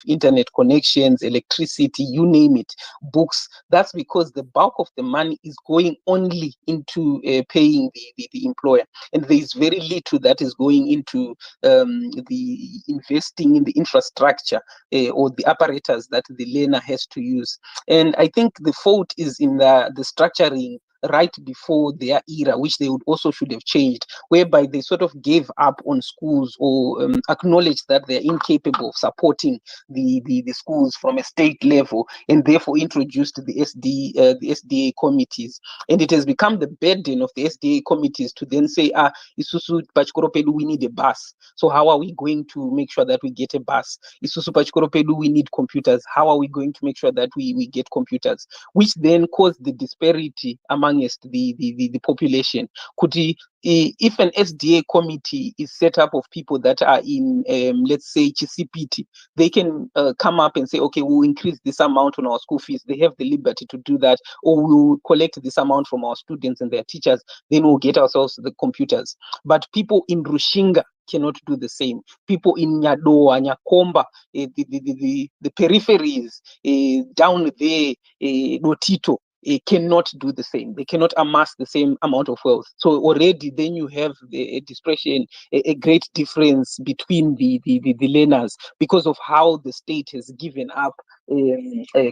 internet connections, electricity, you name it, books. That's because the bulk of the money is going only into paying the employer, and there is very little that is going into the investing in the infrastructure or the apparatus that the learner has to use. And I think the fault is in the structuring right before their era, which they would also should have changed, whereby they sort of gave up on schools or acknowledged that they're incapable of supporting the schools from a state level, and therefore introduced the SDA committees. And it has become the burden of the SDA committees to then say, Isusu Pachikoropelu, we need a bus. So how are we going to make sure that we get a bus? Isusu Pachikoropelu, we need computers. How are we going to make sure that we get computers? Which then caused the disparity amongst the population. If an SDA committee is set up of people that are in, let's say, CPT, they can come up and say, okay, we'll increase this amount on our school fees. They have the liberty to do that, or we'll collect this amount from our students and their teachers, then we'll get ourselves the computers. But people in Rushinga cannot do the same. People in Nyadoa, Nyakomba, the peripheries, down there, Notito, cannot do the same. They cannot amass the same amount of wealth. So already then you have a dispersion, a great difference between the learners because of how the state has given up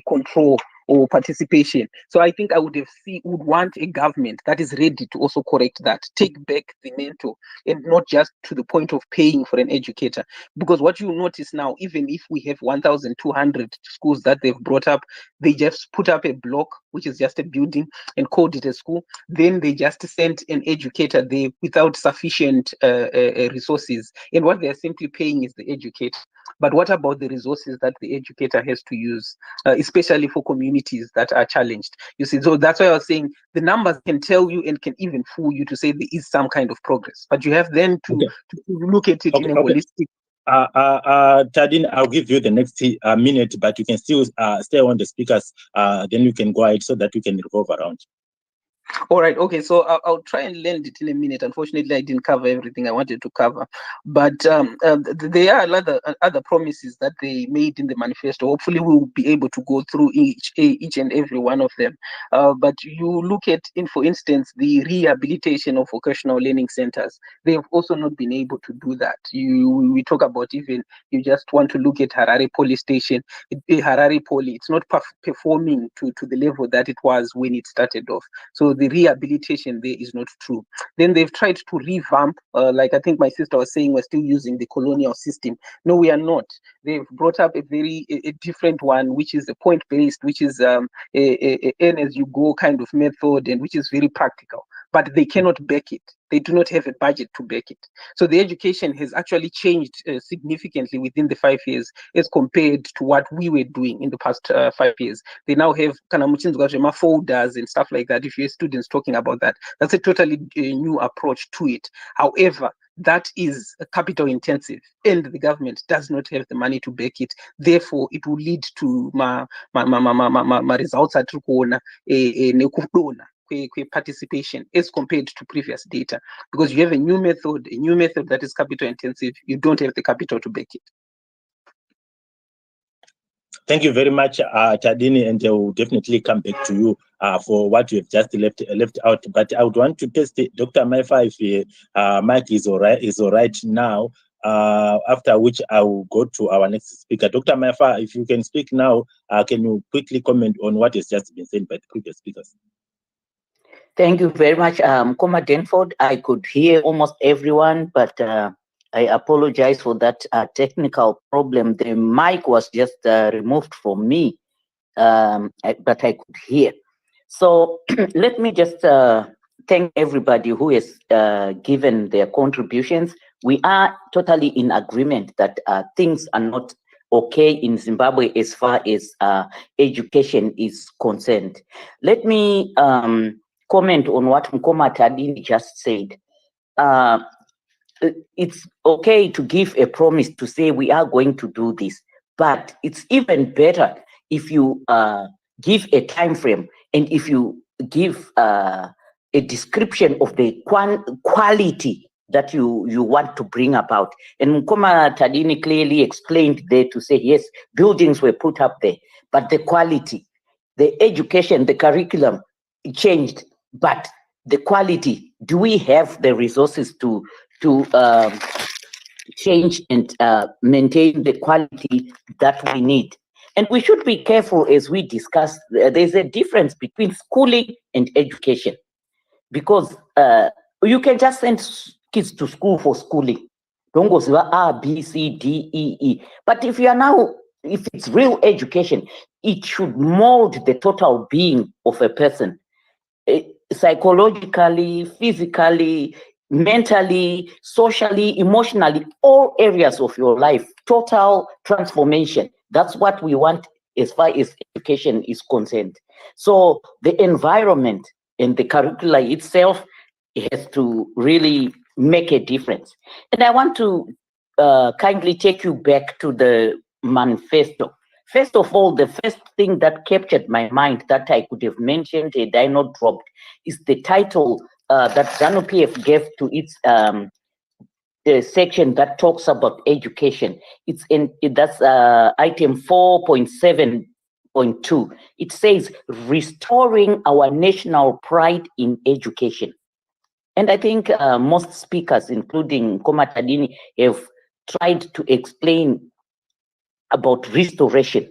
control or participation. So I think I would want a government that is ready to also correct that, take back the mentor, and not just to the point of paying for an educator. Because what you notice now, even if we have 1,200 schools that they've brought up, they just put up a block, which is just a building, and called it a school. Then they just sent an educator there without sufficient resources. And what they're simply paying is the educator. But what about the resources that the educator has to use, especially for communities that are challenged? You see, so that's why I was saying the numbers can tell you and can even fool you to say there is some kind of progress. But you have then to look at it in a holistic. Tadine, I'll give you the next minute, but you can still stay on the speakers. Then you can go ahead so that we can revolve around. All right. Okay. So I'll try and land it in a minute. Unfortunately, I didn't cover everything I wanted to cover, but there are other promises that they made in the manifesto. Hopefully, we'll be able to go through each and every one of them. But you look at, for instance, the rehabilitation of vocational learning centers. They have also not been able to do that. We talk about, even you just want to look at Harare Police Station. Harare Poly, it's not performing to the level that it was when it started off. So the rehabilitation there is not true. Then they've tried to revamp, like I think my sister was saying, we're still using the colonial system. No, we are not. They've brought up a different one, which is a point-based, which is a earn as you go kind of method, and which is very practical. But they cannot back it. They do not have a budget to back it. So the education has actually changed significantly within the 5 years as compared to what we were doing in the past 5 years. They now have folders and stuff like that. If you hear students talking about that, that's a totally new approach to it. However, that is capital intensive, and the government does not have the money to back it. Therefore, it will lead to results at participation as compared to previous data, because you have a new method that is capital intensive. You don't have the capital to back it. Thank you very much, Tadini, and I will definitely come back to you for what you have just left out. But I would want to test Dr. Maifa if Mike is all right now. After which I will go to our next speaker. Dr. Maifa, if you can speak now, can you quickly comment on what has just been said by the previous speakers? Thank you very much, Comma Denford. I could hear almost everyone, but I apologize for that technical problem. The mic was just removed from me, but I could hear. So let me just thank everybody who has given their contributions. We are totally in agreement that things are not okay in Zimbabwe as far as education is concerned. Let me comment on what Mkoma Tadini just said. It's okay to give a promise to say we are going to do this, but it's even better if you give a time frame, and if you give a description of the quality that you want to bring about. And Mkoma Tadini clearly explained there to say, yes, buildings were put up there, but the quality, the education, the curriculum changed, but the quality, do we have the resources to change and maintain the quality that we need? And we should be careful as we discuss. There's a difference between schooling and education, because you can just send kids to school for schooling. Don't go say A, B, C, D, E, E. But if it's real education, it should mold the total being of a person, psychologically, physically, mentally, socially, emotionally, all areas of your life, total transformation. That's what we want as far as education is concerned. So the environment and the curricula itself has to really make a difference. And I want to kindly take you back to the manifesto. First of all, the first thing that captured my mind that I could have mentioned had I not dropped is the title that ZANU-PF gave to its the section that talks about education. That's item 4.7.2. It says restoring our national pride in education. And I think most speakers, including Koma Tadini, have tried to explain about restoration.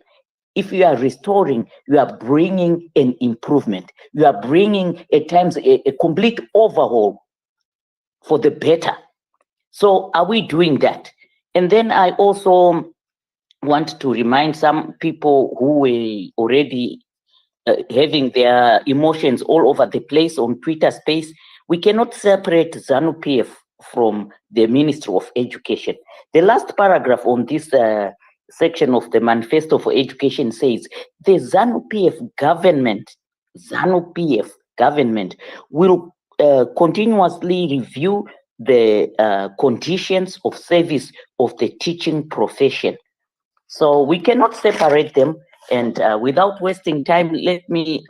If you are restoring, you are bringing an improvement. You are bringing at times a complete overhaul for the better. So are we doing that? And then I also want to remind some people who were already having their emotions all over the place on Twitter space, we cannot separate ZANU-PF from the Ministry of Education. The last paragraph on this section of the Manifesto for Education says the ZANU-PF government will continuously review the conditions of service of the teaching profession. So we cannot separate them. And without wasting time, let me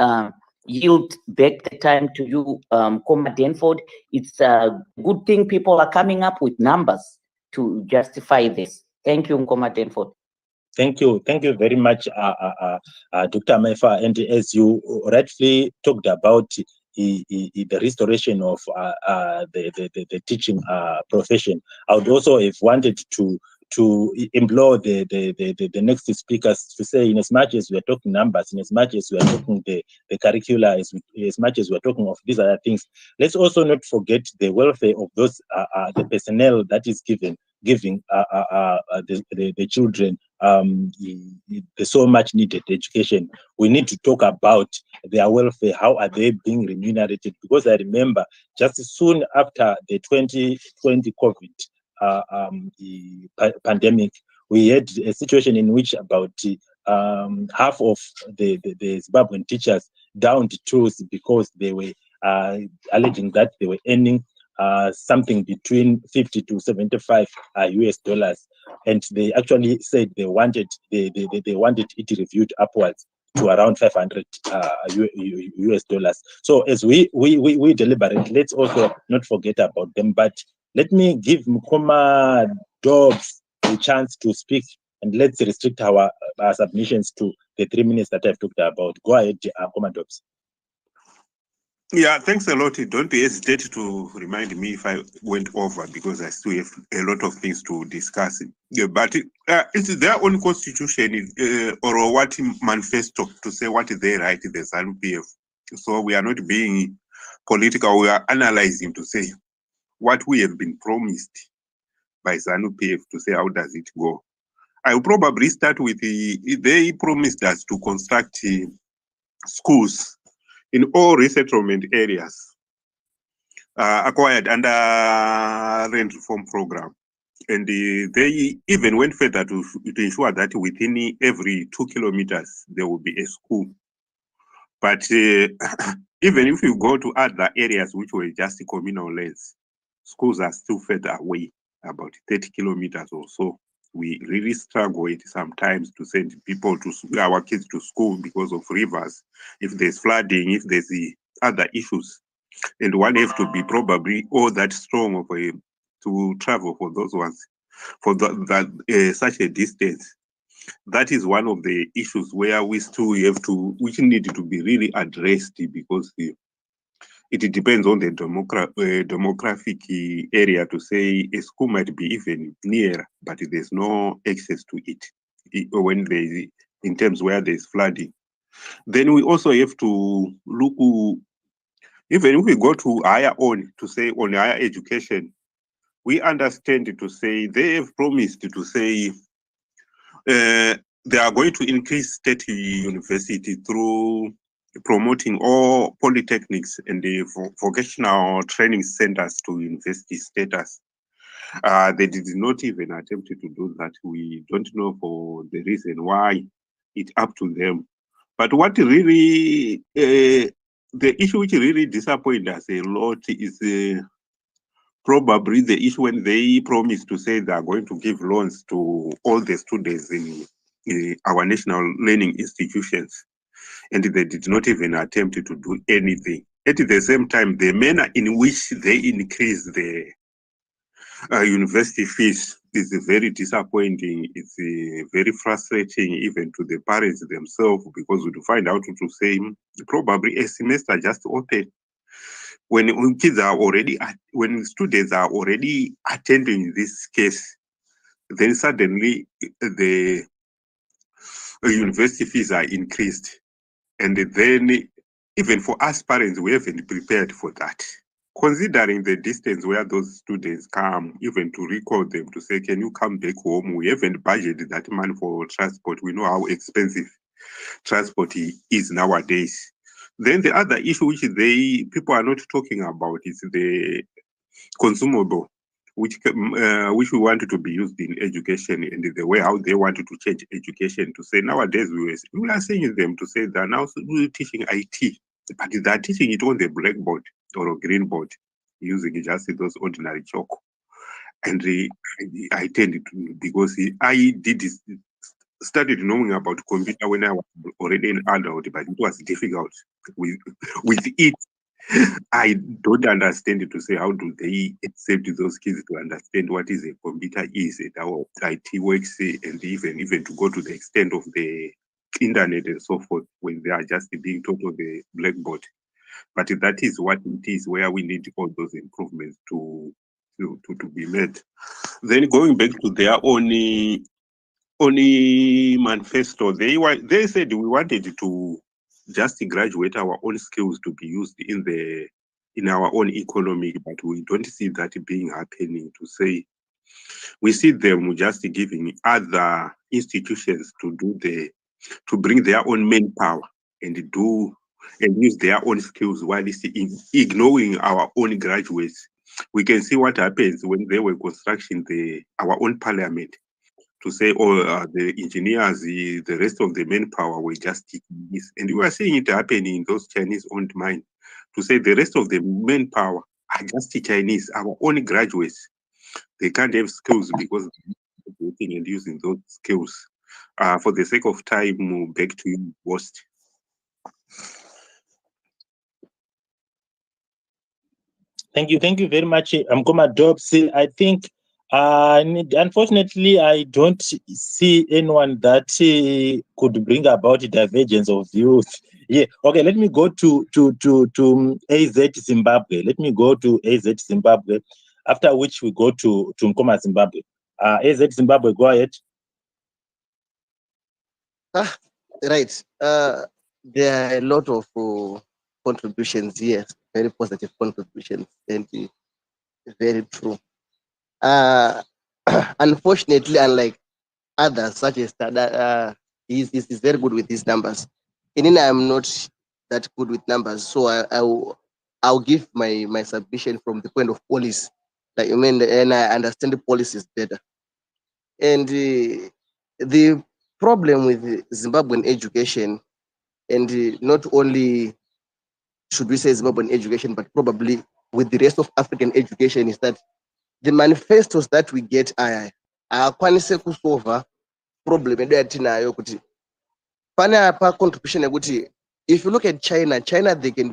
yield back the time to you, Koma Denford. It's a good thing people are coming up with numbers to justify this. Thank you, Koma Denford. Thank you very much, Dr. Maifa. And as you rightfully talked about the restoration of the teaching profession, I would also have wanted to implore the next speakers to say, in as much as we are talking numbers, in as much as we are talking the curricula, as much as we are talking of these other things, let's also not forget the welfare of those the personnel that is giving the children the so much needed education. We need to talk about their welfare. How are they being remunerated? Because I remember just soon after the 2020 COVID the pandemic, we had a situation in which about half of the Zimbabwean teachers downed tools because they were alleging that they were earning something between 50 to 75 US dollars, and they actually said they wanted it reviewed upwards to around 500 US dollars. So as we deliberate, let's also not forget about them. But let me give Mkoma Dobbs a chance to speak, and let's restrict our submissions to the 3 minutes that I've talked about. Go ahead, Mkoma Dobbs. Yeah, thanks a lot. Don't hesitate to remind me if I went over, because I still have a lot of things to discuss. Yeah, but it's their own constitution or what manifesto to say what they write, the ZANU-PF. So we are not being political. We are analyzing to say what we have been promised by ZANU-PF, to say how does it go. I will probably start with they promised us to construct schools in all resettlement areas acquired under land reform program. And they even went further to ensure that within every 2 kilometers, there will be a school. But even if you go to other areas which were just communal lands, schools are still further away, about 30 kilometers or so. We really struggle with sometimes to send people our kids to school because of rivers, if there's flooding, if there's the other issues. And one have to be probably all that strong of a to travel for those ones, for such a distance. That is one of the issues where we still have to, which need to be really addressed, because it depends on the demographic area to say a school might be even near, but there's no access to it when they, in terms where there's flooding. Then we also have to look, even if we go to higher on, to say on higher education, we understand to say they have promised to say they are going to increase state university through promoting all polytechnics and the vocational training centers to university status. They did not even attempt to do that. We don't know for the reason why. It's up to them. But what really, the issue which really disappoints us a lot is probably the issue when they promise to say they are going to give loans to all the students in our national learning institutions, and they did not even attempt to do anything. At the same time, the manner in which they increase the university fees is very disappointing. It's very frustrating even to the parents themselves, because we find out to say probably a semester just open when kids are already, when students are already attending this case, then suddenly the university fees are increased. And then even for us parents, we haven't prepared for that. Considering the distance where those students come, even to recall them to say, can you come back home? We haven't budgeted that money for transport. We know how expensive transport is nowadays. Then the other issue which people are not talking about is the consumable, which we wanted to be used in education, and the way how they wanted to change education to say nowadays we are saying them to say they're now teaching IT, but they're teaching it on the blackboard or a green board using just those ordinary chalk. And I tended to, because I started knowing about computer when I was already an adult, but it was difficult with it. I don't understand to say how do they accept those kids to understand what is a computer is and how IT works, and even to go to the extent of the internet and so forth when they are just being taught on the blackboard. But that is what it is, where we need all those improvements to be made. Then going back to their only manifesto, they said we wanted to just graduate our own skills to be used in our own economy, but we don't see that being happening. To say we see them just giving other institutions to bring their own manpower and use their own skills, while ignoring our own graduates. We can see what happens when they were constructing our own parliament, to say, the engineers, the rest of the manpower were just taking this. And we are seeing it happening in those Chinese-owned mines, to say the rest of the manpower are just Chinese, our own graduates. They can't have skills because they're working and using those skills. For the sake of time, back to you, Wost. Thank you very much, Mkoma Dobbs. I think, unfortunately, I don't see anyone that could bring about a divergence of views. Yeah, okay. Let me go to AZ Zimbabwe. Let me go to AZ Zimbabwe. After which we go to Mkoma Zimbabwe. AZ Zimbabwe, go ahead. Right. There are a lot of contributions here, very positive contributions, and very true. Unfortunately, unlike others, such as he's very good with these numbers. And I'm not that good with numbers, so I'll give my submission from the point of policy. Like, I mean, and I understand the policies better. And the problem with Zimbabwean education, and not only should we say Zimbabwean education, but probably with the rest of African education, is that the manifestos that we get are akwanise kusolva problem edu yatinayo kuti pane apa contribution yekuti if you look at China,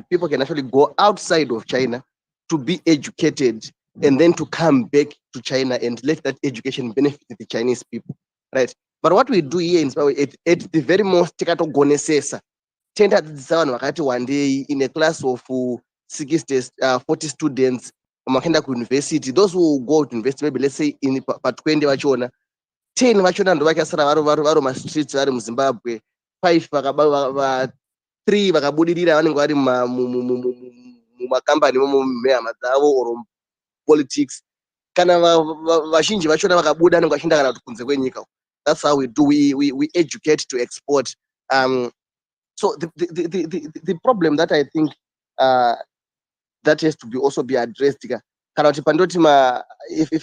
people can actually go outside of China to be educated and then to come back to China and let that education benefit the Chinese people, right? But what we do here in Zimbabwe, at the very most, tikatogonesesa tenda dzidzisa vanhu vakati wandei in a class of 60 40 students makaenda kuuniversity. Those who go to university, maybe let's say in pa 20 vachona, 10 vachona ndo vakasara vari mastreets vari muZimbabwe, 5 3 vakabudirira vanenge vari mumakambani mumehama dzavo or politics. Kana vazhinji vachona vakabuda vanenge vachienda kana kuti kunze kwenyika. That's how we do. We educate to export. So the problem that I think that has to be also be addressed. If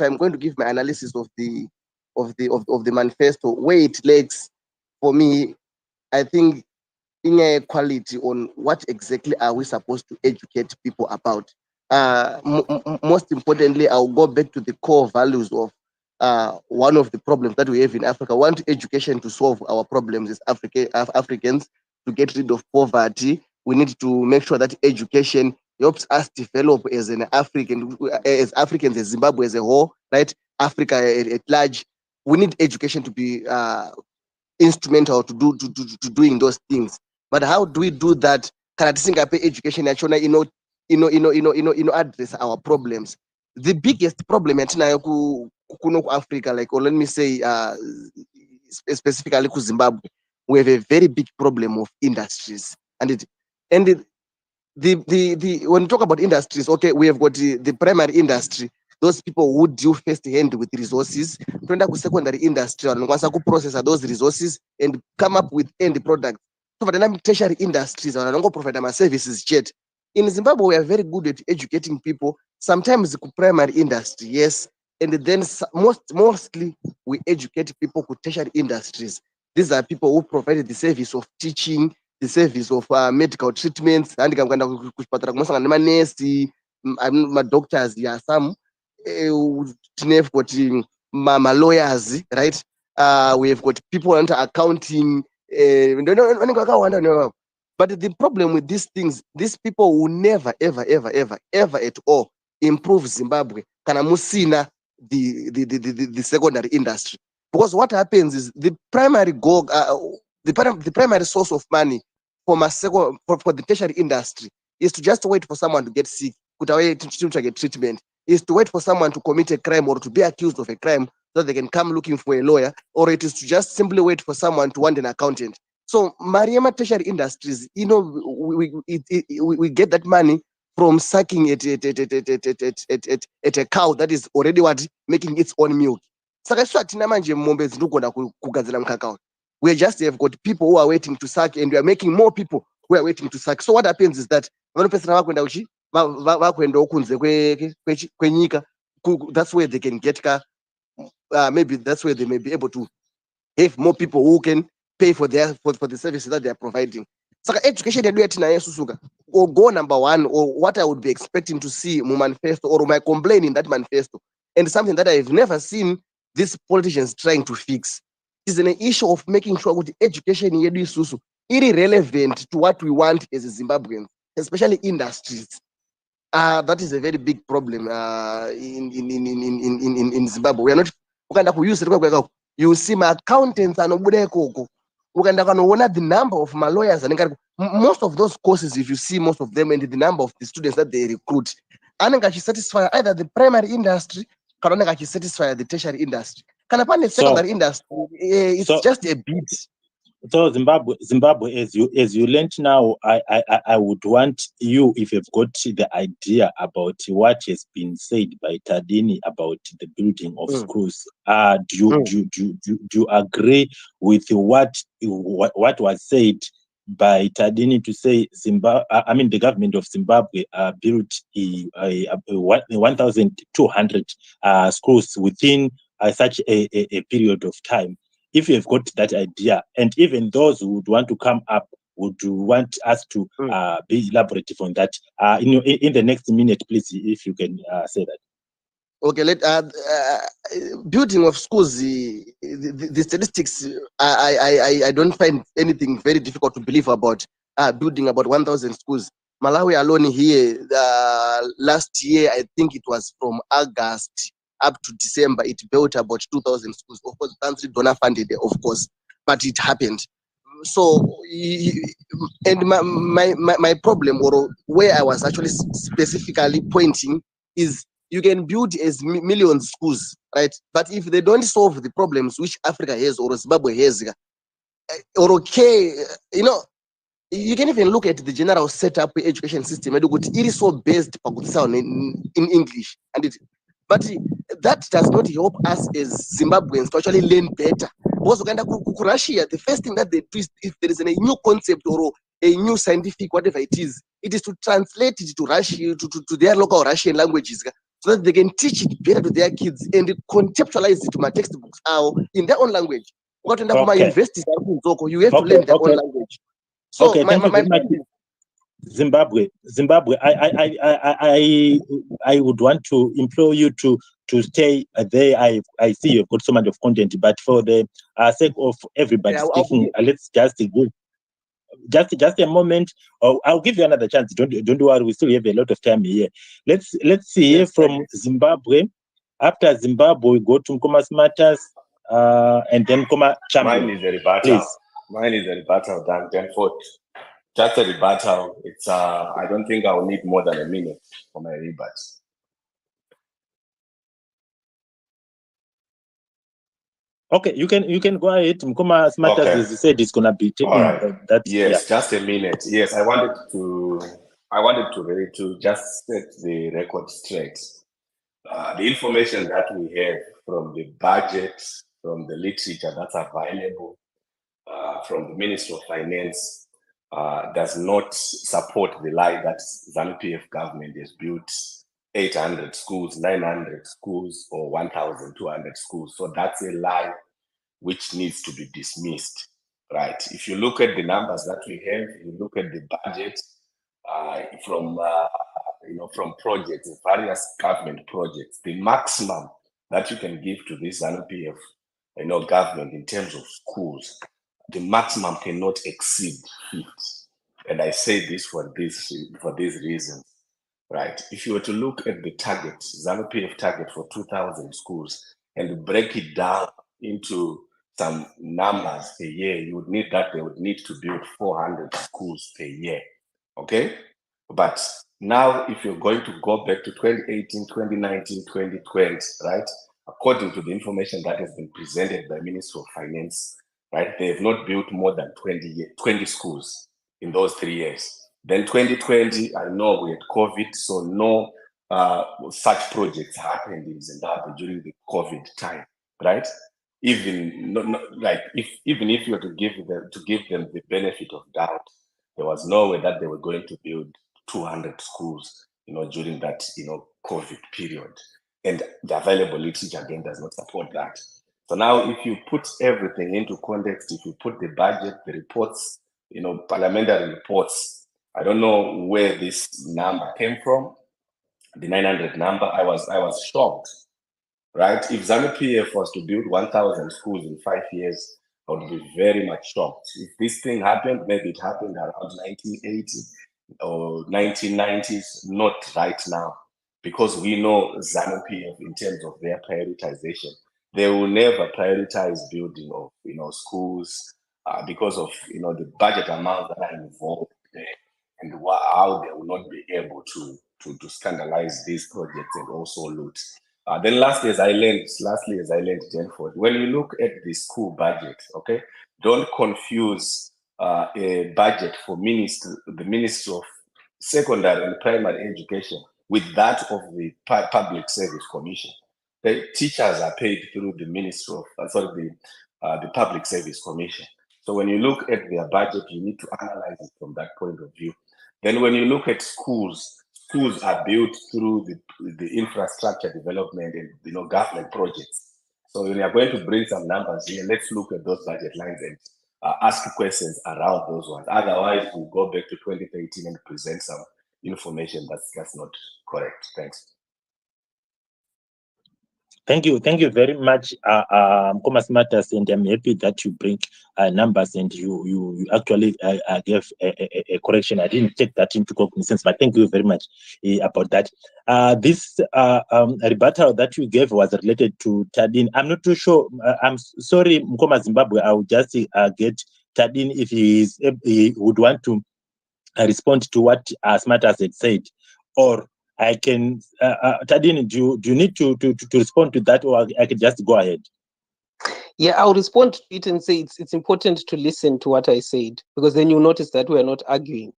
I'm going to give my analysis of the manifesto, where it lacks for me, I think inequality on what exactly are we supposed to educate people about. Most importantly, I'll go back to the core values of one of the problems that we have in Africa. We want education to solve our problems as Africans, to get rid of poverty. We need to make sure that education helps us develop as an African, as Africans, as Zimbabwe as a whole, right? Africa at large. We need education to be instrumental to doing those things. But how do we do that? Can I pay education actually, address our problems? The biggest problem in Africa, like, or let me say specifically to Zimbabwe, we have a very big problem of industries. And when you talk about industries, okay, we have got the primary industry, those people who deal first hand with resources. To the secondary industry, and once I could process those resources and come up with end products. So for the tertiary industries, and I don't go provide my services yet. In Zimbabwe, we are very good at educating people. Sometimes the primary industry, yes, and then mostly we educate people to tertiary industries. These are people who provide the service of teaching, the service of medical treatments, and my doctors, yeah, some my lawyers, right? We have got people under accounting. But the problem with these things, these people will never, ever at all improve Zimbabwe. Kana musina the secondary industry, because what happens is the primary goal, the primary source of money for the tertiary industry is to just wait for someone to get sick, to get treatment, is to wait for someone to commit a crime or to be accused of a crime so they can come looking for a lawyer, or it is to just simply wait for someone to want an accountant. So Mariama tertiary industries, we get that money from sucking at a cow that is already making its own milk. We just have got people who are waiting to suck, and we are making more people who are waiting to suck. So what happens is that that's where they can get maybe that's where they may be able to have more people who can pay for the services that they are providing. So education or go number one, or what I would be expecting to see in manifesto, or my complaint in that manifesto, and something that I've never seen these politicians trying to fix, is an issue of making sure that education is irrelevant to what we want as Zimbabweans, especially industries. That is a very big problem in Zimbabwe. We are not use it. You see my accountants and the number of my lawyers, and most of those courses, if you see most of them and the number of the students that they recruit, and satisfy either the primary industry or satisfy the tertiary industry. Secondary industry, it's just a bit. So Zimbabwe, as you learned now, I would want you, if you've got the idea about what has been said by Tadini about the building of schools, do you agree with what was said by Tadini to say the government of Zimbabwe built 1,200 schools within such a period of time? If you've got that idea, and even those who would want to come up would want us to be elaborative on that, in the next minute, please, if you can say that. Okay, building of schools, the statistics, I don't find anything very difficult to believe about building about 1,000 schools. Malawi alone here, last year, I think it was from August up to December, it built about 2,000 schools. Of course, country donor funded, of course, but it happened. So, and my problem, or where I was actually specifically pointing, is you can build as million schools, right? But if they don't solve the problems which Africa has or Zimbabwe has, or okay, you know, you can even look at the general setup education system. It is so based in English, but that does not help us as Zimbabweans to actually learn better. Because Russia, the first thing that they do is, if there is a new concept or a new scientific whatever it is to translate it to Russian to their local Russian languages, so that they can teach it better to their kids and contextualize it to my textbooks in their own language. What in my universities, you have to learn their own language. So okay, thank you very much. Zimbabwe, I would want to implore you to stay there. I see you've got so much of content, but for the sake of everybody speaking, let's just give just a moment. I'll give you another chance. Don't worry, we still have a lot of time here. Let's see from Zimbabwe. After Zimbabwe, we go to Nkoma Smarters, and then Nkoma Champion. Mine is a rebuttal. Mine is a rebuttal, Danford. Just a rebuttal. It's I don't think I will need more than a minute for my rebut. Okay, you can go ahead. Nkoma Smarters, as you said, it's gonna be taking that. Yes, just a minute. Yes, I wanted to really to just set the record straight. The information that we have from the budget, from the literature that's available, from the Ministry of Finance, does not support the lie that ZANU-PF government has built 800 schools, 900 schools, or 1,200 schools. So that's a lie which needs to be dismissed, right? If you look at the numbers that we have, you look at the budget from projects, various government projects, the maximum that you can give to this ZANU-PF, government in terms of schools, the maximum cannot exceed 50. And I say this for these reasons, right? If you were to look at the target, ZANU-PF target for 2,000 schools, and break it down into some numbers per year, they would need to build 400 schools per year, okay? But now, if you're going to go back to 2018, 2019, 2020, right? According to the information that has been presented by Ministry of Finance, right? They have not built more than 20 schools in those 3 years. Then 2020, I know we had COVID, so no such projects happened in Zimbabwe during the COVID time, right? Even if you were to give them the benefit of doubt, there was no way that they were going to build 200 schools, during that, COVID period. And the available literature again does not support that. So now, if you put everything into context, if you put the budget, the reports, parliamentary reports, I don't know where this number came from, the 900 number. I was shocked, right? If ZANU-PF was to build 1,000 schools in 5 years, I would be very much shocked. If this thing happened, maybe it happened around 1980 or 1990s, not right now, because we know ZANU-PF in terms of their prioritization. They will never prioritize building of schools because of the budget amounts that are involved there, and how they will not be able to scandalize these projects and also loot. Then lastly, as I learned, Jenford, when you look at the school budget, okay, don't confuse a budget for the Ministry of Secondary and Primary Education with that of the Public Service Commission. The teachers are paid through the Ministry of, the Public Service Commission. So when you look at their budget, you need to analyze it from that point of view. Then when you look at schools are built through the infrastructure development and government projects. So when you're going to bring some numbers here, let's look at those budget lines and ask questions around those ones. Otherwise, we'll go back to 2013 and present some information that's not correct. Thanks. Thank you very much, Thomas Matters, and I'm happy that you bring numbers and you actually gave a correction. I didn't take that into cognizance, but thank you very much about that. This rebuttal that you gave was related to Tadin. I'm not too sure. I'm sorry, Mkoma Zimbabwe. I will just get Tadin if he would want to respond to what Smarters had said, or I can, Tadini, do you need to respond to that, or I can just go ahead? Yeah, I'll respond to it and say it's important to listen to what I said, because then you'll notice that we are not arguing.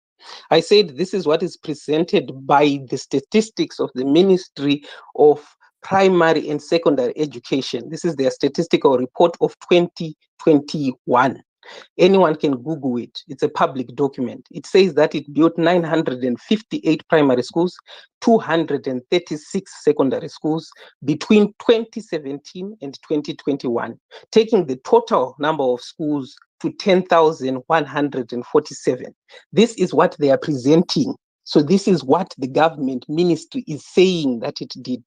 I said this is what is presented by the statistics of the Ministry of Primary and Secondary Education. This is their statistical report of 2021. Anyone can Google it. It's a public document. It says that it built 958 primary schools, 236 secondary schools between 2017 and 2021, taking the total number of schools to 10,147. This is what they are presenting. So this is what the government ministry is saying that it did,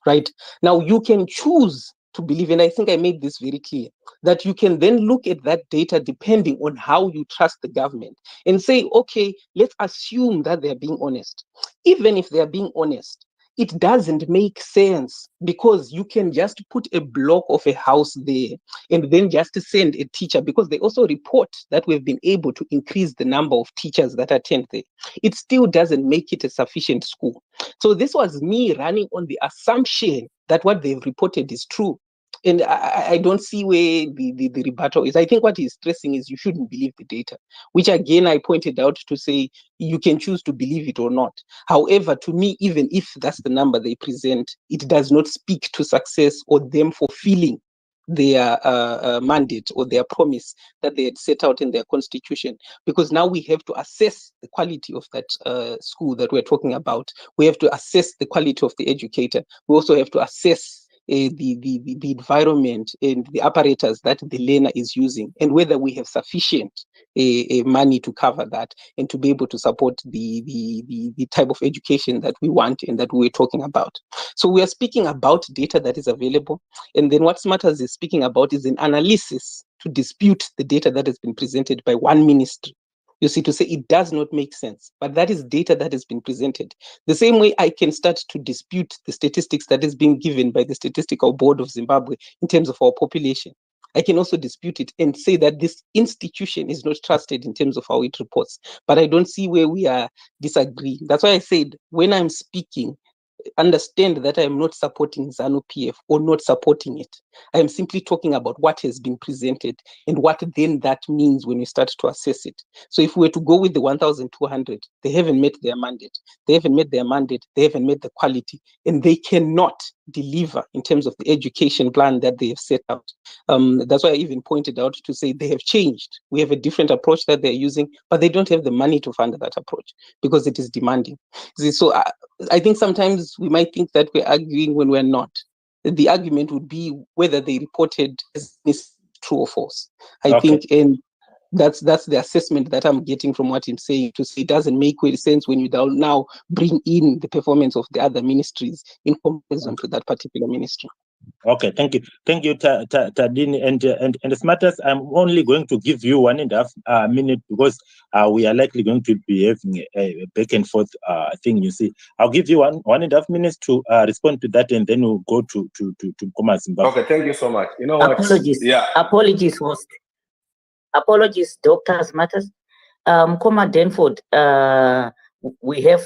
right? Now you can choose to believe, and I think I made this very clear, that you can then look at that data depending on how you trust the government and say, okay, let's assume that they're being honest. Even if they're being honest, it doesn't make sense, because you can just put a block of a house there and then just send a teacher, because they also report that we've been able to increase the number of teachers that attend there. It still doesn't make it a sufficient school. So this was me running on the assumption that what they've reported is true. And I don't see where the rebuttal is. I think what he's stressing is you shouldn't believe the data, which again I pointed out to say you can choose to believe it or not. However, to me, even if that's the number they present, it does not speak to success or them fulfilling their mandate or their promise that they had set out in their constitution, because now we have to assess the quality of that school that we're talking about. We have to assess the quality of the educator. We also have to assess the environment and the apparatus that the learner is using, and whether we have sufficient money to cover that and to be able to support the type of education that we want and that we're talking about. So we are speaking about data that is available, and then what Smarters is speaking about is an analysis to dispute the data that has been presented by one ministry. You see, to say it does not make sense, but that is data that has been presented. The same way I can start to dispute the statistics that is being given by the Statistical Board of Zimbabwe in terms of our population. I can also dispute it and say that this institution is not trusted in terms of how it reports. But I don't see where we are disagreeing. That's why I said when I'm speaking, understand that I am not supporting ZANU-PF or not supporting it. I am simply talking about what has been presented and what then that means when we start to assess it. So if we were to go with the 1,200, they haven't met their mandate. They haven't met their mandate. They haven't met the quality, and they cannot deliver in terms of the education plan that they have set out. That's why I even pointed out to say they have changed. We have a different approach that they're using, but they don't have the money to fund that approach because it is demanding. So I think sometimes we might think that we're arguing when we're not. The argument would be whether they reported as true or false. I think, and that's the assessment that I'm getting from what I'm saying, to say it doesn't make sense when you now bring in the performance of the other ministries in comparison to that particular ministry. Okay, thank you, Tadini, and Smarters. I'm only going to give you 1.5 minutes because we are likely going to be having a back and forth thing. You see, I'll give you 1.5 minutes to respond to that, and then we'll go to Mkoma Zimbabwe. Okay, thank you so much. You know what? Apologies. Yeah. Apologies, host. Apologies, Dr. Smarters. Mkoma Denford, we have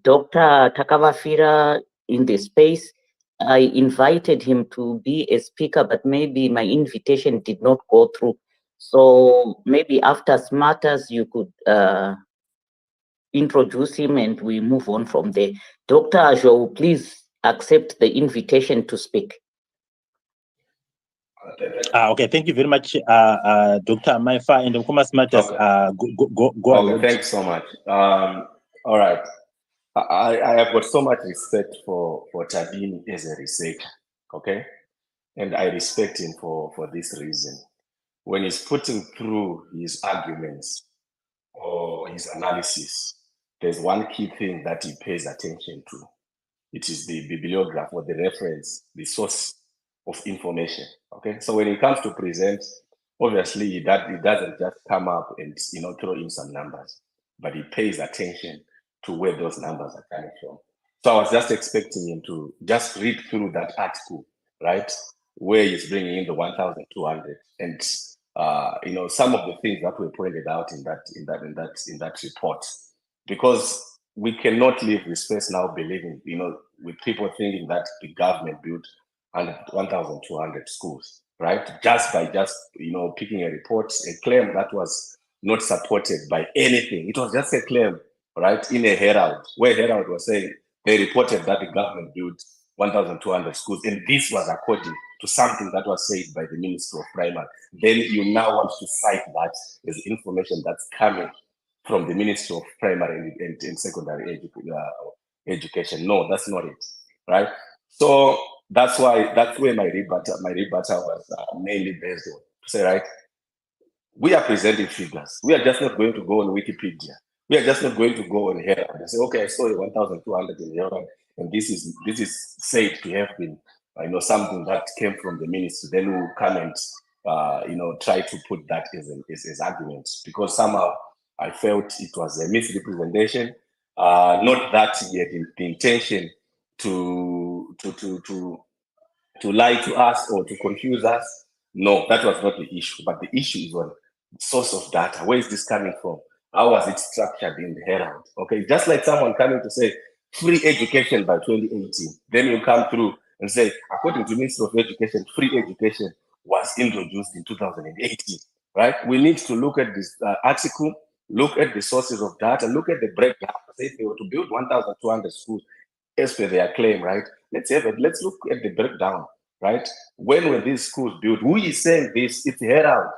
Dr. Takavafira in the space. I invited him to be a speaker, but maybe my invitation did not go through. So maybe after Smarters, you could introduce him and we move on from there. Dr. Ajo, please accept the invitation to speak. Okay, thank you very much, Dr. Maifa, and Mkoma Smarters. Go Okay, ahead. thanks so much. All right. I have got so much respect for Tadini as a researcher, okay? And I respect him for this reason. When he's putting through his arguments or his analysis, there's one key thing that he pays attention to. it is the bibliograph or the reference, the source of information. Okay, so when it comes to present, obviously it doesn't just come up and throw in some numbers, but he pays attention to where those numbers are coming from. So I was just expecting him to just read through that article, right, where he's bringing in the 1,200 and some of the things that were pointed out in that report, because we cannot leave this space now believing, with people thinking that the government built 1,200 schools, right? Just by picking a report, a claim that was not supported by anything. It was just a claim, right? In a Herald, where Herald was saying they reported that the government built 1,200 schools, and this was according to something that was said by the Minister of Primary. Then you now want to cite that as information that's coming from the Ministry of Primary and Secondary Education. No, that's not it, right? So that's where my rebuttal was mainly based on, to say, right, we are presenting figures. We are just not going to go on Wikipedia. We are just not going to go on Herald and say, okay, I saw 1,200 in Herald, and this is said to have been, something that came from the ministry. Then we'll come and, try to put that as arguments, because somehow I felt it was a misrepresentation. Not that he had the intention to lie to us or to confuse us. No, that was not the issue. But the issue is on source of data. Where is this coming from? How was it structured in the Herald? Okay, just like someone coming to say free education by 2018. Then you come through and say, according to Ministry of Education, free education was introduced in 2018, right? We need to look at this article, look at the sources of data, look at the breakdown. Say if they were to build 1,200 schools, as per their claim, right? Let's look at the breakdown, right? When were these schools built? Who is saying this? It's Herald.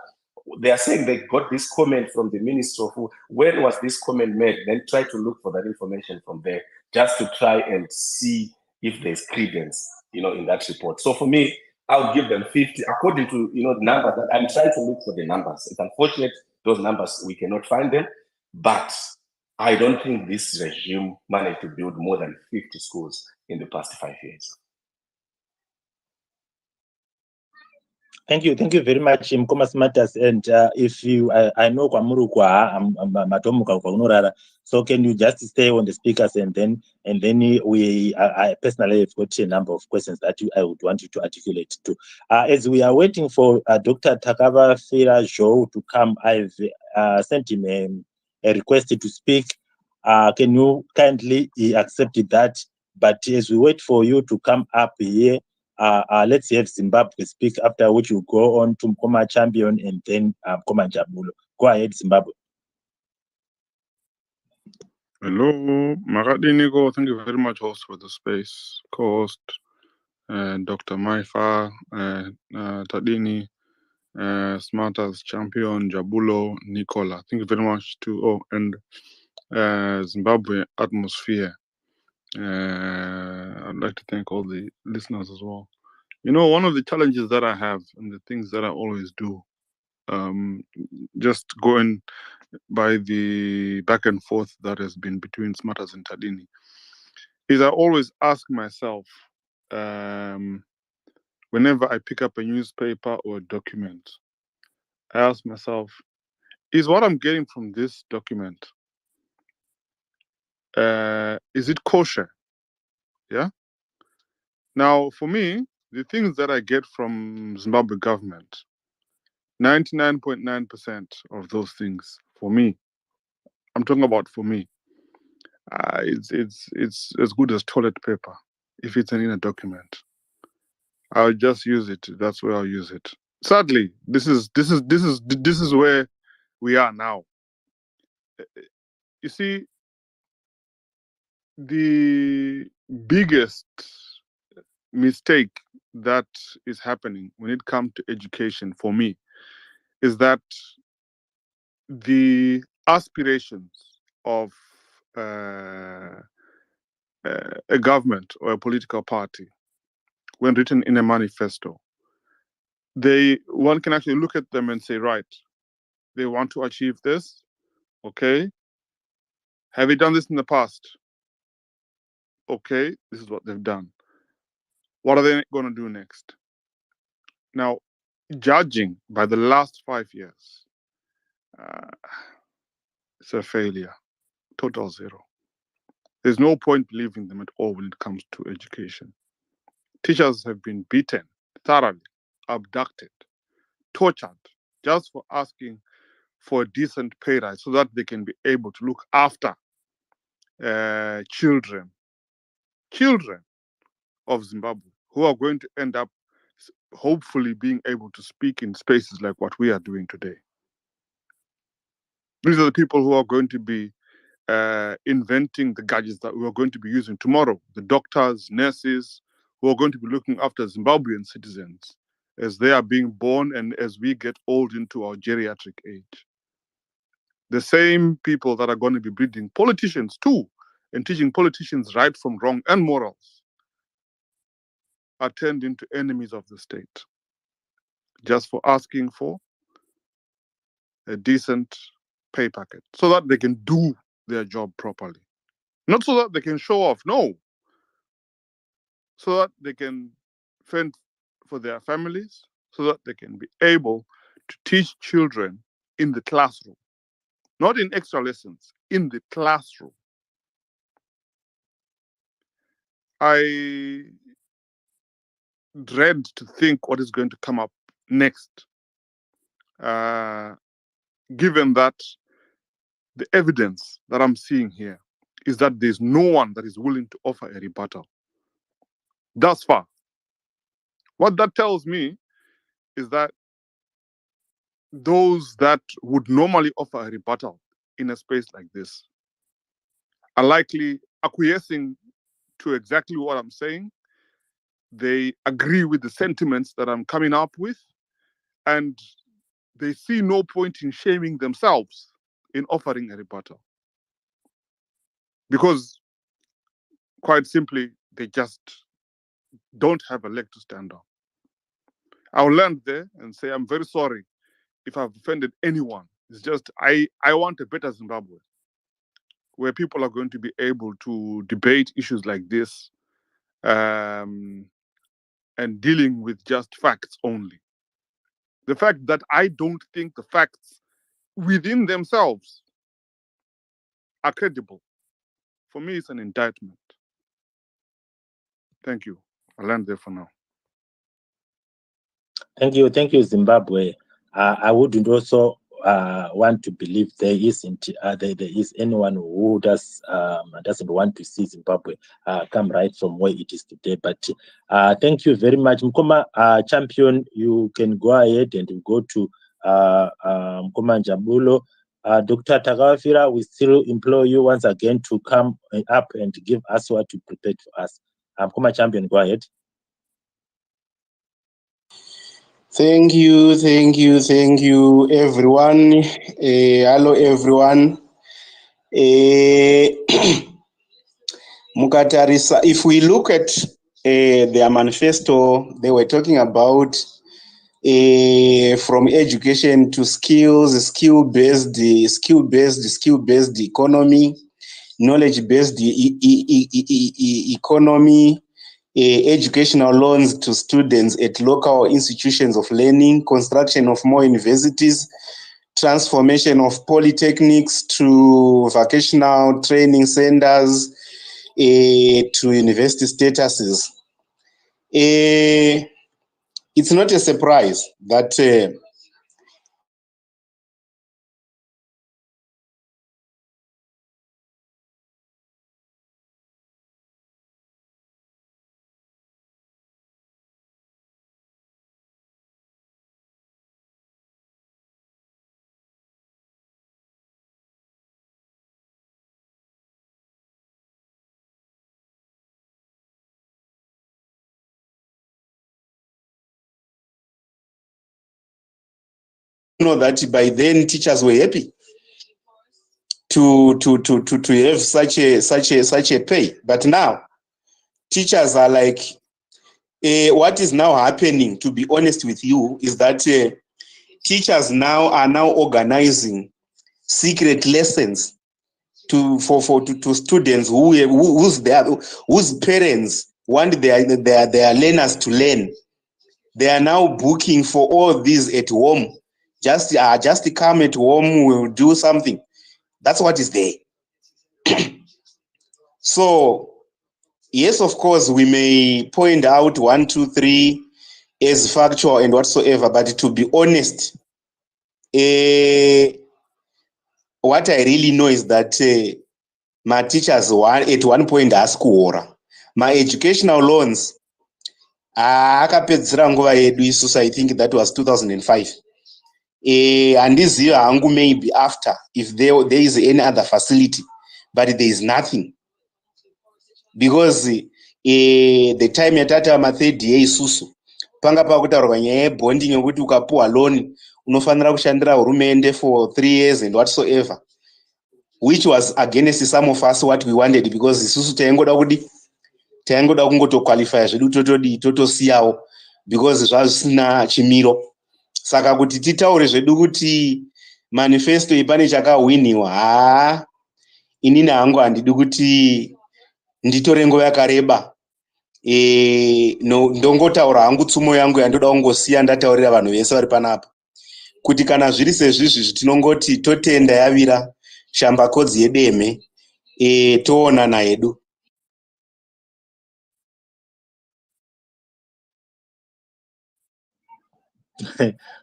They are saying they got this comment from the Minister of Food. When was this comment made? Then try to look for that information from there, just to try and see if there's credence, in that report. So for me, I'll give them 50 according to the numbers. I'm trying to look for the numbers. It's unfortunate those numbers we cannot find them, but I don't think this regime managed to build more than 50 schools in the past 5 years. Thank you very much, Mkomas Matters. And if you, I know Kwamuru kwa matomuka kwa unorara. So can you just stay on the speakers and then I personally have got a number of questions that I would want you to articulate to. As we are waiting for Dr. Takava Fira Jo to come, I've sent him a request to speak. Can you kindly accept that? But as we wait for you to come up here, let's have Zimbabwe speak, after which you go on to Mkoma Champion and then Mkoma Jabulo. Go ahead, Zimbabwe. Hello, Magadini Nico. Thank you very much, host, for the space. Co-host, Dr. Maifa, Tadini, Smarters Champion, Jabulo, Nicola. Thank you very much and Zimbabwe Atmosphere. I'd like to thank all the listeners as well. One of the challenges that I have and the things that I always do, just going by the back and forth that has been between Smarters and Tadini, is I always ask myself, whenever I pick up a newspaper or a document, I ask myself, is what I'm getting from this document, is it kosher? Yeah. Now, for me, the things that I get from Zimbabwe government, 99.9% of those things, for me, I'm talking about for me, it's as good as toilet paper if it's in a document. I'll just use it. That's where I'll use it. Sadly, this is where we are now. You see, the biggest mistake that is happening when it comes to education for me is that the aspirations of a government or a political party, when written in a manifesto, one can actually look at them and say, right, they want to achieve this. Okay. Have you done this in the past? okay, this is what they've done. What are they going to do next? Now, judging by the last 5 years, it's a failure, total zero. There's no point believing them at all when it comes to education. Teachers have been beaten thoroughly, abducted, tortured, just for asking for a decent pay rise so that they can be able to look after children of Zimbabwe who are going to end up hopefully being able to speak in spaces like what we are doing today. These are the people who are going to be inventing the gadgets that we are going to be using tomorrow. The doctors, nurses, who are going to be looking after Zimbabwean citizens as they are being born and as we get old into our geriatric age. The same people that are going to be breeding politicians too and teaching politicians right from wrong and morals are turned into enemies of the state just for asking for a decent pay packet so that they can do their job properly. Not so that they can show off, no. So that they can fend for their families, so that they can be able to teach children in the classroom. Not in extra lessons, in the classroom. I dread to think what is going to come up next, given that the evidence that I'm seeing here is that there's no one that is willing to offer a rebuttal. Thus far. What that tells me is that those that would normally offer a rebuttal in a space like this are likely acquiescing to exactly what I'm saying. They agree with the sentiments that I'm coming up with, and they see no point in shaming themselves in offering a rebuttal. Because, quite simply, they just don't have a leg to stand on. I'll land there and say I'm very sorry if I've offended anyone. It's just I want a better Zimbabwe where people are going to be able to debate issues like this and dealing with just facts only. The fact that I don't think the facts within themselves are credible, for me, it's an indictment. Thank you. I'll land there for now. Thank you, Zimbabwe. I wouldn't also want to believe there isn't there is anyone who doesn't want to see Zimbabwe come right from where it is today. But thank you very much, Mkoma Champion. You can go ahead and go to Mkoma Njabulo. Dr. Takawafira, we still implore you once again to come up and give us what you prepared for us. Mkoma Champion, go ahead. Thank you, everyone. Hello, everyone. Mukatarisa, if we look at their manifesto, they were talking about from education to skills, skill-based economy, knowledge-based economy, educational loans to students at local institutions of learning, construction of more universities, transformation of polytechnics to vocational training centers, to university statuses. It's not a surprise that know that by then teachers were happy to have such a pay. But now teachers are like, what is now happening, to be honest with you, is that teachers now are organizing secret lessons to students whose parents want their learners to learn. They are now booking for all these at home. Just come at home, we'll do something. That's what is there. So yes, of course, we may point out 1, 2, 3 as factual and whatsoever, but to be honest, what I really know is that my teachers at one point asked kuora. My educational loans, akapedzera nguva yedu isusu, I think that was 2005. Handiziva hangu maybe after, if there is any other facility, but there is nothing. Because the time yatata ma3rd year isusu, panga pakutaurwa nyaya yebonding yokuti ukapuwa loan unofanira kushandira hurumende for 3 years and whatsoever, which was against some of us what we wanted, because isusu taingoda kungotoqualifya zvedu totosiyawo, because zvazvisina chimiro. Saka kuti titaure zvedu kuti manifesto iyi pane chakahwiniwa, inini hangu handidi kuti nditore nguva yakareba. Ndongotaura hangu tsumo yangu yandoda kungosiya ndataurira vanhu vese vari panapa, kuti kana zviri sezvizvi tinongoti totenda yavira shambakodzi yedemhe, toonana hedu.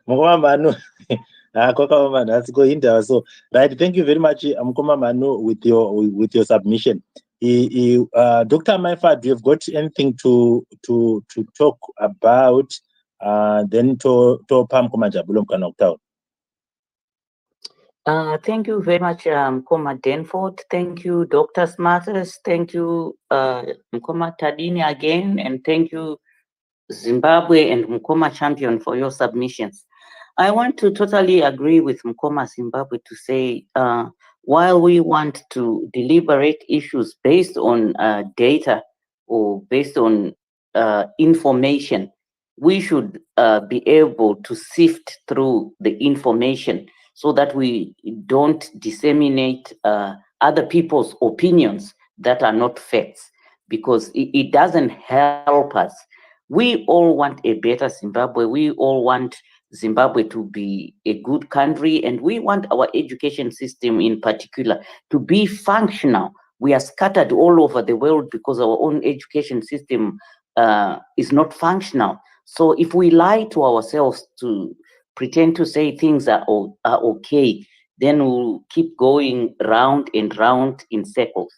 Mukoma Manu, so right. Thank you very much, Mukoma Manu, with your submission. Dr. Maifa, do you have got anything to talk about? Then to Pam Komajabulo Mkanokta. Thank you very much, Mkoma Denford. Thank you, Dr. Smarters. Thank you, Mkoma Tadini again, and thank you, Zimbabwe and Mkoma Champion, for your submissions. I want to totally agree with Mkoma Zimbabwe to say, while we want to deliberate issues based on data or based on information, we should be able to sift through the information so that we don't disseminate other people's opinions that are not facts, because it doesn't help us. We all want a better Zimbabwe. We all want Zimbabwe to be a good country, and we want our education system in particular to be functional. We are scattered all over the world because our own education system is not functional. So if we lie to ourselves to pretend to say things are okay, then we'll keep going round and round in circles.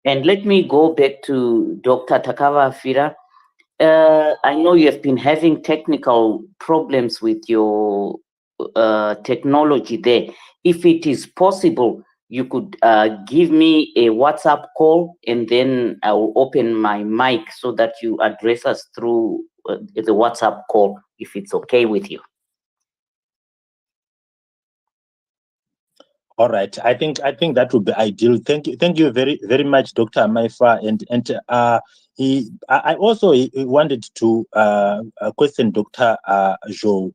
And let me go back to Dr. Takava Afira. I know you have been having technical problems with your technology there. If it is possible, you could give me a WhatsApp call, and then I will open my mic so that you address us through the WhatsApp call, if it's okay with you. All right, I think that would be ideal. Thank you very much, Dr. Maifa, and I also wanted to question Dr. Jo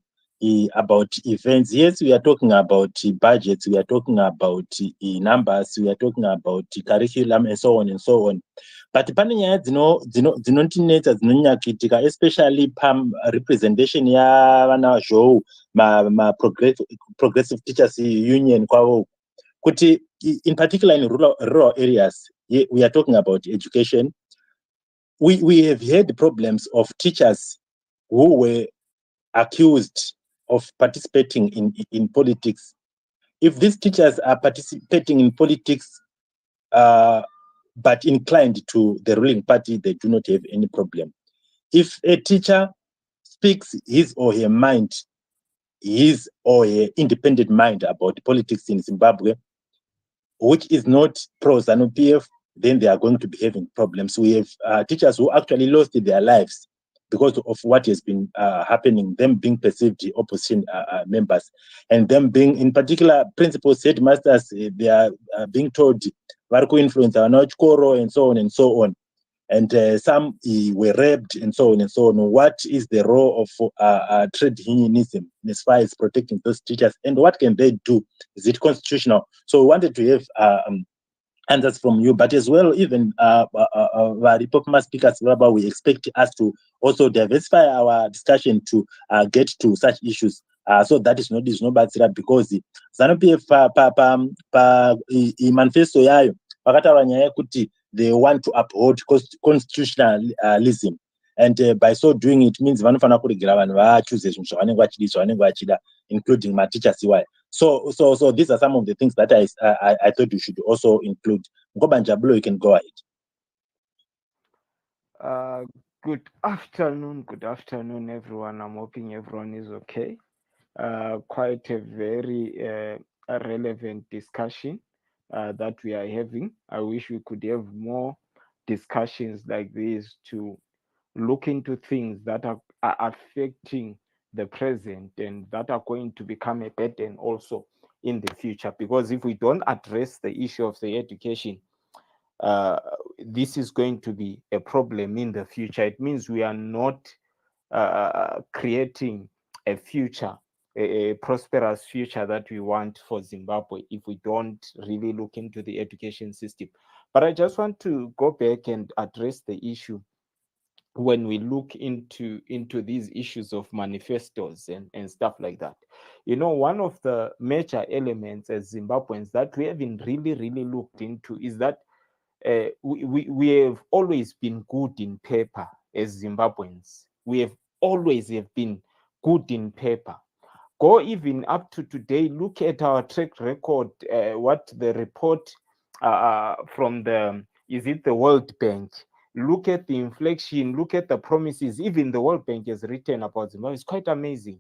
about events. Yes, we are talking about budgets, we are talking about numbers, we are talking about curriculum, and so on and so on. But pane nyaya dzinotinetsa dzinonyakitika, especially pam representation ya vana zvo ma progressive teachers union kwavo, kuti in particular in rural areas, we are talking about education. We have had problems of teachers who were accused of participating in politics. If these teachers are participating in politics but inclined to the ruling party, they do not have any problem. If a teacher speaks his or her mind, his or her independent mind about politics in Zimbabwe, which is not pro-ZANU-PF, then they are going to be having problems. We have teachers who actually lost their lives because of what has been happening, them being perceived opposition members, and them being, in particular, principals, headmasters, they are being told, Varku influence our Chikoro, and so on and so on. And some were raped, and so on and so on. What is the role of trade unionism as far as protecting those teachers, and what can they do? Is it constitutional? So we wanted to have answers from you, but as well, even Repopma speakers, we expect us to also diversify our discussion to get to such issues. So that is not bad, because ZANU-PF pa manifesto yayo vakataura nyaya yekuti they want to uphold constitutionalism, and by so doing it means vanofanira kuregera vanhu vachoose zvinhu zvavanenge vachida, including matichers iwayo. So these are some of the things that I thought you should also include. Ngoba Njabulo, you can go ahead. Good afternoon, everyone. I'm hoping everyone is okay. Quite a very relevant discussion that we are having. I wish we could have more discussions like this to look into things that are affecting the present and that are going to become a burden also in the future. Because if we don't address the issue of the education, this is going to be a problem in the future. It means we are not creating a future, a prosperous future that we want for Zimbabwe if we don't really look into the education system. But I just want to go back and address the issue when we look into these issues of manifestos and stuff like that. You know, one of the major elements as Zimbabweans that we haven't really looked into is that we have always been good in paper as Zimbabweans. We have always been good in paper. Go even up to today, look at our track record, what the report from the World Bank, look at the inflation, look at the promises, even the World Bank has written about Zimbabwe. It's quite amazing.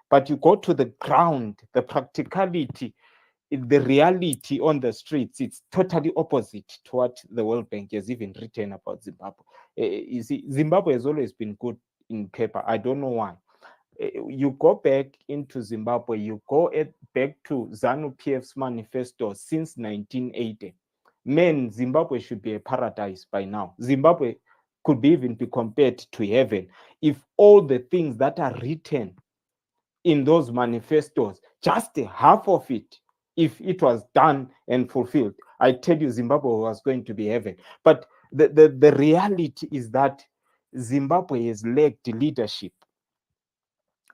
But you go to the ground, the practicality, the reality on the streets, it's totally opposite to what the World Bank has even written about Zimbabwe. You see, Zimbabwe has always been good in paper. I don't know why. You go back into Zimbabwe, you go back to ZANU-PF's manifesto since 1980. Man, Zimbabwe should be a paradise by now. Zimbabwe could even be compared to heaven if all the things that are written in those manifestos, just half of it, if it was done and fulfilled, I tell you, Zimbabwe was going to be heaven. But the reality is that Zimbabwe has lacked leadership.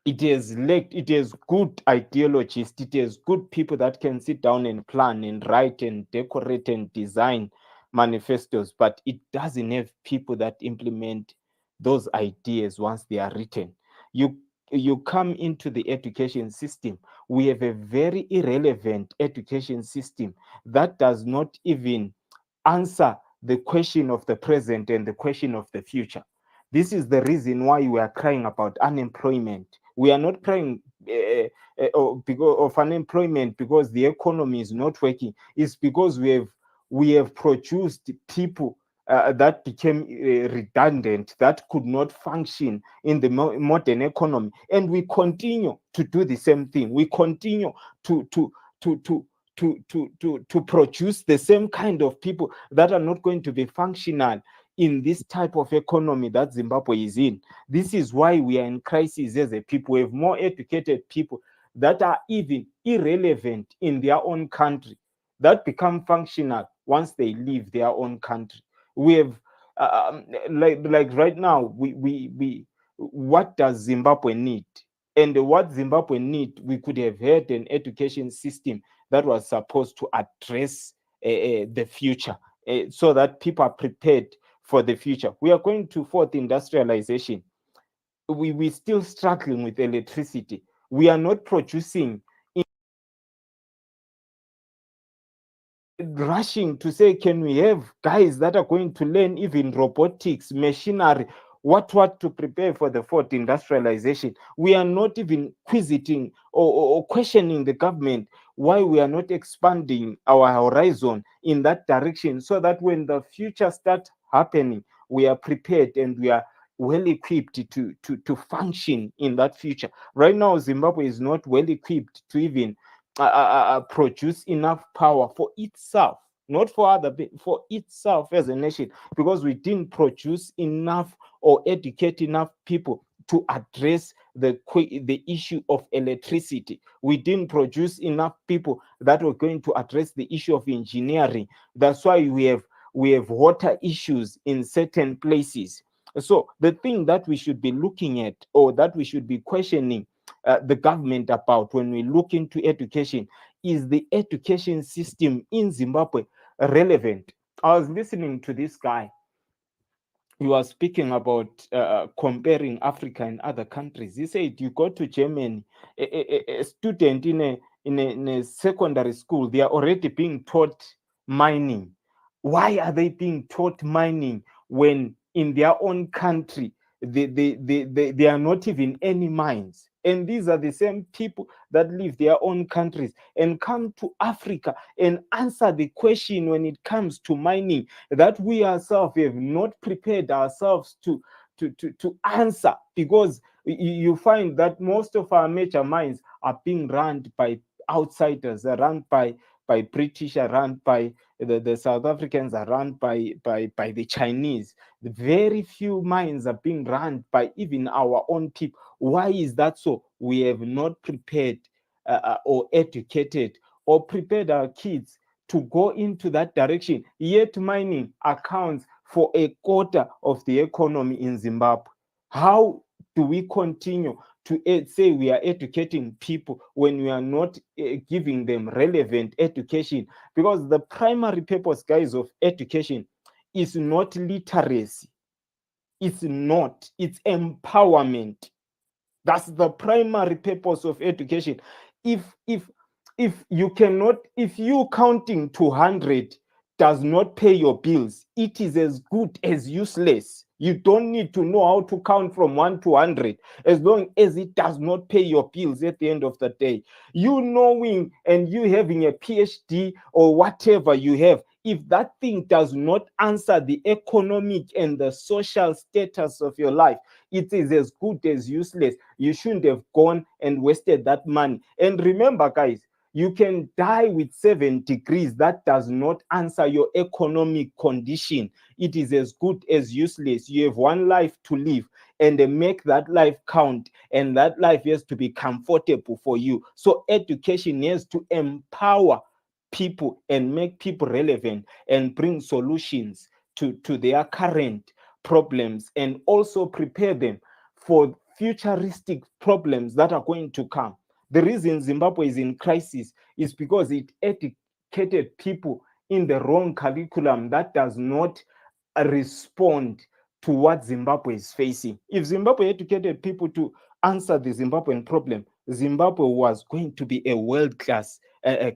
It has good ideologists, it has good people that can sit down and plan and write and decorate and design manifestos, but it doesn't have people that implement those ideas once they are written. You come into the education system, we have a very irrelevant education system that does not even answer the question of the present and the question of the future. This is the reason why we are crying about unemployment. We are not crying because of unemployment because the economy is not working. It's because we have produced people that became redundant, that could not function in the modern economy, and we continue to do the same thing. We continue to produce the same kind of people that are not going to be functional in this type of economy that Zimbabwe is in. This is why we are in crisis as a people. We have more educated people that are even irrelevant in their own country that become functional once they leave their own country. We have like right now, we what does Zimbabwe need? And what Zimbabwe need, we could have had an education system that was supposed to address the future so that people are prepared for the future. We are going to fourth industrialization. We're still struggling with electricity. We are not producing, rushing to say, can we have guys that are going to learn even robotics, machinery, what to prepare for the fourth industrialization? We are not even quizzing or questioning the government why we are not expanding our horizon in that direction, so that when the future starts happening, we are prepared and we are well equipped to function in that future. Right now, Zimbabwe is not well equipped to even produce enough power for itself, not for other, for itself as a nation, because we didn't produce enough or educate enough people to address the issue of electricity. We didn't produce enough people that were going to address the issue of engineering. That's why we have water issues in certain places. So the thing that we should be looking at, or that we should be questioning the government about when we look into education, is the education system in Zimbabwe relevant? I was listening to this guy. He was speaking about comparing Africa and other countries. He said, you go to Germany, a student in a secondary school, they are already being taught mining. Why are they being taught mining when in their own country they are not even any mines? And these are the same people that leave their own countries and come to Africa and answer the question when it comes to mining that we ourselves have not prepared ourselves to answer, because you find that most of our major mines are being run by outsiders, are run by British, are run by the South Africans, are run by the Chinese. The very few mines are being run by even our own people. Why is that so? We have not prepared or educated or prepared our kids to go into that direction. Yet mining accounts for a quarter of the economy in Zimbabwe. How do we continue to say we are educating people when we are not giving them relevant education? Because the primary purpose, guys, of education is not literacy. It's not. It's empowerment. That's the primary purpose of education. If you cannot, if you counting to 100 does not pay your bills, it is as good as useless. You don't need to know how to count from 1 to 100 as long as it does not pay your bills at the end of the day. You knowing and you having a PhD or whatever you have, if that thing does not answer the economic and the social status of your life, it is as good as useless. You shouldn't have gone and wasted that money. And remember, guys, you can die with 7 degrees. That does not answer your economic condition. It is as good as useless. You have one life to live, and make that life count, and that life has to be comfortable for you. So education has to empower people and make people relevant and bring solutions to their current problems, and also prepare them for futuristic problems that are going to come. The reason Zimbabwe is in crisis is because it educated people in the wrong curriculum that does not respond to what Zimbabwe is facing. If Zimbabwe educated people to answer the Zimbabwean problem, Zimbabwe was going to be a world-class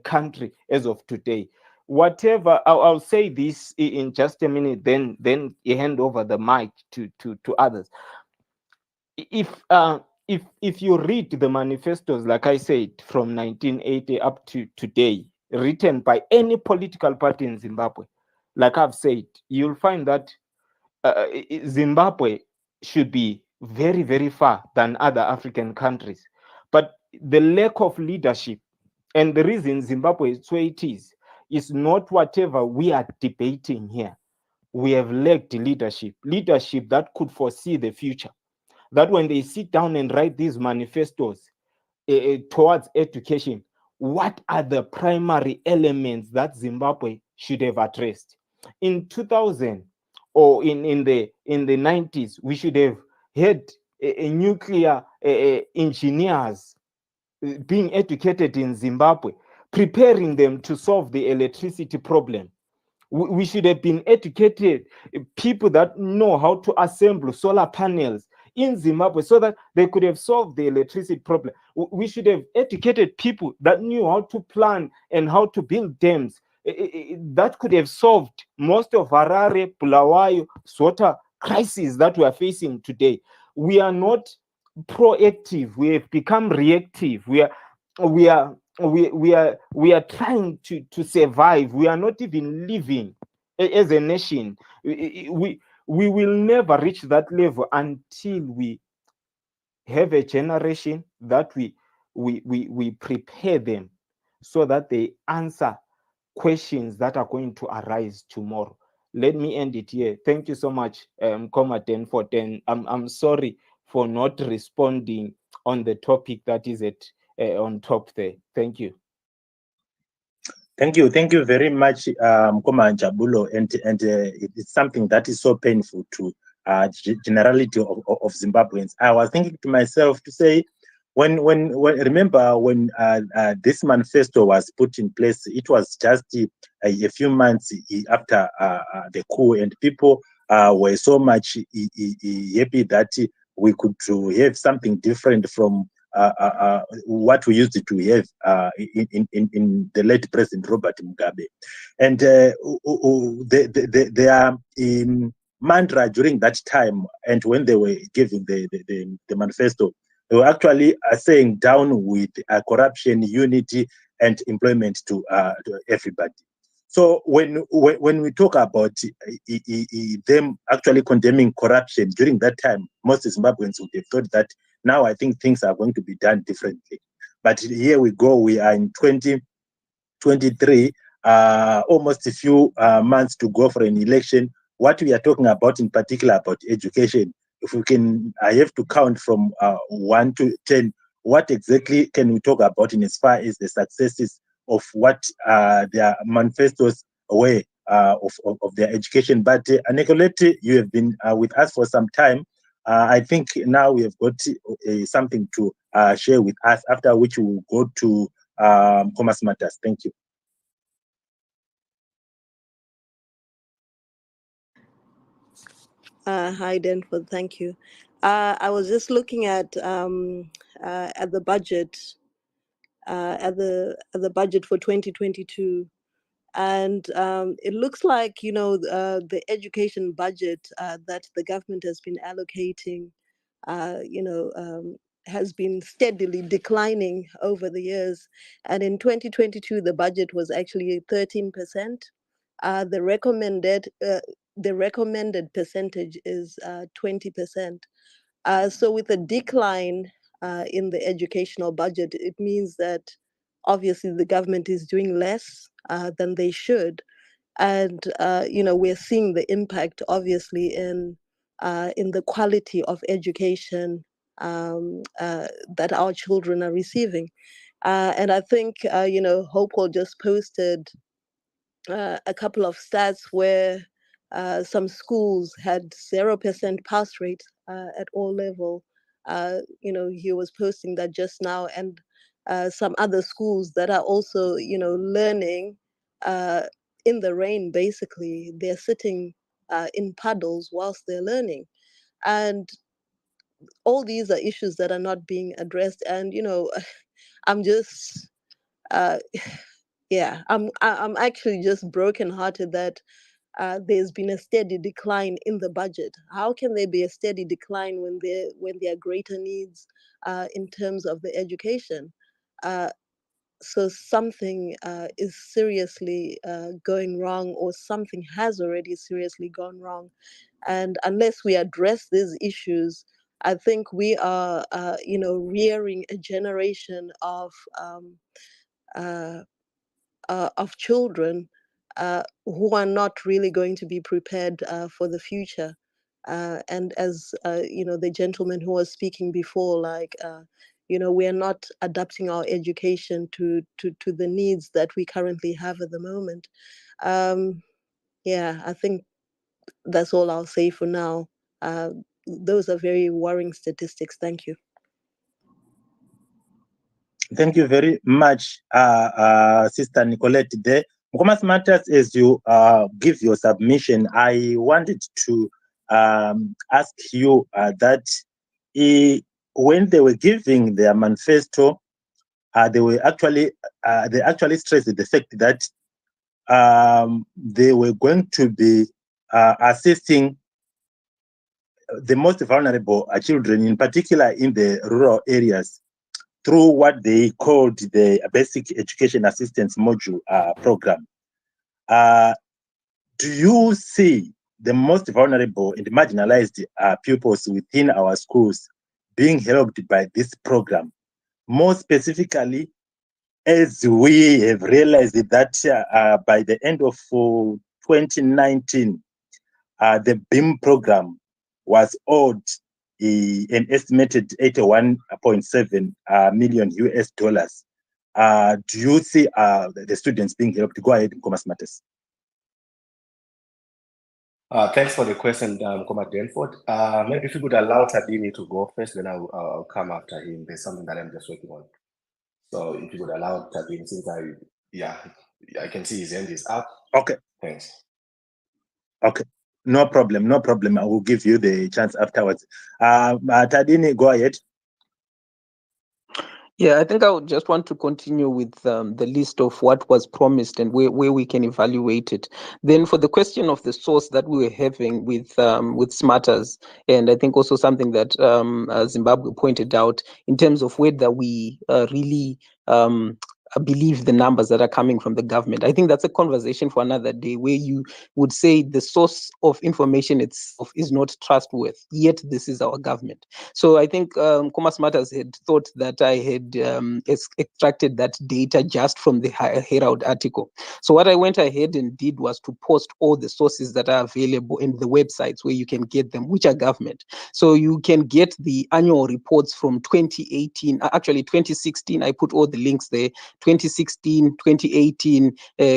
country as of today. Whatever, I'll say this in just a minute, then you hand over the mic to others. If you read the manifestos, like I said, from 1980 up to today, written by any political party in Zimbabwe, like I've said, you'll find that Zimbabwe should be very, very far than other African countries. But the lack of leadership, and the reason Zimbabwe is where it is not whatever we are debating here. We have lacked leadership that could foresee the future, that when they sit down and write these manifestos towards education, what are the primary elements that Zimbabwe should have addressed? In 2000 or in the 90s, we should have had nuclear engineers being educated in Zimbabwe, preparing them to solve the electricity problem. We should have been educated people that know how to assemble solar panels in Zimbabwe so that they could have solved the electricity problem. We should have educated people that knew how to plan and how to build dams that could have solved most of Harare, Bulawayo, water crises that we are facing today. We are not proactive. We have become reactive. We are trying to survive. We are not even living as a nation. We will never reach that level until we have a generation that we prepare them so that they answer questions that are going to arise tomorrow. Let me end it here. Thank you so much, Comrade Denford. And I'm sorry for not responding on the topic that is at on top there. Thank you. Thank you very much, Mkoma Jabulo, and it's something that is so painful to generality of Zimbabweans. I was thinking to myself to say, when remember when this manifesto was put in place, it was just a few months after the coup, and people were so much happy that we could have something different from what we used to have in the late President Robert Mugabe. And their mantra during that time, and when they were giving the manifesto, they were actually saying down with corruption, unity, and employment to everybody. So when we talk about them actually condemning corruption during that time, most Zimbabweans would have thought that now I think things are going to be done differently. But here we go, we are in 2023, almost a few months to go for an election. What we are talking about in particular about education, if we can, I have to count from 1 to 10, what exactly can we talk about in as far as the successes of what their manifestos were of their education. But Nicolette, you have been with us for some time. I think now we have got something to share with us, after which we will go to Commerce Matters. Thank you. Hi, Denford. Thank you. I was just looking at the budget, at the budget for 2022, and it looks like the education budget that the government has been allocating, has been steadily declining over the years. And in 2022, the budget was actually 13%. The recommended percentage is 20%. So with a decline in the educational budget, it means that obviously the government is doing less than they should. And we're seeing the impact obviously in the quality of education that our children are receiving. And I think Hopewell just posted a couple of stats where some schools had 0% pass rate at all level. He was posting that just now, and some other schools that are also, learning in the rain. Basically, they're sitting in puddles whilst they're learning, and all these are issues that are not being addressed. And I'm just yeah, I'm actually just brokenhearted that there's been a steady decline in the budget. How can there be a steady decline when there are greater needs in terms of the education? So something is seriously going wrong, or something has already seriously gone wrong. And unless we address these issues, I think we are, rearing a generation of children who are not really going to be prepared for the future. And as the gentleman who was speaking before, we are not adapting our education to the needs that we currently have at the moment. I think that's all I'll say for now. Those are very worrying statistics. Thank you. Thank you very much, Sister Nicolette. There, Commerce Matters, as you give your submission, I wanted to ask you that when they were giving their manifesto, they actually stressed the fact that they were going to be assisting the most vulnerable children, in particular in the rural areas, through what they called the Basic Education Assistance Module program. Do you see the most vulnerable and marginalized pupils within our schools being helped by this program? More specifically, as we have realized that by the end of 2019, the BEAM program was owed an estimated $81.7 million US dollars. Do you see the students being helped? Go ahead, Nkomas Matters. Thanks for the question, Comrade Denford. Maybe if you could allow Tadini to go first, then I'll come after him. There's something that I'm just working on. So if you could allow Tadini, since I can see his hand is up. Okay. Thanks. Okay. No problem. No problem. I will give you the chance afterwards. Tadini, go ahead. Yeah, I think I would just want to continue with the list of what was promised and where we can evaluate it. Then for the question of the source that we were having with Smarters, and I think also something that Zimbabwe pointed out in terms of whether we really believe the numbers that are coming from the government. I think that's a conversation for another day, where you would say the source of information itself is not trustworthy, yet this is our government. So I think Commerce Matters had thought that I had extracted that data just from the Herald article. So what I went ahead and did was to post all the sources that are available in the websites where you can get them, which are government. So you can get the annual reports from 2018, actually 2016. I put all the links there. 2016, 2018,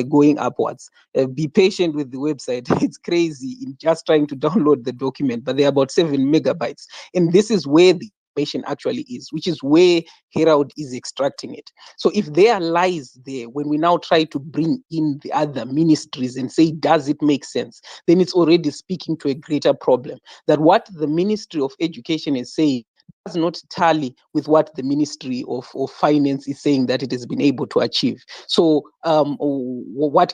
going upwards. Be patient with the website. It's crazy in just trying to download the document, but they're about 7 megabytes. And this is where the information actually is, which is where Herald is extracting it. So if there are lies there, when we now try to bring in the other ministries and say, does it make sense? Then it's already speaking to a greater problem. That what the Ministry of Education is saying does not tally with what the Ministry of Finance is saying that it has been able to achieve. So what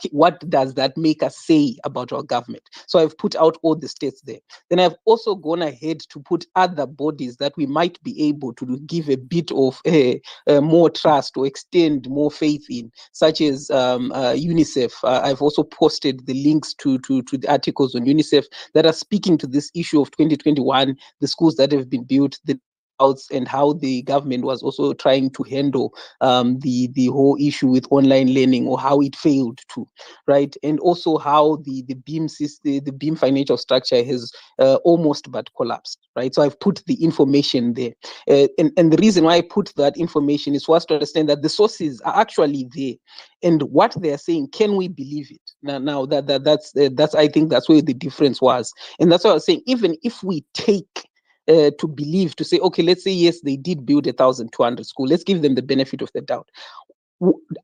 does that make us say about our government? So I've put out all the states there. Then I've also gone ahead to put other bodies that we might be able to give a bit of more trust or extend more faith in, such as UNICEF. I've also posted the links to the articles on UNICEF that are speaking to this issue of 2021, the schools that have been built, the and how the government was also trying to handle the whole issue with online learning, or how it failed to, right? And also how the beam system, the beam financial structure has almost but collapsed, right? So I've put the information there, and the reason why I put that information is for us to understand that the sources are actually there, and what they are saying, can we believe it? Now that's I think that's where the difference was, and that's what I was saying. Even if we take to believe, to say, okay, let's say, yes, they did build 1,200 schools. Let's give them the benefit of the doubt.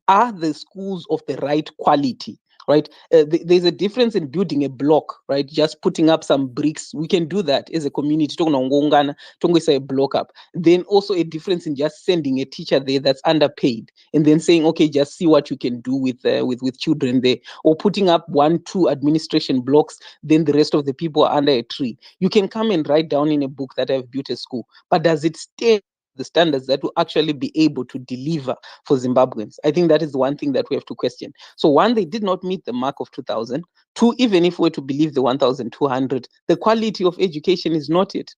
Are the schools of the right quality? Right, there's a difference in building a block, right? Just putting up some bricks, we can do that as a community. A block up. Then also a difference in just sending a teacher there that's underpaid, and then saying, okay, just see what you can do with children there, or putting up 1-2 administration blocks. Then the rest of the people are under a tree. You can come and write down in a book that I've built a school, but does it stay the standards that will actually be able to deliver for Zimbabweans? I think that is the one thing that we have to question. So one, they did not meet the mark of 2,000. Two, even if we're to believe the 1,200, the quality of education is not it.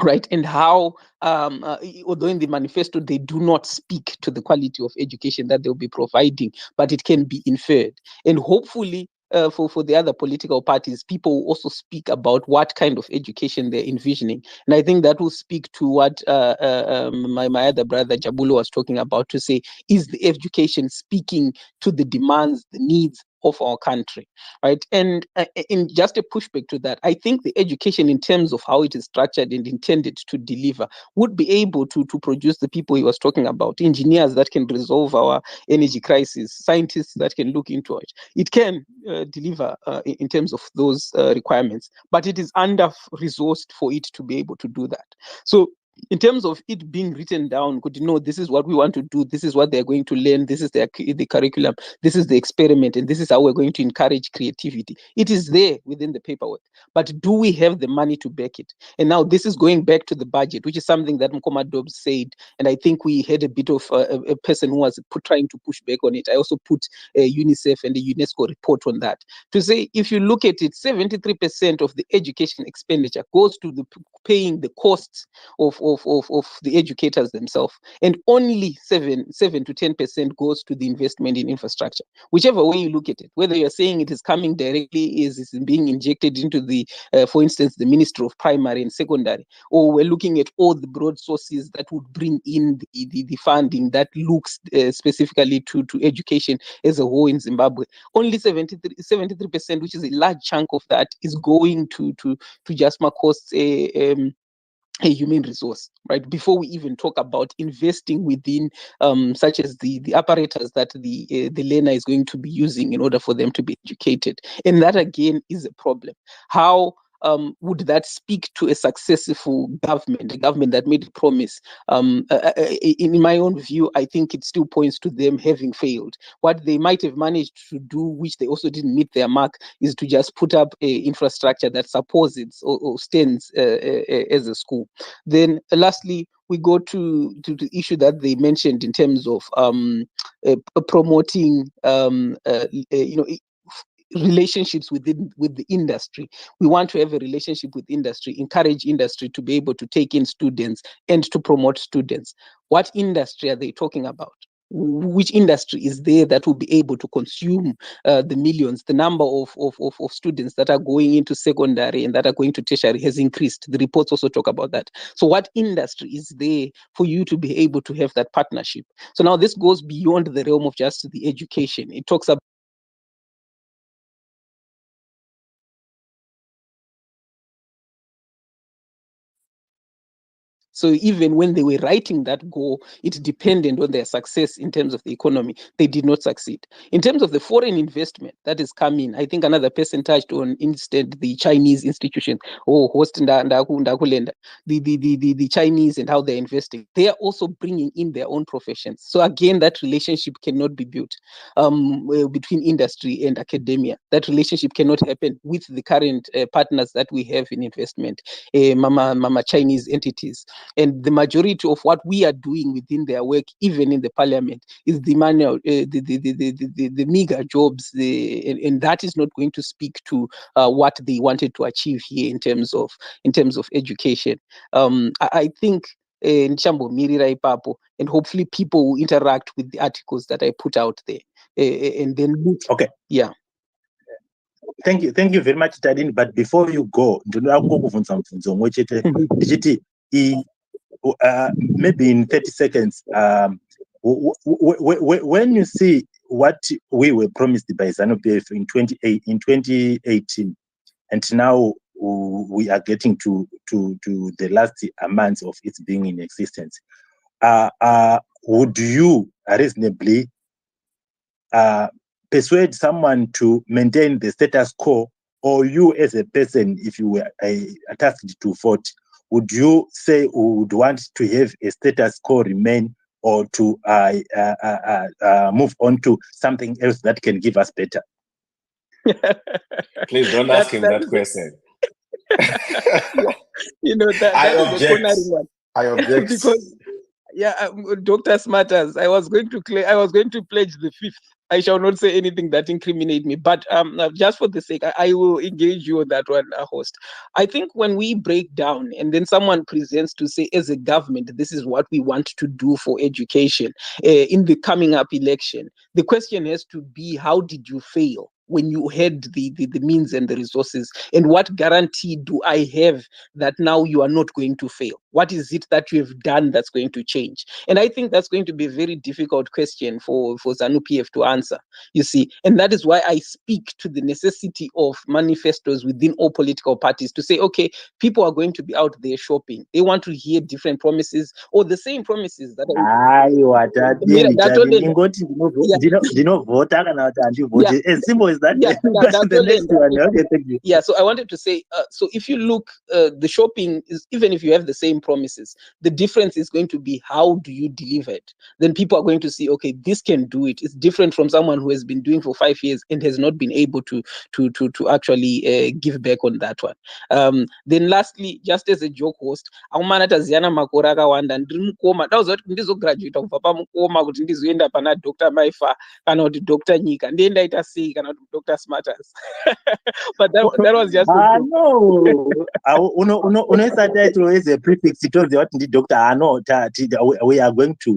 Right, and how, although in the manifesto they do not speak to the quality of education that they'll be providing, but it can be inferred. And hopefully, for the other political parties, people will also speak about what kind of education they're envisioning. And I think that will speak to what my other brother Jabulo was talking about, to say, is the education speaking to the demands, the needs of our country, right? And in just a pushback to that, I think the education, in terms of how it is structured and intended to deliver, would be able to produce the people he was talking about, engineers that can resolve our energy crisis, scientists that can look into it. It can deliver in terms of those requirements, but it is under-resourced for it to be able to do that. So in terms of it being written down, could you know, this is what we want to do, this is what they're going to learn, this is the curriculum, this is the experiment, and this is how we're going to encourage creativity. It is there within the paperwork, but do we have the money to back it? And now this is going back to the budget, which is something that Mkoma Dobbs said, and I think we had a bit of a person who was trying to push back on it. I also put UNICEF and the UNESCO report on that, to say, if you look at it, 73% of the education expenditure goes to the paying the costs of the educators themselves, and only 7 to 10% goes to the investment in infrastructure. Whichever way you look at it, whether you're saying it is coming directly, is being injected into the, for instance, the Ministry of Primary and Secondary, or we're looking at all the broad sources that would bring in the funding that looks specifically to education as a whole in Zimbabwe. Only 73%, which is a large chunk of that, is going to just costs a human resource, right? Before we even talk about investing within such as the apparatus that the learner is going to be using in order for them to be educated. And that again is a problem. How would that speak to a successful government, a government that made a promise? In my own view, I think it still points to them having failed. What they might have managed to do, which they also didn't meet their mark, is to just put up a infrastructure that supports it or stands as a school. Then lastly, we go to the issue that they mentioned in terms of promoting relationships with the industry. We want to have a relationship with industry, encourage industry to be able to take in students and to promote students. What industry are they talking about? Which industry is there that will be able to consume the millions? The number of students that are going into secondary and that are going to tertiary has increased. The reports also talk about that. So what industry is there for you to be able to have that partnership? So now this goes beyond the realm of just the education. It talks about so even when they were writing that goal, it depended on their success in terms of the economy. They did not succeed. In terms of the foreign investment that is coming, I think another person touched on instead the Chinese institutions, the Chinese and how they're investing. They are also bringing in their own professions. So again, that relationship cannot be built between industry and academia. That relationship cannot happen with the current partners that we have in investment, mama Chinese entities. And the majority of what we are doing within their work, even in the parliament, is the manual, the meager jobs, and that is not going to speak to what they wanted to achieve here in terms of education. I think and hopefully people will interact with the articles that I put out there, and then look. Okay. Yeah. Thank you very much, Tadini. But before you go, maybe in 30 seconds, when you see what we were promised by ZANU-PF in 2018, and now we are getting to the last months of its being in existence, would you reasonably persuade someone to maintain the status quo, or you as a person, if you were tasked to vote, would you say would want to have a status quo remain, or to move on to something else that can give us better? Please don't ask him that question. I object. I object. Because Dr. Smarters, I was going to pledge the fifth. I shall not say anything that incriminate me, but just for the sake, I will engage you on that one, host. I think when we break down and then someone presents to say, as a government, this is what we want to do for education in the coming up election, the question has to be, how did you fail when you had the means and the resources? And what guarantee do I have that now you are not going to fail? What is it that you have done that's going to change? And I think that's going to be a very difficult question for ZANU-PF to answer, you see. And that is why I speak to the necessity of manifestos within all political parties to say, okay, people are going to be out there shopping. They want to hear different promises or the same promises that as simple as that. The next one. Okay, thank you. Yeah, so I wanted to say, so if you look, the shopping is, even if you have the same promises, the difference is going to be how do you deliver it? Then people are going to see, okay, this can do it. It's different from someone who has been doing for 5 years and has not been able to actually give back on that one. Then lastly, just as a joke host, graduate kubva pamukoma kuti ndizoenda pana Dr. Maifa kana kuti Dr. Nyika, ndiye ndaita sei kana kuti Dr. Smarters. But that was just a joke. No, unoisa title as a prefix. It was what the doctor. We are going to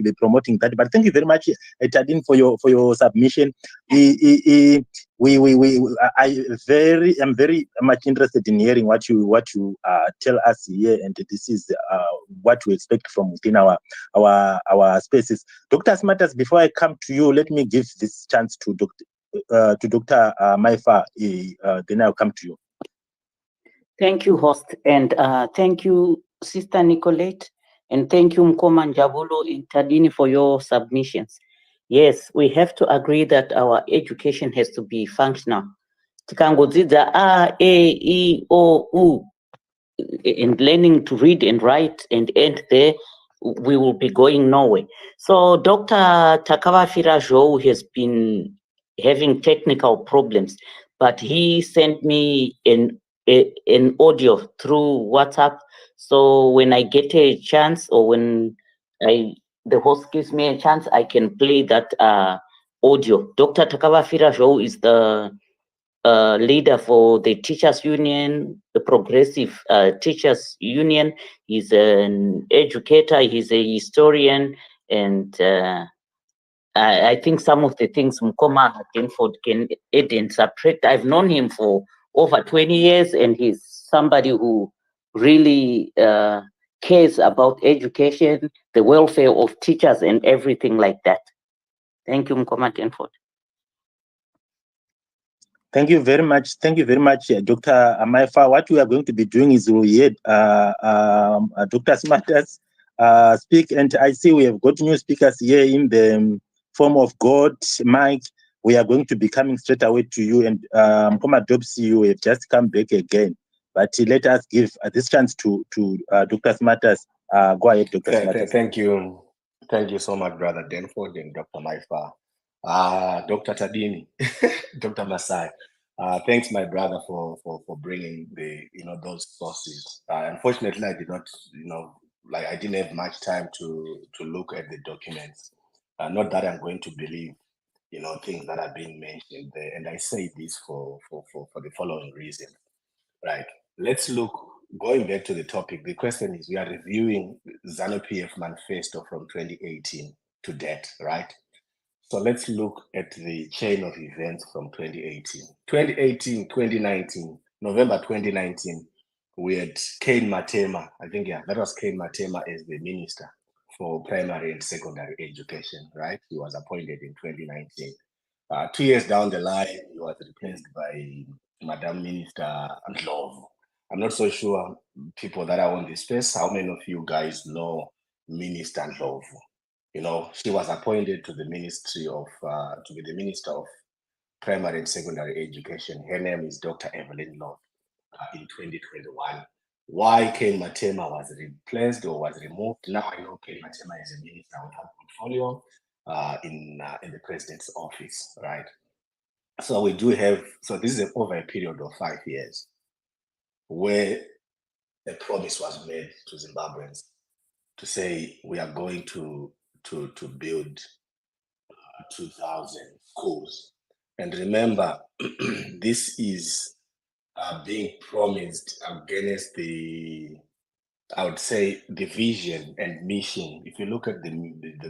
be promoting that. But thank you very much, Tadine, for your submission. I'm very much interested in hearing what you tell us here, and this is what we expect from within our spaces. Dr. Smarters, before I come to you, let me give this chance to Dr. Maifa, then I'll come to you. Thank you, host, and thank you, Sister Nicolette, and thank you, Mkoma Njabulo and Tadini, for your submissions. Yes, we have to agree that our education has to be functional. Tikangodzidza A, E, I, O, U, and learning to read and write and end there, we will be going nowhere. So Dr. Takawafira Zhou has been having technical problems, but he sent me an audio through WhatsApp. So when I get a chance, or when the host gives me a chance, I can play that audio. Dr. Takawafira Zhou is the leader for the Teachers Union, the Progressive Teachers Union. He's an educator, he's a historian, and I think some of the things Mkoma Denford can add and subtract. I've known him for over 20 years, and he's somebody who really cares about education, the welfare of teachers, and everything like that. Thank you, Mkoma Denford. Thank you very much. Thank you very much, Dr. Maifa. What we are going to be doing is we'll hear Dr. Smarters speak, and I see we have got new speakers here in the form of God, Mike. We are going to be coming straight away to you, and Mkoma Dobsi, you have just come back again. But let us give this chance to Dr. Smarters. Go ahead, Dr. Smarters. Thank you. Thank you so much, Brother Denford and Dr. Maifa. Dr. Tadini, Dr. Masai, thanks, my brother, for bringing those sources. Unfortunately, I did not, I didn't have much time to look at the documents. Not that I'm going to believe, things that are being mentioned there. And I say this for the following reason, right? Let's look, going back to the topic. The question is, we are reviewing ZANU-PF Manifesto from 2018 to date, right? So let's look at the chain of events from 2018. 2018, 2019, November 2019, we had Kane Matema. I think, that was Kane Matema as the Minister for Primary and Secondary Education, right? He was appointed in 2019. 2 years down the line, he was replaced by Madam Minister Ndlovu. I'm not so sure, people that are on this space, how many of you guys know Minister Ndlovu? She was appointed to the Ministry of, to be the Minister of Primary and Secondary Education. Her name is Dr. Evelyn Lord in 2021. Why Kane Matema was replaced or was removed? Now I know Kane Matema is a minister with her portfolio in the president's office, right? So we do have, so this is over a period of 5 years where a promise was made to Zimbabweans to say we are going to build 2,000 schools. And remember, this is being promised against the, I would say, the vision and mission. If you look at the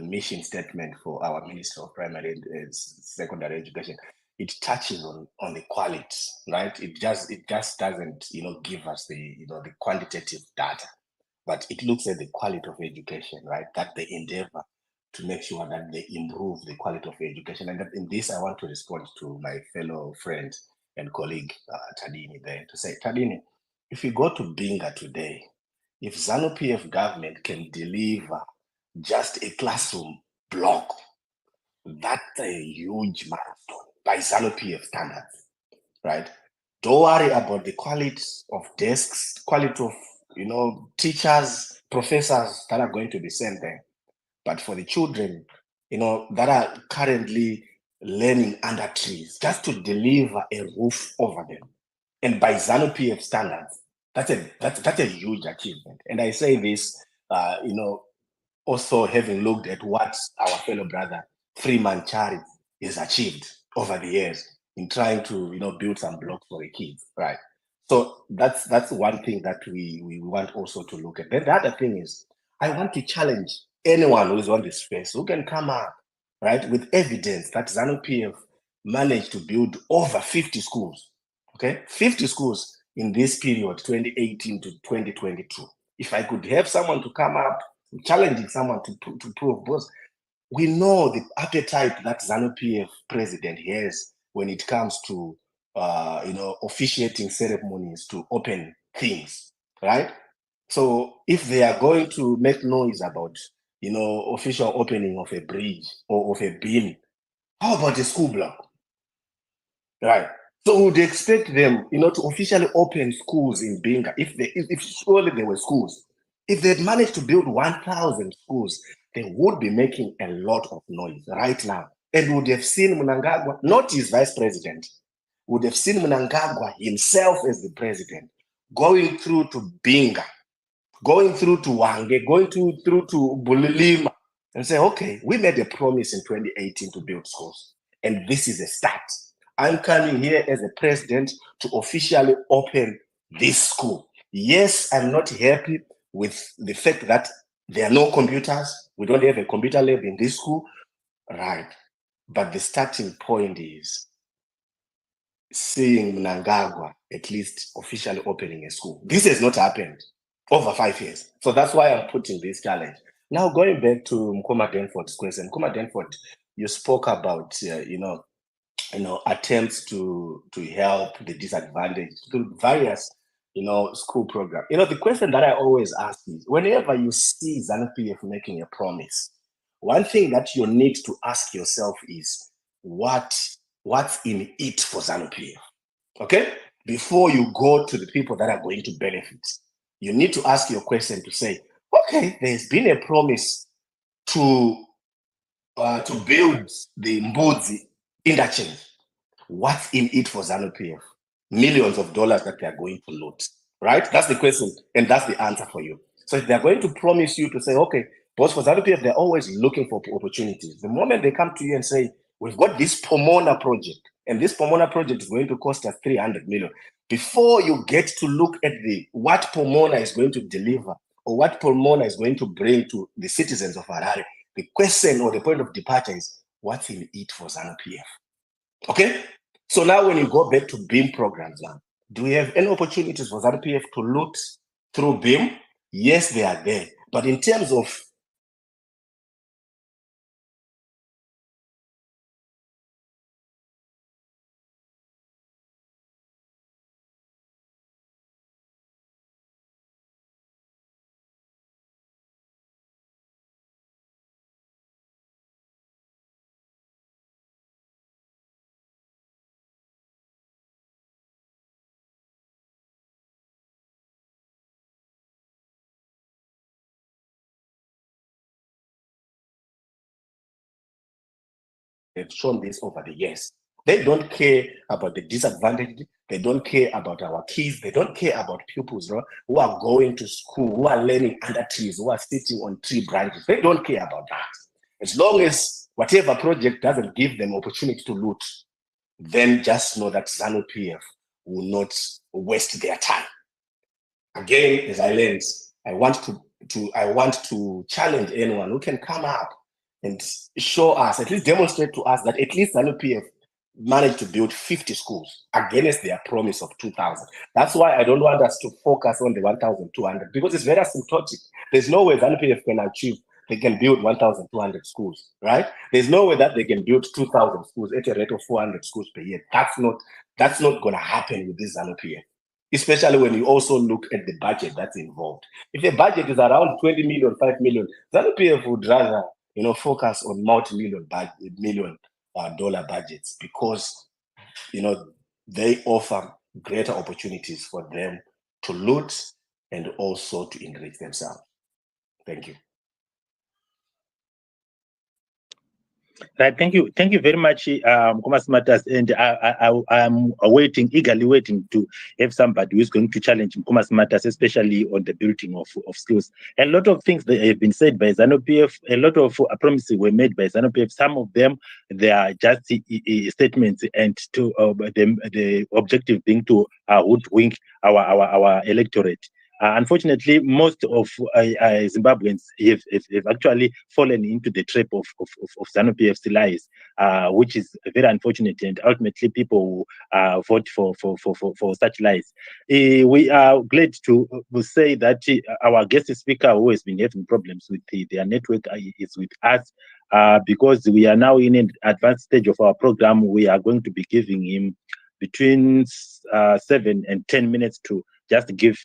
mission statement for our Minister of Primary and Secondary Education, it touches on the quality, right? It just doesn't, give us the, the quantitative data, but it looks at the quality of education, right? That they endeavor to make sure that they improve the quality of education. And in this, I want to respond to my fellow friend and colleague, Tadini, there, to say, Tadini, if you go to Binga today, if ZANU-PF government can deliver just a classroom block, that's a huge milestone by ZANU-PF standards, right? Don't worry about the quality of desks, quality of, teachers, professors that are going to be sent there. But for the children, that are currently learning under trees, just to deliver a roof over them, and by ZANU-PF standards, that's a huge achievement. And I say this, also having looked at what our fellow brother Freeman Chari has achieved over the years. in trying to, build some blocks for the kids, right? So that's one thing that we want also to look at. Then the other thing is, I want to challenge anyone who is on this space who can come up, right, with evidence that ZANU-PF managed to build over 50 schools, okay? 50 schools in this period, 2018 to 2022. If I could have someone to come up, challenging someone to prove, because we know the appetite that ZANU-PF president has when it comes to, officiating ceremonies to open things, right? So if they are going to make noise about, official opening of a bridge or of a beam, how about a school block, right? So would expect them, to officially open schools in Binga if surely there were schools. If they'd managed to build 1,000 schools, they would be making a lot of noise right now. And would have seen Mnangagwa, not his vice president, would have seen Mnangagwa himself as the president, going through to Binga, going through to Wange, going through to Bulilima, and say, okay, we made a promise in 2018 to build schools, and this is a start. I'm coming here as a president to officially open this school. Yes, I'm not happy with the fact that there are no computers. We don't have a computer lab in this school, right? But the starting point is seeing Mnangagwa at least officially opening a school. This has not happened over 5 years. So that's why I'm putting this challenge. Now, going back to Mkoma Denford's question, Mkoma Denford, you spoke about, attempts to help the disadvantaged through various, school programs. The question that I always ask is, whenever you see ZANU-PF making a promise, one thing that you need to ask yourself is, what's in it for ZANU-PF? Okay? Before you go to the people that are going to benefit, you need to ask your question to say, okay, there's been a promise to build the Mbudzi interchange. What's in it for ZANU-PF? Millions of dollars that they are going to loot, right? That's the question, and that's the answer for you. So if they're going to promise you to say, okay, but for ZANU-PF, they're always looking for opportunities. The moment they come to you and say, we've got this Pomona project, and this Pomona project is going to cost us 300 million. Before you get to look at what Pomona is going to deliver or what Pomona is going to bring to the citizens of Harare, the question or the point of departure is, what's in it for ZANU-PF? Okay? So now when you go back to BEAM programs now, do we have any opportunities for ZANU-PF to loot through BEAM? Yes, they are there. But in terms of they've shown this over the years. They don't care about the disadvantaged. They don't care about our kids. They don't care about pupils, right, who are going to school, who are learning under trees, who are sitting on tree branches. They don't care about that. As long as whatever project doesn't give them opportunity to loot, then just know that ZANU-PF will not waste their time. Again, as I learned, I want to challenge anyone who can come up and show us, at least demonstrate to us that at least ZANU-PF managed to build 50 schools against their promise of 2,000. That's why I don't want us to focus on the 1,200, because it's very asymptotic. There's no way ZANU-PF they can build 1,200 schools, right? There's no way that they can build 2,000 schools at a rate of 400 schools per year. That's not going to happen with this ZANU-PF, especially when you also look at the budget that's involved. If the budget is around 20 million, 5 million, ZANU-PF would rather focus on multi-million dollar budgets, because they offer greater opportunities for them to loot and also to enrich themselves. Thank you. Right, thank you very much, Komas Matters, and I'm eagerly waiting to have somebody who is going to challenge Komas Matters, especially on the building of skills. A lot of things that have been said by ZANU-PF, a lot of promises were made by ZANU-PF. Some of them, they are just statements, and to the objective being to hoodwink our electorate. Unfortunately, most of Zimbabweans have actually fallen into the trap of ZANU-PF's lies, which is very unfortunate, and ultimately people vote for such lies. We are glad to say that our guest speaker, who has been having problems with their network, is with us. Because we are now in an advanced stage of our program, we are going to be giving him between 7 and 10 minutes to just give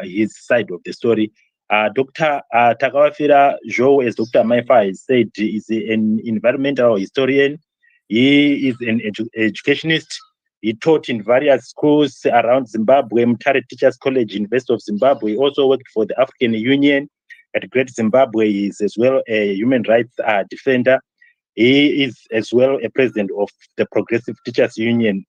his side of the story. Dr. Takawafira Joe, as Dr. Maifa has said, is an environmental historian. He is an educationist. He taught in various schools around Zimbabwe, Mutare Teachers College, University of Zimbabwe. He also worked for the African Union at Great Zimbabwe. He is as well a human rights defender. He is as well a president of the Progressive Teachers Union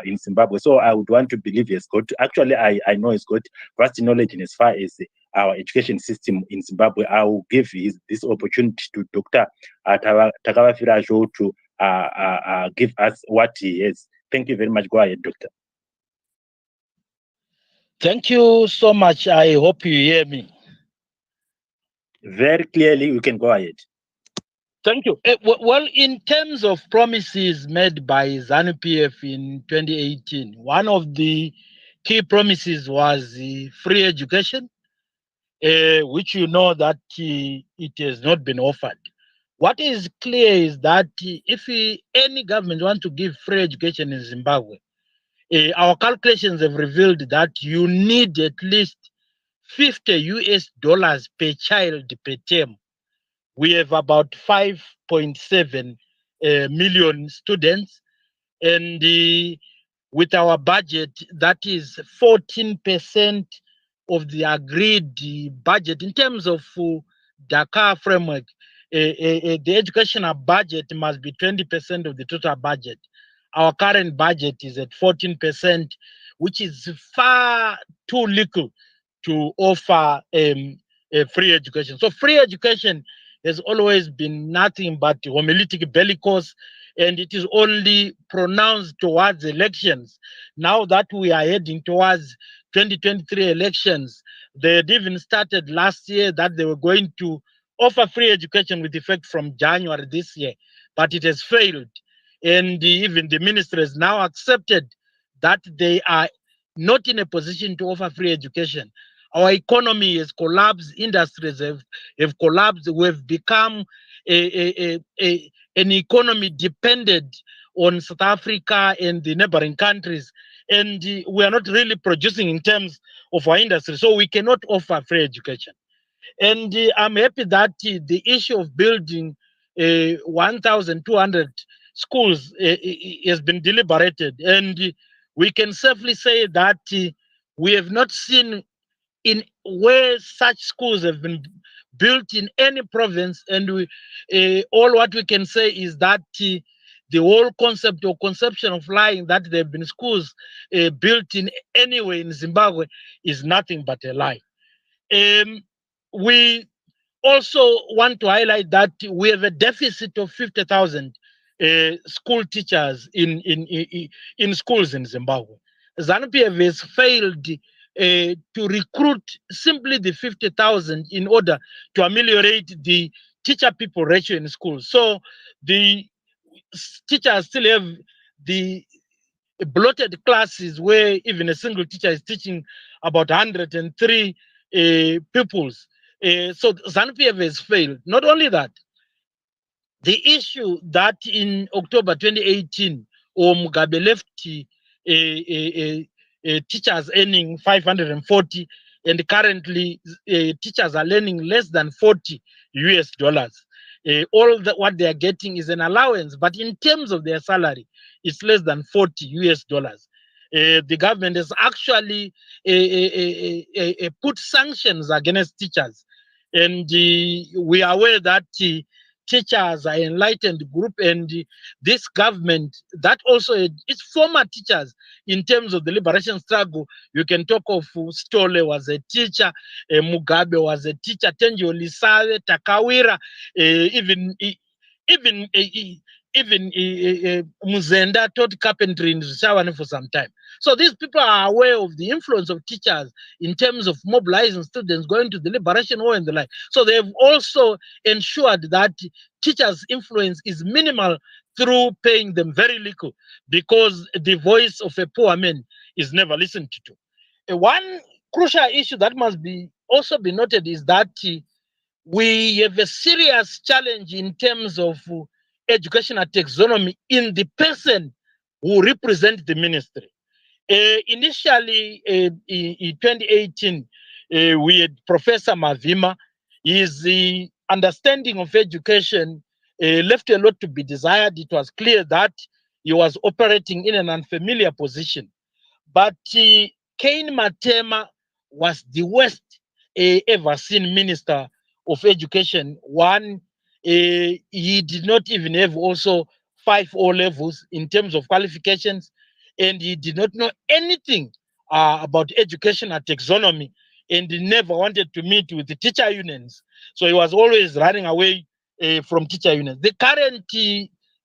in Zimbabwe. So I would want to believe he's got, actually I know he's got vast knowledge in as far as our education system in Zimbabwe. I will give this opportunity to Dr. Takawafira Joe to give us what he has. Thank you very much. Go ahead, Doctor. Thank you so much. I hope you hear me. Very clearly, you can go ahead. Thank you. Well, in terms of promises made by ZANU-PF in 2018, one of the key promises was free education, which you know that it has not been offered. What is clear is that if any government wants to give free education in Zimbabwe, our calculations have revealed that you need at least $50 per child per term. We have about 5.7 million students, and with our budget, that is 14% of the agreed budget. In terms of Dakar framework, the educational budget must be 20% of the total budget. Our current budget is at 14%, which is far too little to offer free education. So free education has always been nothing but homiletic bellicose, and it is only pronounced towards elections. Now that we are heading towards 2023 elections, they had even started last year that they were going to offer free education with effect from January this year, but it has failed. And even the ministry has now accepted that they are not in a position to offer free education. Our economy has collapsed, industries have collapsed. We've become an economy dependent on South Africa and the neighboring countries. And we are not really producing in terms of our industry. So we cannot offer free education. And I'm happy that the issue of building 1,200 schools has been deliberated. And we can safely say that we have not seen in where such schools have been built in any province, and all what we can say is that the whole concept or conception of lying that there have been schools built in anywhere in Zimbabwe is nothing but a lie. We also want to highlight that we have a deficit of 50,000 school teachers in schools in Zimbabwe. ZANU-PF has failed to recruit simply the 50,000 in order to ameliorate the teacher-people ratio in schools. So the teachers still have the bloated classes where even a single teacher is teaching about 103 pupils. So ZANU-PF has failed. Not only that, the issue that in October 2018, Mugabe left teachers earning 540, and currently teachers are earning less than $40. All that what they are getting is an allowance, but in terms of their salary, it's less than $40. The government has actually put sanctions against teachers, and we are aware that teachers are enlightened group, and this government that also its former teachers in terms of the liberation struggle. You can talk of Stole was a teacher, Mugabe was a teacher, Tenjo Lisale, Takawira, even Muzenda taught carpentry in Shawane for some time. So these people are aware of the influence of teachers in terms of mobilizing students, going to the liberation war and the like. So they've also ensured that teachers' influence is minimal through paying them very little, because the voice of a poor man is never listened to. One crucial issue that must be also be noted is that we have a serious challenge in terms of educational taxonomy in the person who represent the ministry. Initially, in 2018, we had Professor Mavima. His understanding of education left a lot to be desired. It was clear that he was operating in an unfamiliar position. But Cain Matema was the worst ever seen minister of education. One, he did not even have also 5 O levels in terms of qualifications, and he did not know anything about educational taxonomy, and he never wanted to meet with the teacher unions. So he was always running away from teacher unions. The current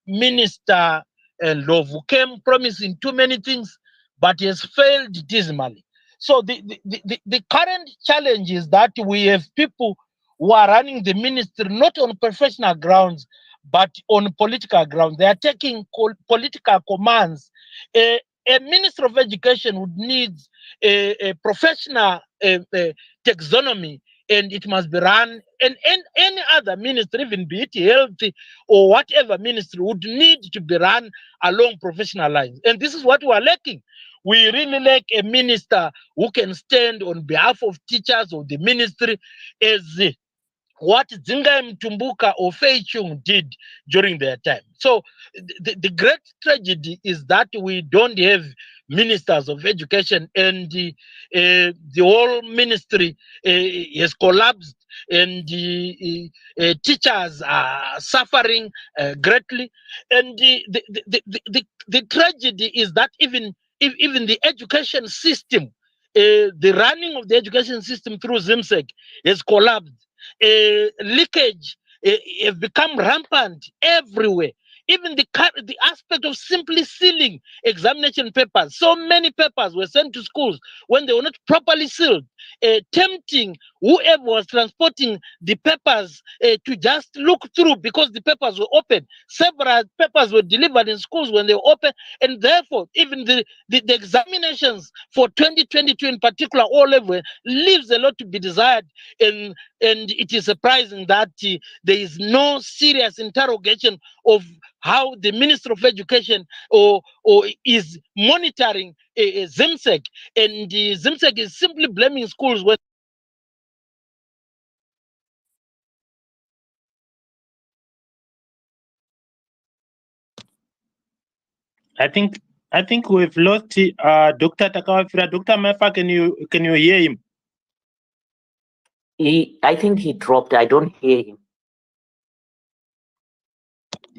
minister, Lovu, came promising too many things, but he has failed dismally. So the current challenge is that we have people who are running the ministry not on professional grounds, but on political grounds. They are taking political commands. A minister of education would need a professional taxonomy, and it must be run, and any other ministry, even be it health or whatever ministry, would need to be run along professional lines. And this is what we are lacking. We really lack a minister who can stand on behalf of teachers or the ministry, as what Zinga Mtumbuka or Fei Chung did during their time. So the great tragedy is that we don't have ministers of education, and the whole ministry has collapsed, and teachers are suffering greatly. And the tragedy is that even the education system, the running of the education system through ZIMSEC has collapsed. Leakage have become rampant everywhere. Even the aspect of simply sealing examination papers. So many papers were sent to schools when they were not properly sealed, tempting whoever was transporting the papers to just look through because the papers were open. Several papers were delivered in schools when they were open, and therefore even the examinations for 2022 in particular, all level, leaves a lot to be desired. And it is surprising that there is no serious interrogation of how the Minister of Education or is monitoring ZIMSEC, and ZIMSEC is simply blaming schools when I think we've lost Dr. Takawafira. Dr. Maifa, can you hear him? I think he dropped. I don't hear him.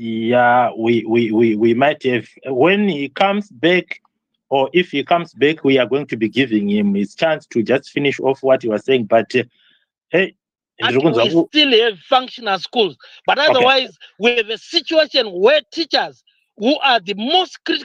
Yeah, we might have. When he comes back, or if he comes back, we are going to be giving him his chance to just finish off what he was saying. But hey, we still have functional schools, but otherwise we have a situation where teachers who are the most critical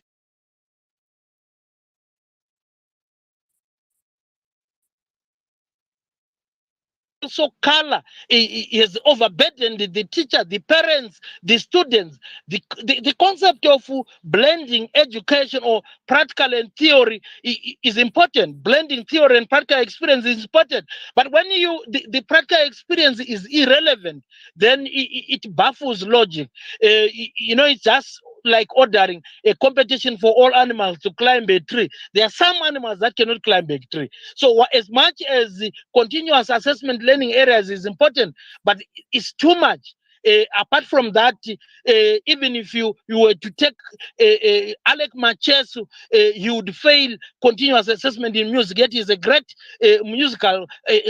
also color is overburdened the teacher, the parents, the students. The concept of blending education or practical and theory is important. Blending theory and practical experience is important. But when the practical experience is irrelevant, then it baffles logic. It's just like ordering a competition for all animals to climb a tree. There are some animals that cannot climb a tree. So as much as the continuous assessment learning areas is important, but it's too much. Apart from that, even if you were to take Alec Machesu, he would fail continuous assessment in music, yet he's a great musical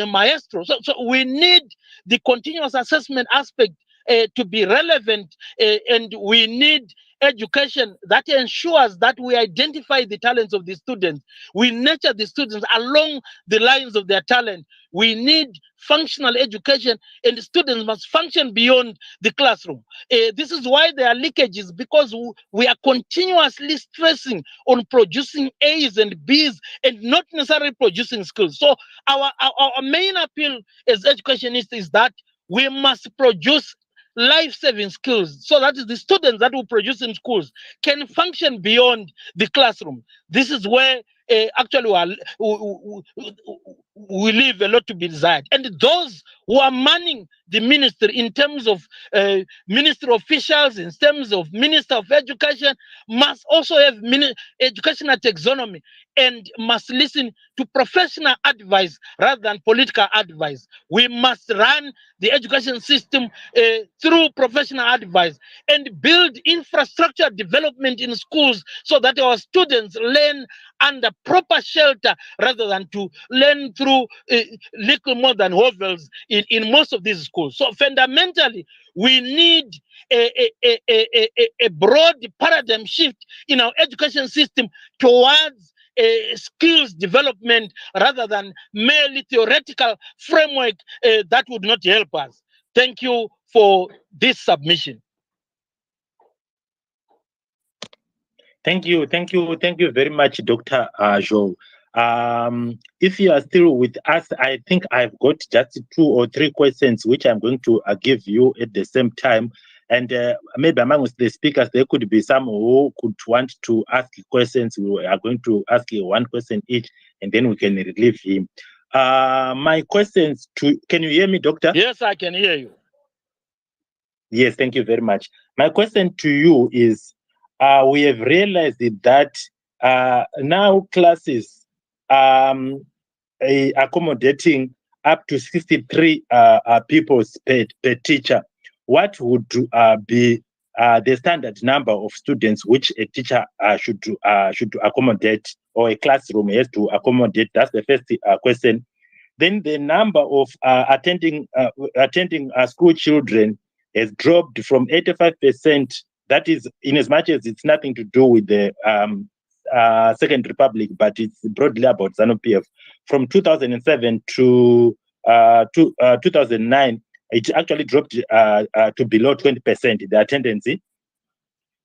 maestro. So we need the continuous assessment aspect to be relevant, and we need education that ensures that we identify the talents of the students. We nurture the students along the lines of their talent. We need functional education, and the students must function beyond the classroom. This is why there are leakages, because we are continuously stressing on producing A's and B's and not necessarily producing skills. So our main appeal as educationists is that we must produce life-saving skills, so that the students that we produce in schools can function beyond the classroom. This is where actually we leave a lot to be desired. And those who are manning the ministry in terms of ministry officials, in terms of Minister of Education, must also have educational taxonomy and must listen to professional advice rather than political advice. We must run the education system through professional advice and build infrastructure development in schools so that our students learn under proper shelter rather than to learn through little more than hovels in most of these schools. So fundamentally, we need a broad paradigm shift in our education system towards skills development rather than merely theoretical framework that would not help us. Thank you for this submission. Thank you very much, Dr. Jo. If you are still with us, I think I've got just 2 or 3 questions which I'm going to give you at the same time. And maybe amongst the speakers, there could be some who could want to ask questions. We are going to ask you 1 question each, and then we can relieve him. My questions to, can you hear me, Doctor? Yes, I can hear you. Yes, thank you very much. My question to you is, we have realized that now classes accommodating up to 63 people per teacher. What would be the standard number of students which a teacher should accommodate, or a classroom has to accommodate? That's the first question. Then the number of attending school children has dropped from 85%. That is, in as much as it's nothing to do with the Second Republic, but it's broadly about ZANU-PF. From 2007 to 2009, it actually dropped to below 20%, the attendance.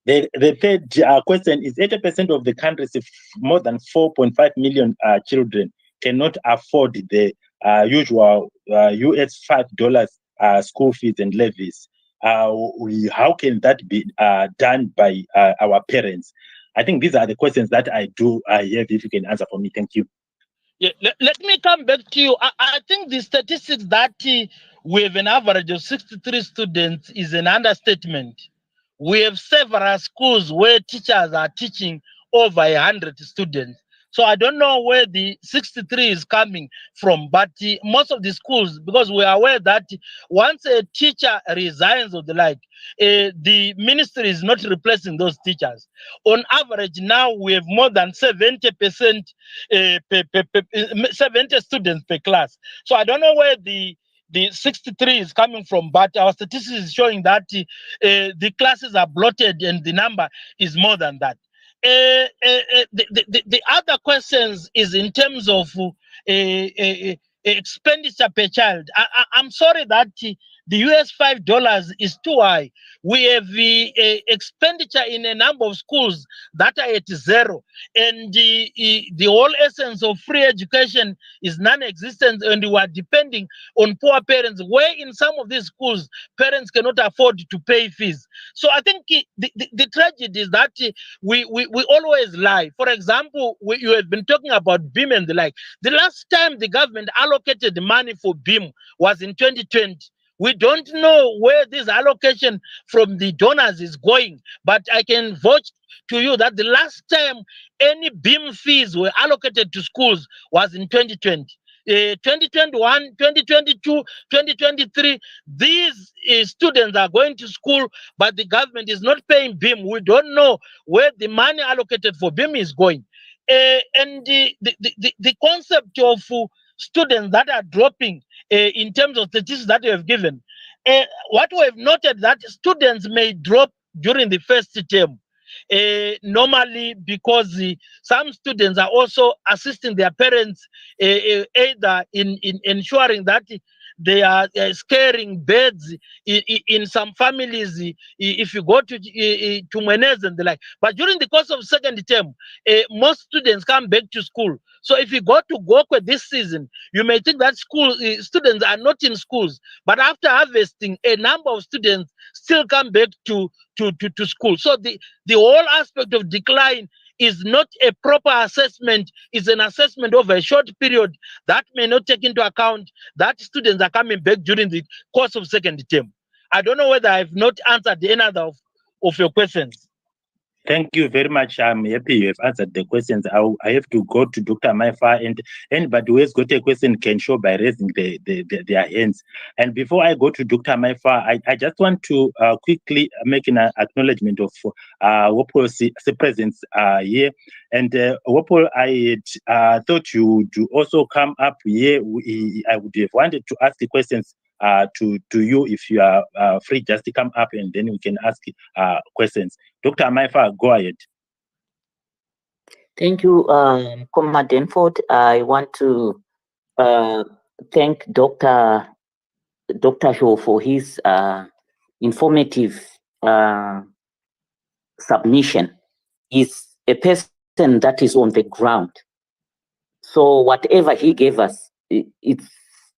The third question is 80% of the country's more than 4.5 million children cannot afford the usual US $5 school fees and levies. How can that be done by our parents? I think these are the questions that I have, if you can answer for me. Thank you. Yeah, let me come back to you. I think the statistics that we have an average of 63 students is an understatement. We have several schools where teachers are teaching over 100 students. So I don't know where the 63 is coming from, but most of the schools, because we are aware that once a teacher resigns or the like, the ministry is not replacing those teachers. On average, now we have more than 70%, 70 students per class. So I don't know where the 63 is coming from, but our statistics is showing that the classes are bloated and the number is more than that. The other questions is in terms of expenditure per child. I'm sorry that the US $5 is too high. We have the expenditure in a number of schools that are at 0, and the whole essence of free education is non-existent, and we are depending on poor parents, where in some of these schools parents cannot afford to pay fees. So I think the tragedy is that we always lie. For example, you have been talking about BIM and the like. The last time the government allocated money for BIM was in 2020. We don't know where this allocation from the donors is going, but I can vouch to you that the last time any BIM fees were allocated to schools was in 2020. 2021, 2022, 2023, these students are going to school, but the government is not paying BIM. We don't know where the money allocated for BIM is going. And the concept of students that are dropping in terms of statistics that you have given, what we have noted that students may drop during the first term. Normally because some students are also assisting their parents either in ensuring that they are scaring birds in some families. If you go to Mwenez and the like, but during the course of second term, most students come back to school. So if you go to Gokwe this season, you may think that school students are not in schools, but after harvesting, a number of students still come back to school. So the whole aspect of decline is not a proper assessment, it's an assessment over a short period that may not take into account that students are coming back during the course of second term. I don't know whether I've not answered any other of your questions. Thank you very much. I'm happy you have answered the questions. I have to go to Dr. Maifa, and anybody who has got a question can show by raising their hands. And before I go to Dr. Maifa, I just want to quickly make an acknowledgement of Wopol's presence here. And Wopol, I thought you would also come up here. I would have wanted to ask the questions to you if you are free, just to come up and then we can ask questions. Dr. Maifa, go ahead. Thank you, Comrade Denford. I want to thank Dr. Shaw for his informative submission. He's a person that is on the ground. So whatever he gave us, it's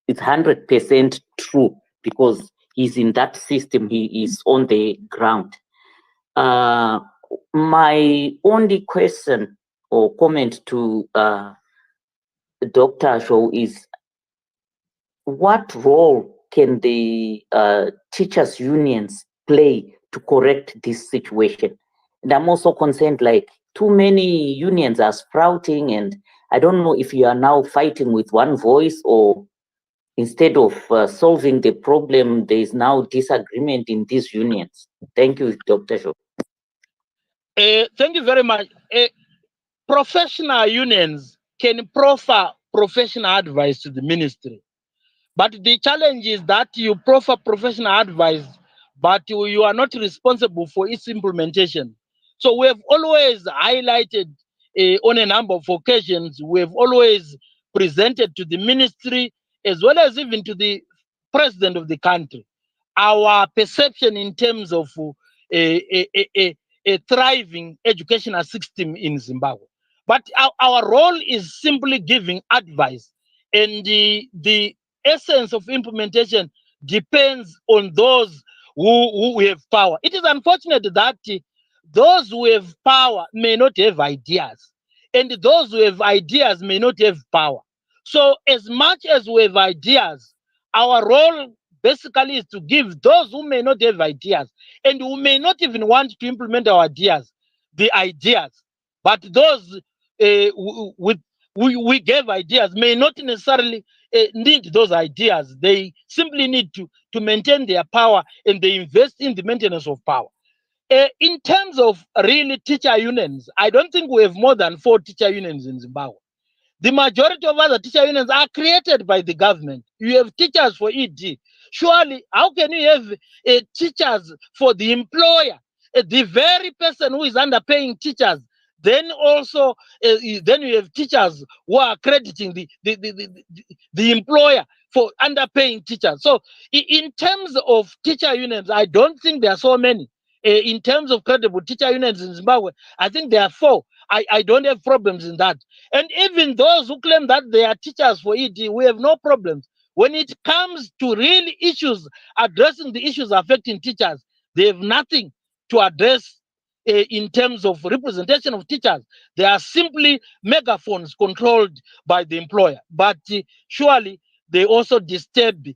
100% true because he's in that system. He is on the ground. My only question or comment to Dr. Shaw is, what role can the teachers' unions play to correct this situation? And I'm also concerned, like, too many unions are sprouting, and I don't know if you are now fighting with one voice, or instead of solving the problem, there is now disagreement in these unions. Thank you, Dr. Shaw. Thank you very much. Professional unions can proffer professional advice to the ministry. But the challenge is that you proffer professional advice, but you are not responsible for its implementation. So we have always highlighted on a number of occasions, we have always presented to the ministry as well as even to the president of the country our perception in terms of a thriving educational system in Zimbabwe. But our role is simply giving advice, and the essence of implementation depends on those who have power. It is unfortunate that those who have power may not have ideas, and those who have ideas may not have power. So as much as we have ideas, our role basically is to give those who may not have ideas and who may not even want to implement our ideas, the ideas. But those we gave ideas may not necessarily need those ideas. They simply need to maintain their power, and they invest in the maintenance of power. In terms of really teacher unions, I don't think we have more than 4 teacher unions in Zimbabwe. The majority of other teacher unions are created by the government. You have teachers for ED. Surely, how can you have teachers for the employer? The very person who is underpaying teachers, then also then you have teachers who are crediting the employer for underpaying teachers. So in terms of teacher unions, I don't think there are so many. In terms of credible teacher unions in Zimbabwe, I think there are 4. I don't have problems in that. And even those who claim that they are teachers for ED, we have no problems. When it comes to real issues, addressing the issues affecting teachers, they have nothing to address in terms of representation of teachers. They are simply megaphones controlled by the employer. But surely they also disturb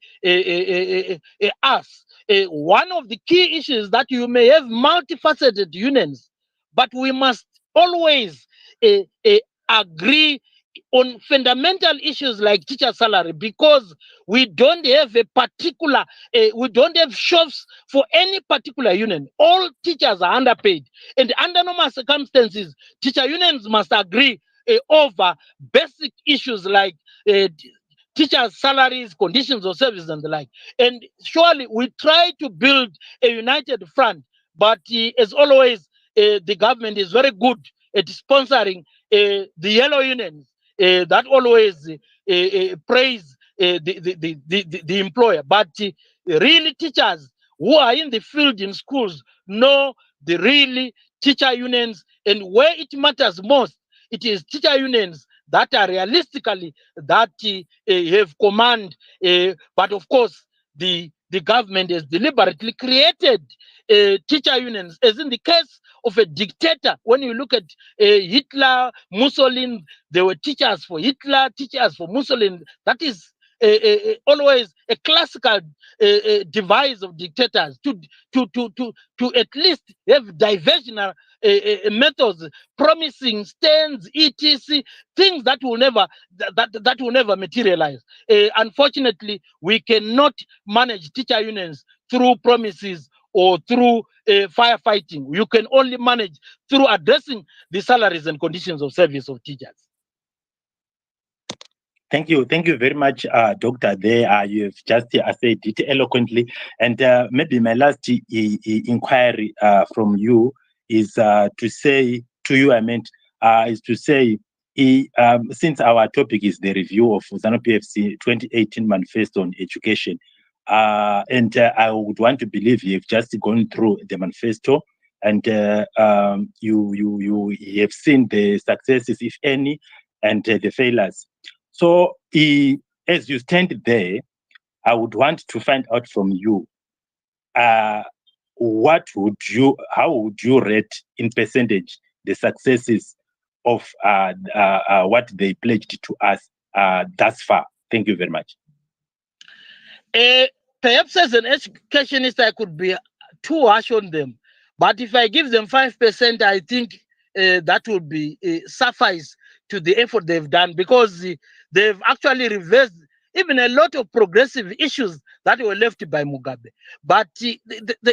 us. One of the key issues is that you may have multifaceted unions, but we must always agree on fundamental issues like teacher salary, because we don't have a particular, we don't have shelves for any particular union. All teachers are underpaid, and under normal circumstances, teacher unions must agree over basic issues like teachers' salaries, conditions of service, and the like. And surely we try to build a united front, but as always, the government is very good at sponsoring the yellow unions that always praise the employer. But really teachers who are in the field in schools know the really teacher unions, and where it matters most, it is teacher unions that are realistically that have command. But of course, the government has deliberately created teacher unions, as in the case of a dictator. When you look at Hitler, Mussolini, there were teachers for Hitler, teachers for Mussolini. That is always a classical device of dictators to at least have diversional methods, promising stands, etc., things that will never that will never materialize. Unfortunately, we cannot manage teacher unions through promises or through firefighting. You can only manage through addressing the salaries and conditions of service of teachers. Thank you very much, Doctor. There, you have just said it eloquently. And maybe my last inquiry from you is to say to you, is to say, since our topic is the review of ZANU-PF's 2018 Manifesto on Education, and I would want to believe you've just gone through the manifesto, and you have seen the successes, if any, and the failures. So, as you stand there, I would want to find out from you, how would you rate in percentage the successes of what they pledged to us thus far? Thank you very much. Perhaps as an educationist, I could be too harsh on them. But if I give them 5%, I think that would be suffice to the effort they've done, because they've actually reversed even a lot of progressive issues that were left by Mugabe. But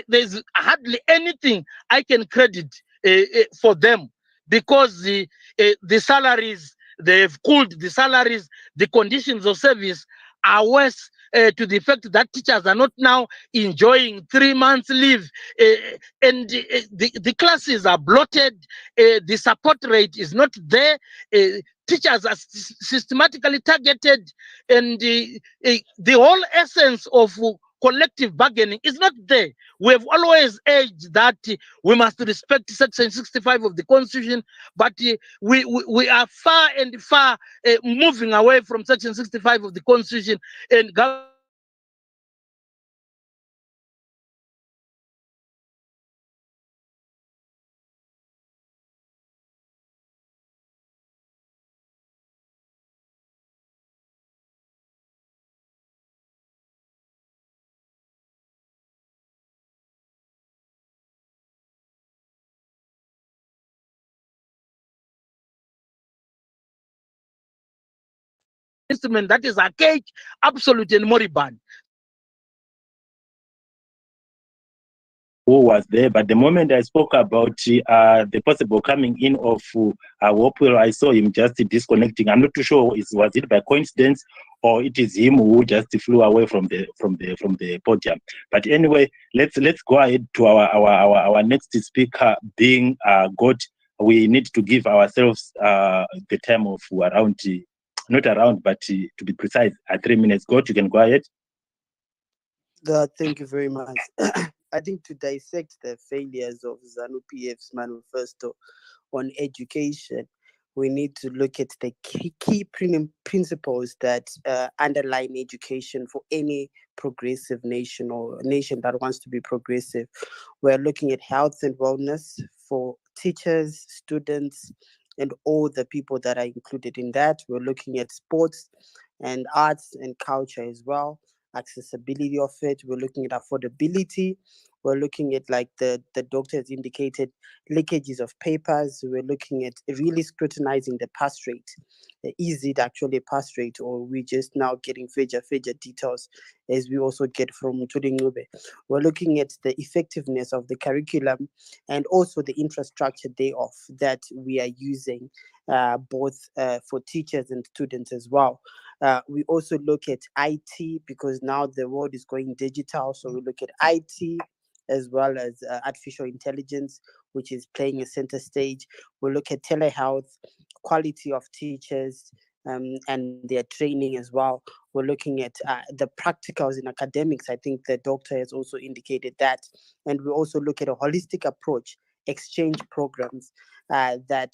there's hardly anything I can credit for them, because the salaries, they've cooled the salaries, the conditions of service are worse, to the effect that teachers are not now enjoying 3 months leave, and the classes are bloated, the support rate is not there, teachers are systematically targeted, and the whole essence of collective bargaining is not there. We have always urged that we must respect Section 65 of the Constitution, but we are far and far moving away from Section 65 of the Constitution, and instrument that is archaic, absolute, and moribund. Who was there, but the moment I spoke about the possible coming in of Wopwell, I saw him just disconnecting. I'm not too sure was it by coincidence or it is him who just flew away from the podium. But anyway, let's go ahead to our next speaker being God. We need to give ourselves the time of around, not around, but to be precise, 3 minutes. God, you can go ahead. Thank you very much. I think to dissect the failures of ZANU-PF's manifesto on education, we need to look at the key principles that underline education for any progressive nation or nation that wants to be progressive. We're looking at health and wellness for teachers, students, and all the people that are included in that. We're looking at sports and arts and culture as well, accessibility of it. We're looking at affordability. We're looking at, like the doctor has indicated, leakages of papers. We're looking at really scrutinizing the pass rate. Is it actually a pass rate, or are we just now getting further details as we also get from Ngube? We're looking at the effectiveness of the curriculum and also the infrastructure thereof that we are using, both for teachers and students as well. We also look at IT because now the world is going digital. So we look at IT as well as artificial intelligence, which is playing a center stage. We look at telehealth, quality of teachers, and their training as well. We're looking at the practicals in academics. I think the doctor has also indicated that. And we also look at a holistic approach, exchange programs that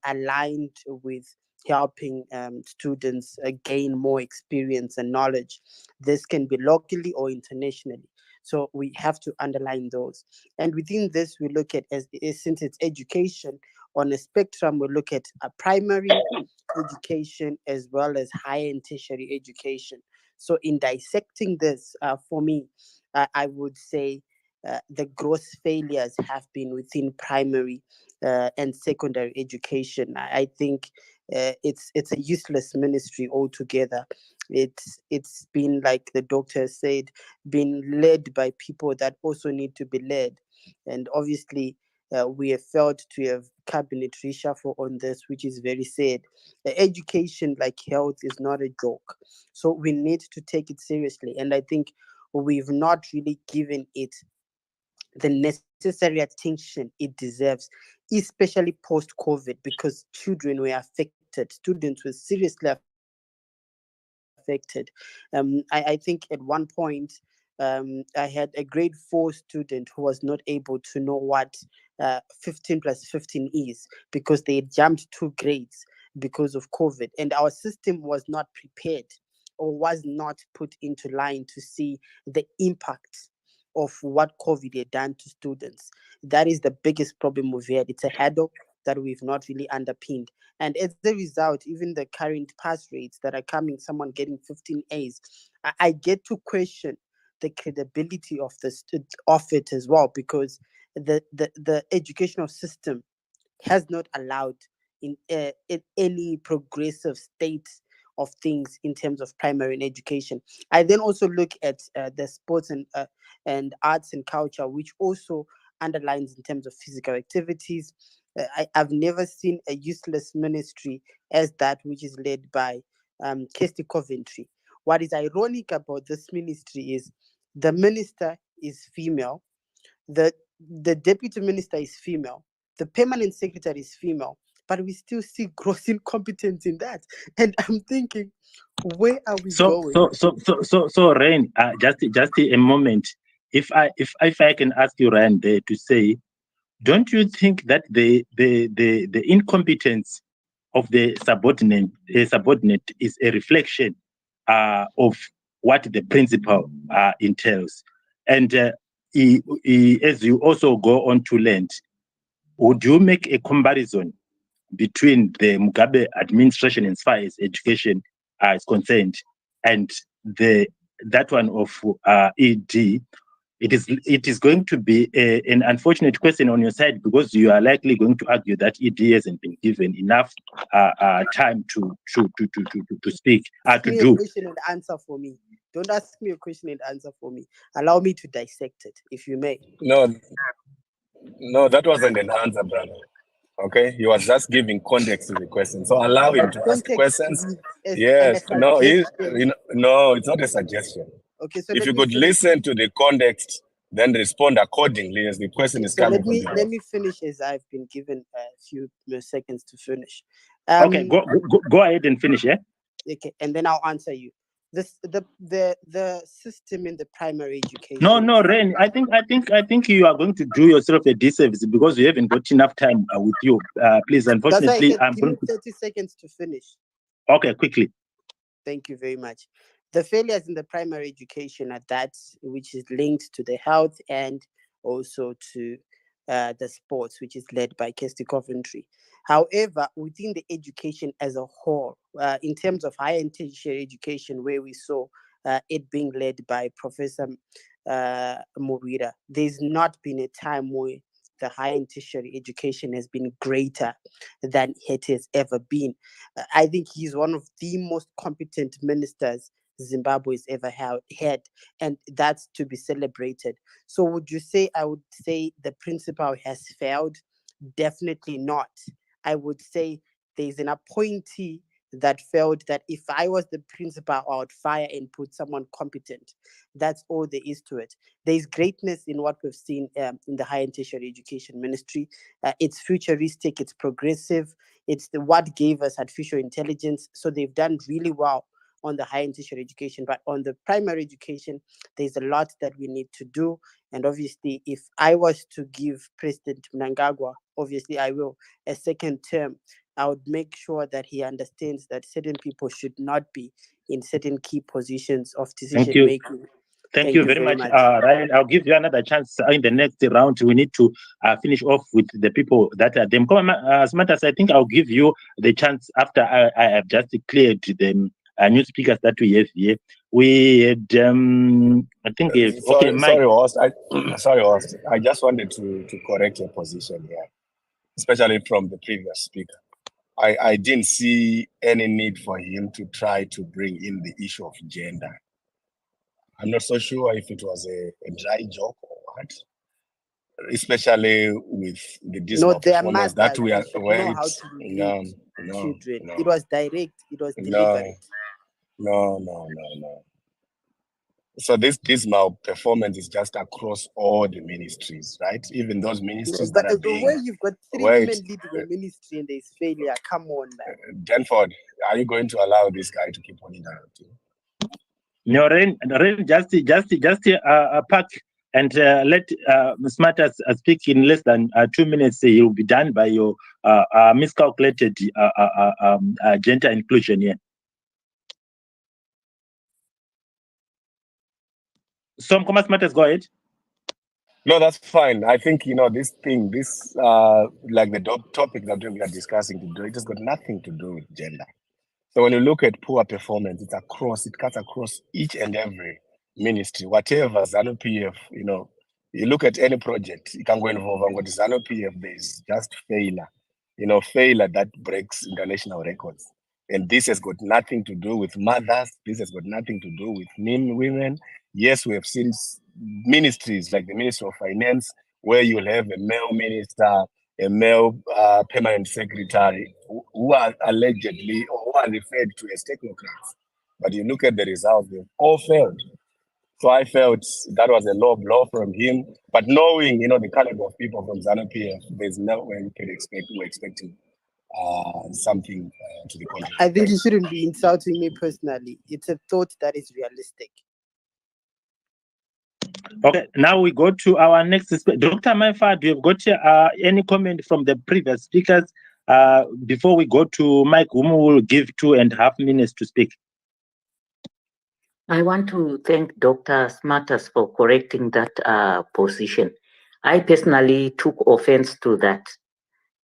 aligned with helping students gain more experience and knowledge. This can be locally or internationally. So we have to underline those. And within this, we look at, since it's education, on a spectrum, we look at a primary education as well as higher and tertiary education. So in dissecting this, for me, I would say the gross failures have been within primary and secondary education. I think it's a useless ministry altogether. It's been, like the doctor said, been led by people that also need to be led, and obviously we have failed to have cabinet reshuffle on this, which is very sad. Education, like health, is not a joke, so we need to take it seriously, and I think we've not really given it the necessary attention it deserves, especially post COVID, because children were affected, students were seriously affected. I think at one point, I had a grade 4 student who was not able to know what 15 plus 15 is, because they had jumped 2 grades because of COVID. And our system was not prepared or was not put into line to see the impact of what COVID had done to students. That is the biggest problem we've had. It's a hurdle that we've not really underpinned. And as a result, even the current pass rates that are coming, someone getting 15 A's, I get to question the credibility of of it as well, because the educational system has not allowed in any progressive state of things in terms of primary education. I then also look at the sports and arts and culture, which also underlines in terms of physical activities. I've never seen a useless ministry as that which is led by Kirsty Coventry. What is ironic about this ministry is the minister is female, the the deputy minister is female, the permanent secretary is female, but we still see gross incompetence in that. And I'm thinking, where are we going? So Rain, just a moment. If I can ask you, Ryan, there to say, don't you think that the incompetence of the subordinate is a reflection of what the principal entails? And as you also go on to land, would you make a comparison between the Mugabe administration as far as education is concerned and that one of ED? It is going to be an unfortunate question on your side, because you are likely going to argue that ED hasn't been given enough time to speak Ask to me a do. question and answer for me. Don't ask me a question and answer for me. Allow me to dissect it, if you may. No, that wasn't an answer, brother. Okay, he was just giving context to the question. So allow him But to ask context questions. is Yes, and a no, suggestion. no, it's not a suggestion. Okay, so If let you me could finish. listen to the context, then respond accordingly as the question Okay, is so coming from the let me finish, as I've been given a few more seconds to finish. Okay, go ahead and finish, yeah? Okay, and then I'll answer you. The system in the primary education. No, Ren. I think you are going to do yourself a disservice because you haven't got enough time with you. Please, That's why I unfortunately, said I'm give me going to. 30 seconds to finish. Okay, quickly. Thank you very much. The failures in the primary education are that which is linked to the health and also to the sports, which is led by Kirsty Coventry. However, within the education as a whole, in terms of higher and tertiary education, where we saw it being led by Professor Murira, there's not been a time where the higher and tertiary education has been greater than it has ever been. I think he's one of the most competent ministers Zimbabwe has ever had, and that's to be celebrated. So would you say, I would say the principal has failed? Definitely not. I would say there's an appointee that felt that if I was the principal, I would fire and put someone competent. That's all there is to it. There is greatness in what we've seen in the higher and tertiary education ministry. It's futuristic, it's progressive, it's what gave us artificial intelligence. So they've done really well on the higher and tertiary education, but on the primary education, there's a lot that we need to do. And obviously, if I was to give President Mnangagwa, obviously I will, a second term, I would make sure that he understands that certain people should not be in certain key positions of Thank decision you. making. Thank you very much, Ryan. I'll give you another chance in the next round. We need to finish off with the people that are them. Smarters, I think I'll give you the chance after I have just cleared the new speakers that we have here. We had, I think, okay, Mike. Sorry, host. I just wanted to correct your position here, especially from the previous speaker. I didn't see any need for him to try to bring in the issue of gender. I'm not so sure if it was a dry joke or what, especially with the dismal performance that we are know how to lead children. It was direct, it was deliberate. No. So this dismal performance is just across all the ministries, right? Even those ministries that are being... Where you've got three women leading a ministry and there's failure, come on, man. Denford, are you going to allow this guy to keep on interrupting? No, Ren, just pack and let Smarters speak in less than 2 minutes. He will be done by your miscalculated gender inclusion here. Some comments, Smarters, go ahead. No, that's fine. I think, this like the topic that we are discussing today, it has got nothing to do with gender. So when you look at poor performance, it cuts across each and every ministry, whatever ZANU-PF, you look at any project, you can go involve and go to ZANU-PF, there's just failure, failure that breaks international records. And this has got nothing to do with mothers. This has got nothing to do with women. Yes, we have seen ministries like the Ministry of Finance, where you'll have a male minister, a male permanent secretary who are allegedly or who are referred to as technocrats. But you look at the results, they've all failed. So I felt that was a low blow from him. But knowing, the caliber of people from ZANU-PF, there's no way we can expect, we're expecting something to the contrary. I think you shouldn't be insulting me personally. It's a thought that is realistic. Okay, now we go to our next speaker. Dr. Maifa, do you have got any comment from the previous speakers before we go to Mike, whom will give 2.5 minutes to speak? I want to thank Dr. Smarters for correcting that position. I personally took offense to that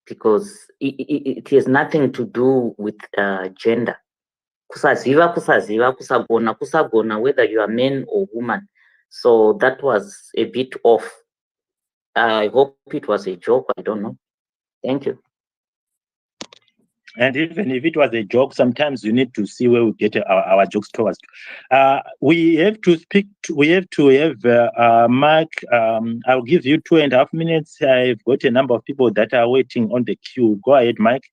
because it has nothing to do with gender. Kusaziva, kusagona, whether you are man or woman. So that was a bit off. I hope it was a joke. I don't know. Thank you. And even if it was a joke, sometimes you need to see where we get our jokes towards. We have to speak. We have to have Mark. I'll give you 2.5 minutes. I've got a number of people that are waiting on the queue. Go ahead, Mike.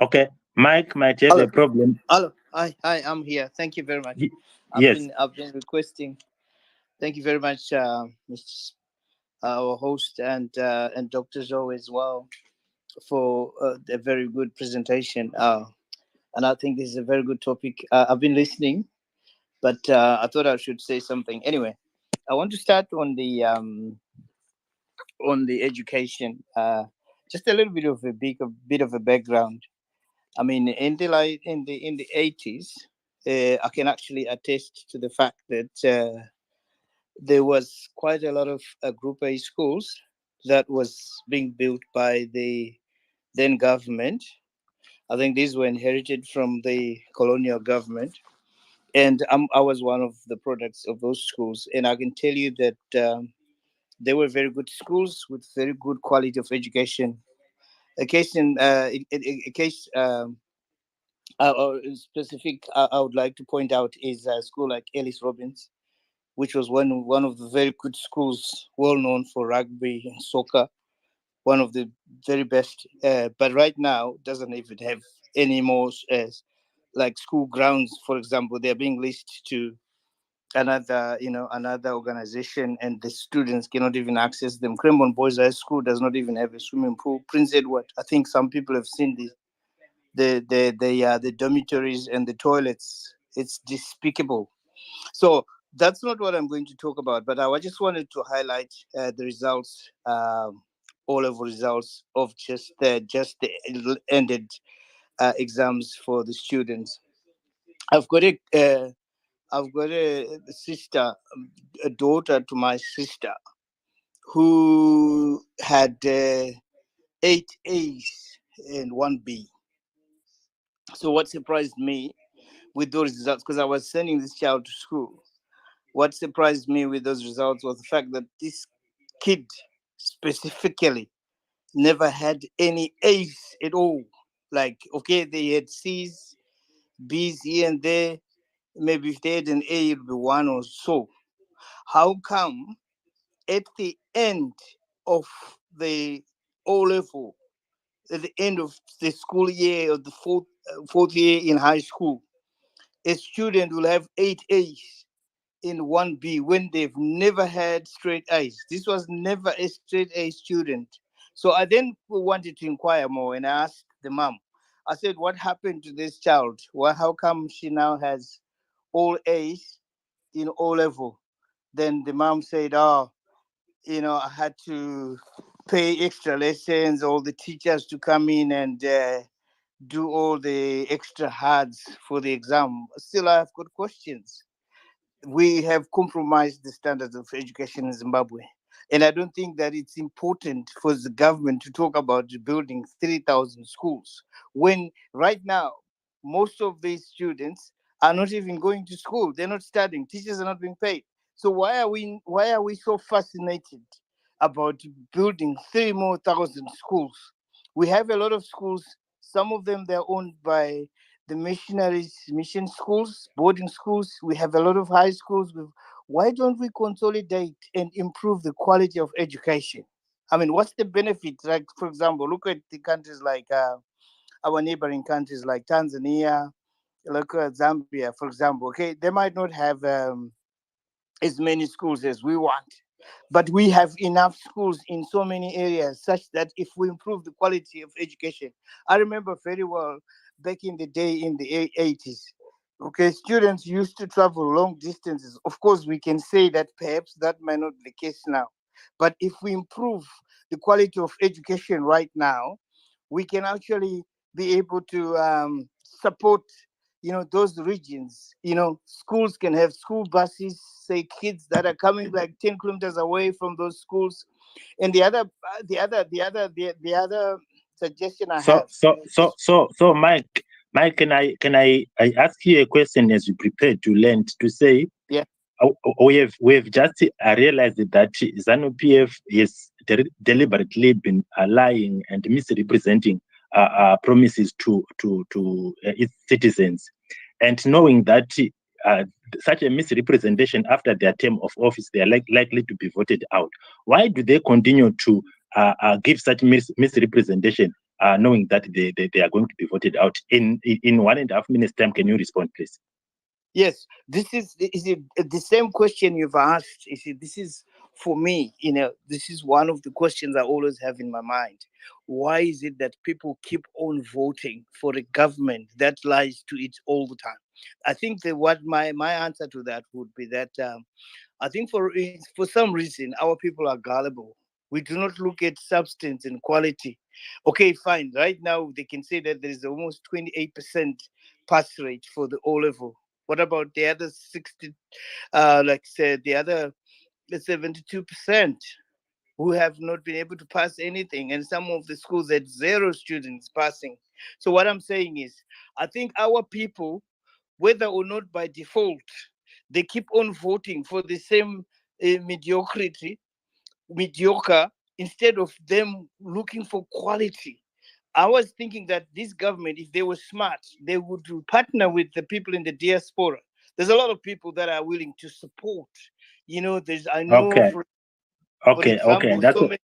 Okay, Mike might have a problem. Hello, hi, I'm here. Thank you very much. Yes. I've been requesting. Thank you very much, our host and Dr. Zoe as well for a very good presentation. And I think this is a very good topic. I've been listening, but I thought I should say something. Anyway, I want to start on the education. Just a little bit of a background. I mean, in the 80s, I can actually attest to the fact that there was quite a lot of Group A schools that was being built by the then government. I think these were inherited from the colonial government, and I was one of the products of those schools. And I can tell you that they were very good schools with very good quality of education. Specific I would like to point out is a school like Ellis Robbins, which was one of the very good schools, well known for rugby and soccer. one of the very best, but right now doesn't even have any more like school grounds. For example, they're being leased to another organization, and the students cannot even access them. Cremon Boys High School does not even have a swimming pool. Prince Edward, I think some people have seen the dormitories and the toilets. It's despicable. So that's not what I'm going to talk about, but I just wanted to highlight the results, all level results of just the ended exams for the students. I've got a sister, a daughter to my sister, who had 8 A's and 1 B. So what surprised me with those results, because I was sending this child to school, what surprised me with those results was the fact that this kid specifically never had any A's at all. Like, okay, they had C's, B's here and there. Maybe if they had an A, it would be 1 or so. How come at the end of the O level, at the end of the school year, or the fourth year in high school, a student will have 8 A's in 1B when they've never had straight A's? This was never a straight A student. So I then wanted to inquire more, and I asked the mom. I said, what happened to this child? Well, how come she now has all A's in O level? Then the mom said, oh, I had to pay extra lessons, all the teachers to come in and do all the extra hards for the exam. Still, I have got questions. We have compromised the standards of education in Zimbabwe. And I don't think that it's important for the government to talk about building 3,000 schools when right now most of these students are not even going to school. They're not studying. Teachers are not being paid. So why are we so fascinated about building 3,000 more schools? We have a lot of schools. Some of them they're owned by the missionaries, mission schools, boarding schools. We have a lot of high schools. Why don't we consolidate and improve the quality of education? I mean, what's the benefit? Like, for example, look at the countries like our neighboring countries like Tanzania, look at Zambia, for example. Okay, they might not have as many schools as we want, but we have enough schools in so many areas such that if we improve the quality of education. I remember very well back in the day in the 80s. Okay, students used to travel long distances. Of course, we can say that perhaps that might not be the case now. But if we improve the quality of education right now, we can actually be able to support those regions. Schools can have school buses, say kids that are coming like 10 kilometers away from those schools. And the other suggestion I So have so so is, so so Mike, can I ask you a question as you prepare to learn to say yeah. we have just realized that ZANU-PF has deliberately been lying and misrepresenting promises to its citizens, and knowing that uh, such a misrepresentation after their term of office, they are likely to be voted out. Why do they continue to give such misrepresentation, knowing that they are going to be voted out in 1.5 minutes time? Can you respond, please? Yes, this is it the same question you've asked. You see, this is for me, this is one of the questions I always have in my mind. Why is it that people keep on voting for a government that lies to it all the time? I think that what my answer to that would be that I think for some reason our people are gullible. We do not look at substance and quality. Okay, fine. Right now they can say that there is almost 28% pass rate for the O level. What about the other 60? Like say the other 72% who have not been able to pass anything, and some of the schools had 0 students passing. So what I'm saying is, I think our people, whether or not by default, they keep on voting for the same mediocre, instead of them looking for quality. I was thinking that this government, if they were smart, they would partner with the people in the diaspora. There's a lot of people that are willing to support. I know Okay, for okay, example, that's so many.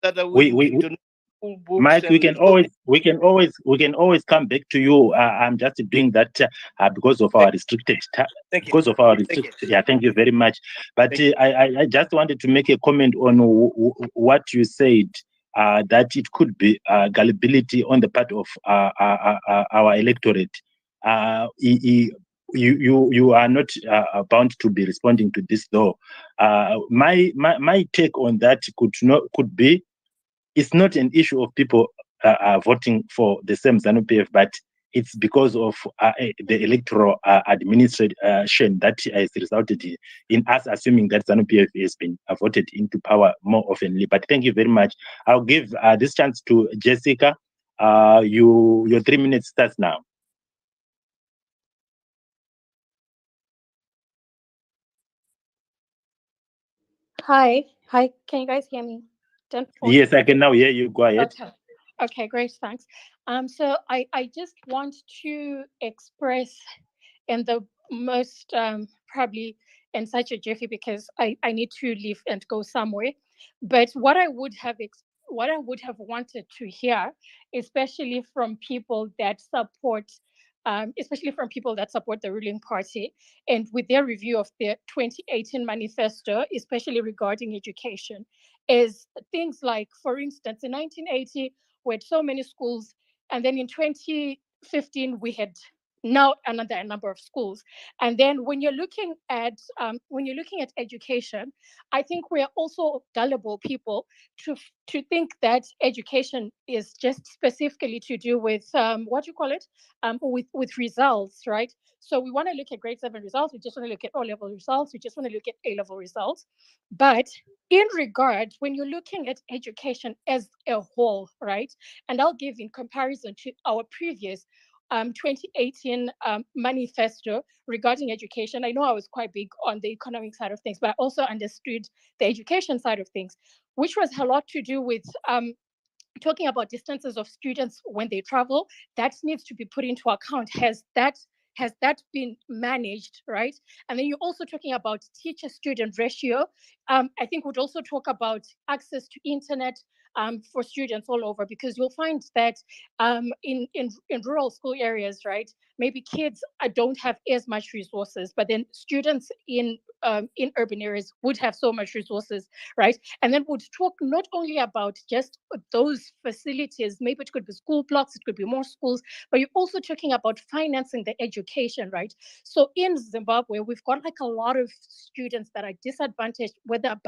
that are we willing to donate school books Mike, we and can so always come back to you. I'm just doing that because of our restricted time. thank you. Because of our Thank you. restricted, yeah. Thank you very much. But Thank you. I just wanted to make a comment on what you said. That it could be gullibility on the part of our electorate. You are not bound to be responding to this, though. My take on that could be. It's not an issue of people voting for the same ZANU-PF, but it's because of the electoral administration that has resulted in us assuming that ZANU-PF has been voted into power more oftenly. But thank you very much. I'll give this chance to Jessica. Your 3 minutes starts now. Hi, can you guys hear me? Yes, I can now hear you. Go ahead. Okay, great, thanks. So I just want to express in the most probably in such a jiffy because I need to leave and go somewhere. But what I would have wanted to hear, especially from people that support the ruling party, and with their review of their 2018 manifesto, especially regarding education, is things like, for instance, in 1980, we had so many schools, and then in 2015, we had now another number of schools. And then when you're looking at education, I think we're also gullible people to think that education is just specifically to do with with results, right? So we want to look at grade 7 results, we just want to look at O-level results, we just want to look at A-level results. But in regard, when you're looking at education as a whole, right? And I'll give in comparison to our previous 2018 manifesto regarding education. I know I was quite big on the economic side of things, but I also understood the education side of things, which was a lot to do with talking about distances of students when they travel. That needs to be put into account. Has that been managed, right? And then you're also talking about teacher-student ratio. I think we'd also talk about access to internet for students all over, because you'll find that in rural school areas, right, maybe kids don't have as much resources, but then students in urban areas would have so much resources, right? And then we'd talk not only about just those facilities, maybe it could be school blocks, it could be more schools, but you're also talking about financing the education, right? So in Zimbabwe, we've got like a lot of students that are disadvantaged, whether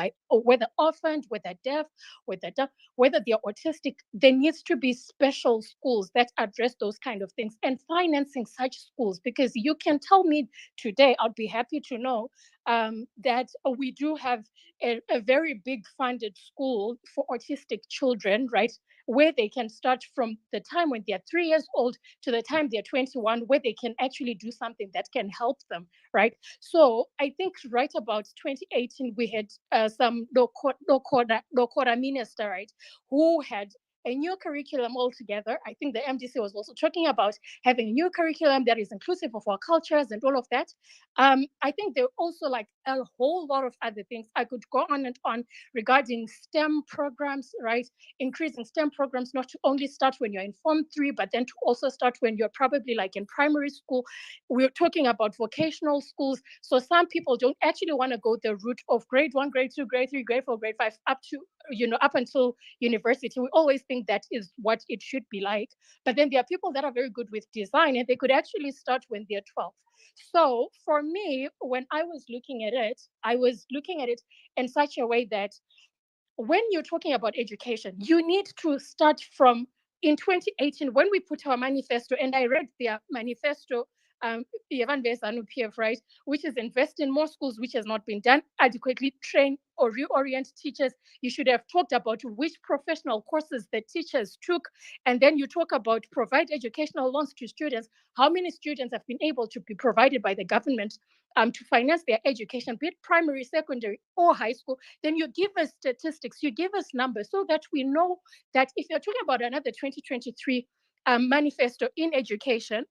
orphaned, whether deaf, whether they're autistic. There needs to be special schools that address those kind of things, and financing such schools, because you can tell me today, I'd be happy to know that we do have a very big funded school for autistic children, right? Where they can start from the time when they're 3 years old to the time they're 21, where they can actually do something that can help them, right? So I think right about 2018, we had some Dokora minister, right, who had a new curriculum altogether. I think the MDC was also talking about having a new curriculum that is inclusive of our cultures and all of that. I think there are also like a whole lot of other things. I could go on and on regarding STEM programs, right? Increasing STEM programs, not to only start when you're in Form 3, but then to also start when you're probably like in primary school. We're talking about vocational schools. So some people don't actually want to go the route of grade 1, grade 2, grade 3, grade 4, grade 5, up until university. We always think that is what it should be like. But then there are people that are very good with design, and they could actually start when they're 12. So for me, when I was looking at it, I was looking at it in such a way that when you're talking about education, you need to start from in 2018, when we put our manifesto, and I read their manifesto, ZANU-PF, right, which is invest in more schools, which has not been done adequately, train or reorient teachers. You should have talked about which professional courses the teachers took, and then you talk about provide educational loans to students. How many students have been able to be provided by the government to finance their education, be it primary, secondary, or high school? Then you give us statistics, you give us numbers, so that we know that if you're talking about another 2023 manifesto in education,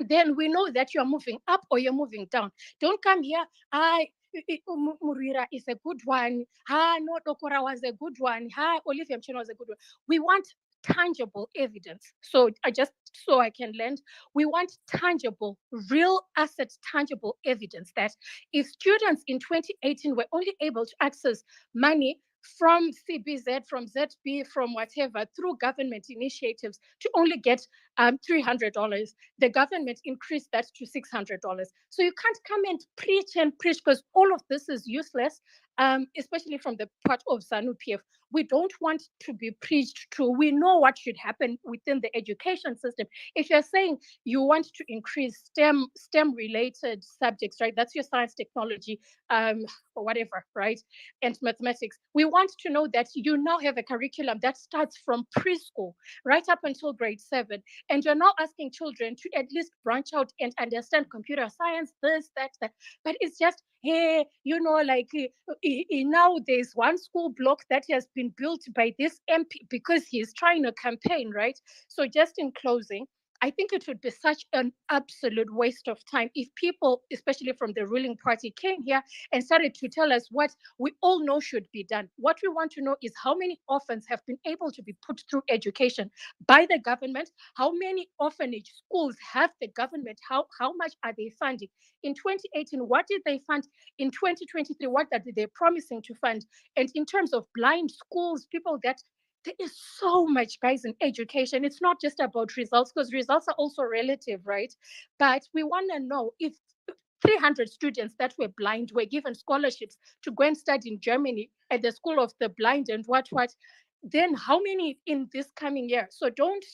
then we know that you're moving up or you're moving down. Don't come here, Murira is a good one. No, Dokora was a good one. Olivia Mcheno was a good one. We want tangible evidence. So I can lend. We want tangible, real assets, tangible evidence that if students in 2018 were only able to access money from CBZ, from ZB, from whatever, through government initiatives to only get $300, the government increased that to $600. So you can't come and preach because all of this is useless, especially from the part of ZANU-PF. We don't want to be preached to. We know what should happen within the education system. If you're saying you want to increase STEM related subjects, right? That's your science, technology, or whatever, right? And mathematics. We want to know that you now have a curriculum that starts from preschool right up until grade 7. And you're now asking children to at least branch out and understand computer science, this, that. But it's just, hey, now there's one school block that has been built by this MP because he's trying to campaign, right? So just in closing, I think it would be such an absolute waste of time if people, especially from the ruling party, came here and started to tell us what we all know should be done. What we want to know is how many orphans have been able to be put through education by the government, how many orphanage schools have the government, how much are they funding? In 2018, what did they fund? In 2023, what are they promising to fund? And in terms of blind schools, people that there is so much, guys, in education. It's not just about results, because results are also relative, right? But we want to know if 300 students that were blind were given scholarships to go and study in Germany at the School of the Blind and what, then how many in this coming year? So don't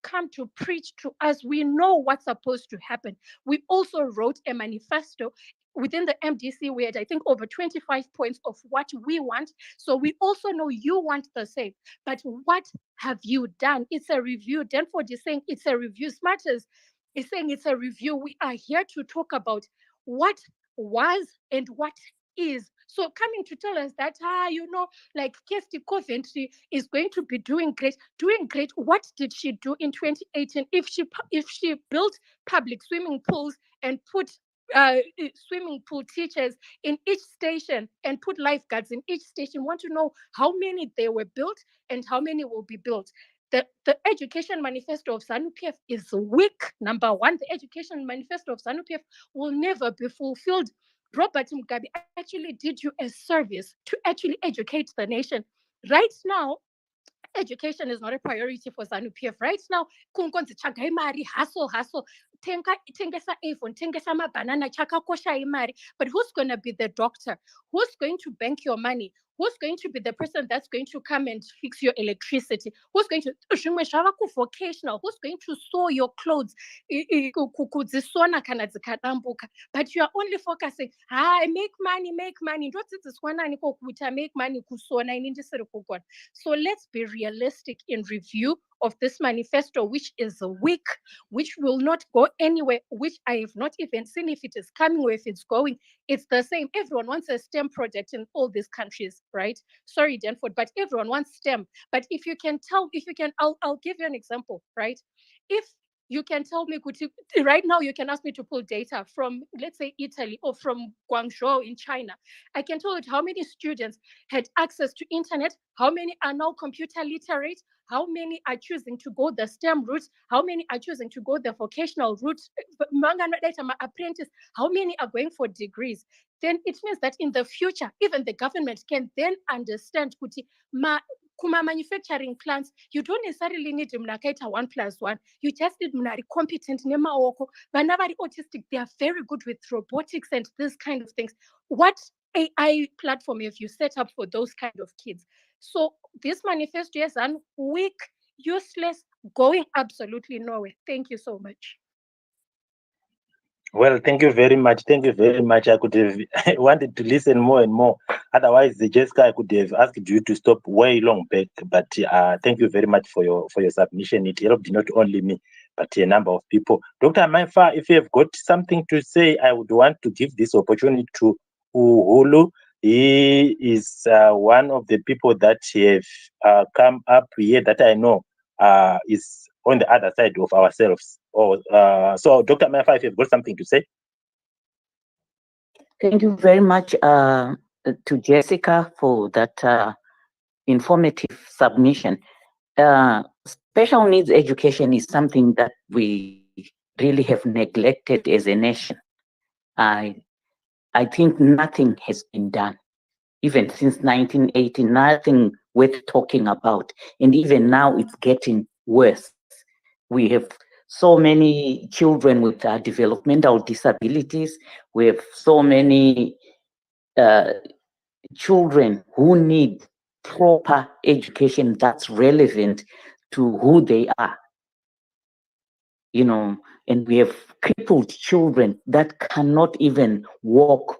come to preach to us. We know what's supposed to happen. We also wrote a manifesto. Within the MDC, we had, I think, over 25 points of what we want. So we also know you want the same. But what have you done? It's a review. Danford is saying it's a review. Smarters is saying it's a review. We are here to talk about what was and what is. So coming to tell us that, like Kirsty Coventry is going to be doing great. What did she do in 2018? If she built public swimming pools and put swimming pool teachers in each station and put lifeguards in each station, want to know how many they were built and how many will be built. The education manifesto of ZANU-PF is weak. Number one, the education manifesto of ZANU-PF will never be fulfilled. Robert Mugabe actually did you a service to actually educate the nation. Right now, education is not a priority for ZANU-PF. Right now, hustle. Tengesa iPhone, tengesa banana, chakakosha imari. But who's going to be the doctor? Who's going to bank your money? Who's going to be the person that's going to come and fix your electricity? Who's going to vocational? Who's going to sew your clothes? But you are only focusing, make money. Make money. So let's be realistic in review of this manifesto, which is weak, which will not go anywhere, which I have not even seen if it is coming or if it's going. It's the same. Everyone wants a STEM project in all these countries, right? Sorry, Danford, but everyone wants STEM. But I'll give you an example, right? If you can tell me, right now you can ask me to pull data from, let's say, Italy or from Guangzhou in China. I can tell you how many students had access to internet, how many are now computer literate, how many are choosing to go the STEM route, how many are choosing to go the vocational route, apprentice, how many are going for degrees. Then it means that in the future, even the government can then understand kuma manufacturing plants, you don't necessarily need mnakaita 1+1. You just need mnari competent nemaoko. Whenever autistic, they are very good with robotics and this kind of things. What AI platform have you set up for those kind of kids? So this manifesto is weak, useless, going absolutely nowhere. Thank you so much. Well, thank you very much. Thank you very much. I could have wanted to listen more and more. Otherwise, Jessica, I could have asked you to stop way long back. But thank you very much for your submission. It helped not only me, but a number of people. Dr. Maifa, if you have got something to say, I would want to give this opportunity to Uhulu. He is one of the people that have come up here that I know is on the other side of ourselves. So, Dr. Maifa, if you've got something to say. Thank you very much to Jessica for that informative submission. Special needs education is something that we really have neglected as a nation. I think nothing has been done. Even since 1980, nothing worth talking about. And even now, it's getting worse. We have so many children with developmental disabilities. We have so many children who need proper education that's relevant to who they are. You know, and we have crippled children that cannot even walk.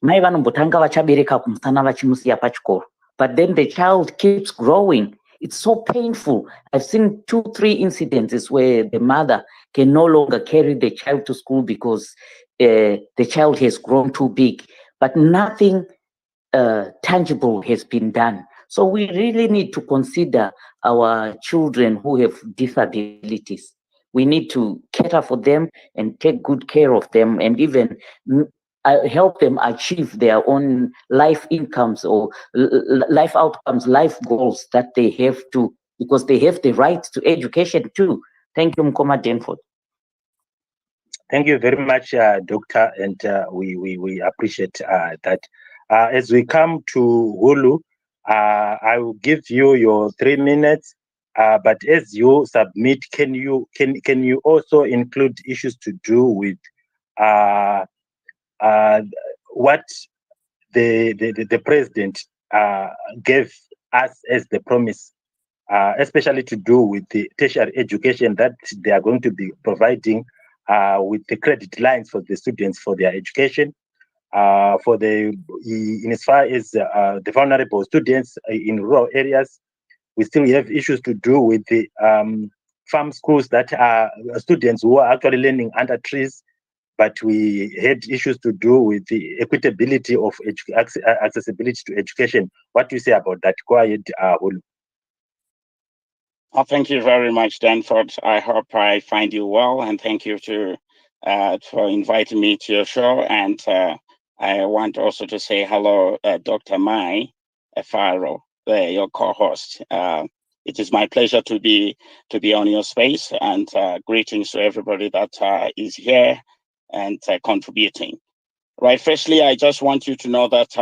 Mai vanombotanga vachabereka kumusana vachimusiya pachikoro, but then the child keeps growing. It's so painful. I've seen 2-3 incidences where the mother can no longer carry the child to school because the child has grown too big, but nothing tangible has been done. So we really need to consider our children who have disabilities. We need to cater for them and take good care of them, and even help them achieve their own life incomes or life outcomes, life goals that they have to, because they have the right to education too. Thank you, Mkoma Denford. Thank you very much, Doctor, and we appreciate that. As we come to Hulu, I will give you your 3 minutes. But as you submit, can you also include issues to do with what the president gave us as the promise, especially to do with the tertiary education that they are going to be providing with the credit lines for the students for their education, for in as far as the vulnerable students in rural areas. We still have issues to do with the farm schools that are students who are actually learning under trees, but we had issues to do with the equitability of accessibility to education. What do you say about that? Go ahead, Hulu. Oh, thank you very much, Danford. I hope I find you well, and thank you for inviting me to your show. And I want also to say hello, Dr. Mai Faro, your co-host. It is my pleasure to be on your space, and greetings to everybody that is here and contributing. Right. Firstly, I just want you to know that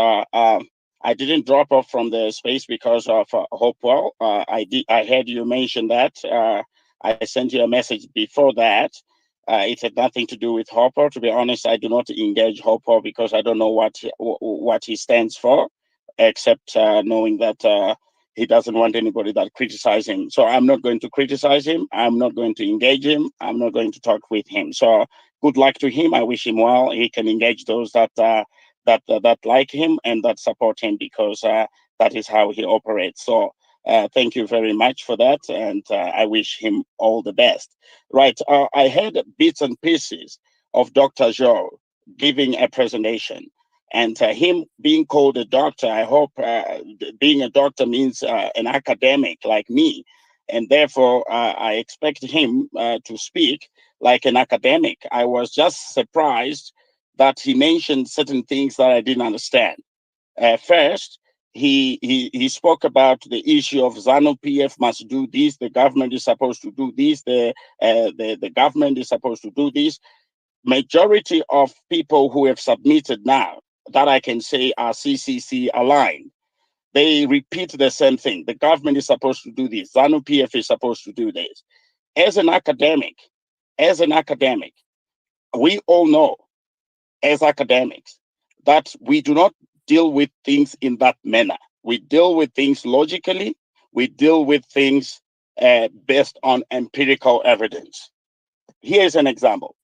I didn't drop off from the space because of Hopewell. I heard you mention that. I sent you a message before that. It had nothing to do with Hopewell. To be honest, I do not engage Hopewell because I don't know what he stands for, except knowing that he doesn't want anybody that criticizes him. So I'm not going to criticize him. I'm not going to engage him. I'm not going to talk with him. So good luck to him. I wish him well. He can engage those that like him and that support him, because that is how he operates. So thank you very much for that, and I wish him all the best. Right. I heard bits and pieces of Dr. Zhou giving a presentation, and him being called a doctor. I hope being a doctor means an academic like me, and therefore I expect him to speak like an academic. I was just surprised that he mentioned certain things that I didn't understand. First, he spoke about the issue of ZANU-PF must do this, the government is supposed to do this, the government is supposed to do this. Majority of people who have submitted now, that I can say are CCC aligned, they repeat the same thing. The government is supposed to do this, ZANU-PF is supposed to do this. As an academic, we all know as academics that we do not deal with things in that manner. We deal with things logically. We deal with things based on empirical evidence. Here's an example.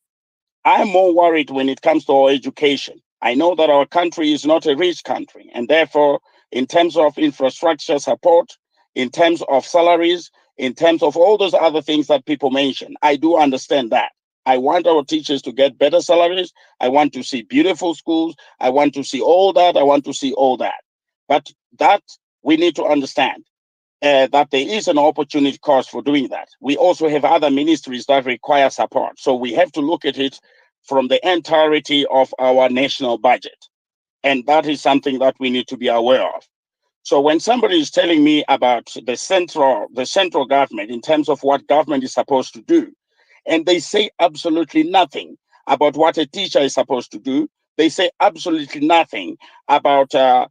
I'm more worried when it comes to our education. I know that our country is not a rich country, and therefore, in terms of infrastructure support, in terms of salaries, in terms of all those other things that people mention, I do understand that. I want our teachers to get better salaries. I want to see beautiful schools. I want to see all that. I want to see all that. But that we need to understand that there is an opportunity cost for doing that. We also have other ministries that require support. So we have to look at it from the entirety of our national budget. And that is something that we need to be aware of. So when somebody is telling me about the central government in terms of what government is supposed to do, and they say absolutely nothing about what a teacher is supposed to do, they say absolutely nothing about, the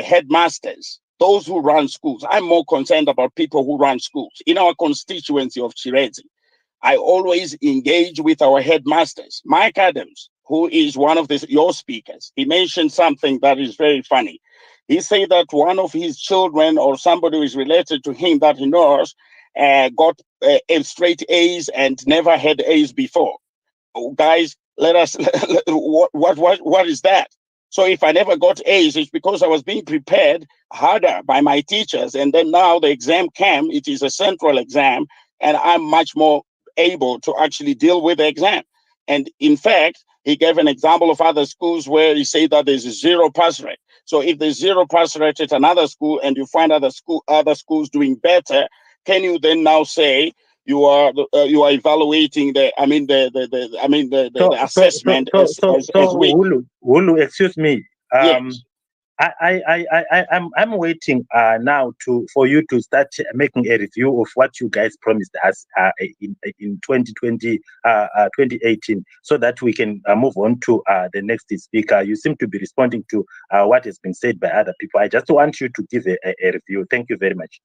headmasters, those who run schools. I'm more concerned about people who run schools. In our constituency of Chirezi, I always engage with our headmasters. Mike Adams, who is one of your speakers, he mentioned something that is very funny. He said that one of his children or somebody who is related to him that he knows got straight A's and never had A's before. Oh, guys, let us, what is that? So if I never got A's, it's because I was being prepared harder by my teachers. And then now the exam came, it is a central exam, and I'm much more able to actually deal with the exam. And in fact, he gave an example of other schools where he said that there's a 0 pass rate. So if there's 0 pass rate at another school and you find other schools doing better, can you then now say you are evaluating the assessment as weak? Hulu, excuse me. Yes. I'm waiting now for you to start making a review of what you guys promised us in 2020, 2018, so that we can move on to the next speaker. You seem to be responding to what has been said by other people. I just want you to give a review. Thank you very much.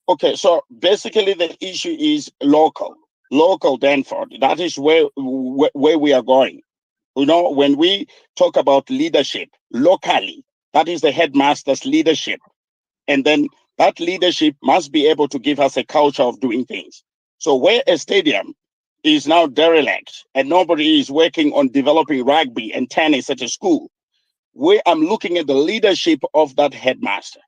Okay, so basically the issue is local, Danford. That is where we are going. You know, when we talk about leadership locally, that is the headmaster's leadership. And then that leadership must be able to give us a culture of doing things. So where a stadium is now derelict and nobody is working on developing rugby and tennis at a school, I'm looking at the leadership of that headmaster.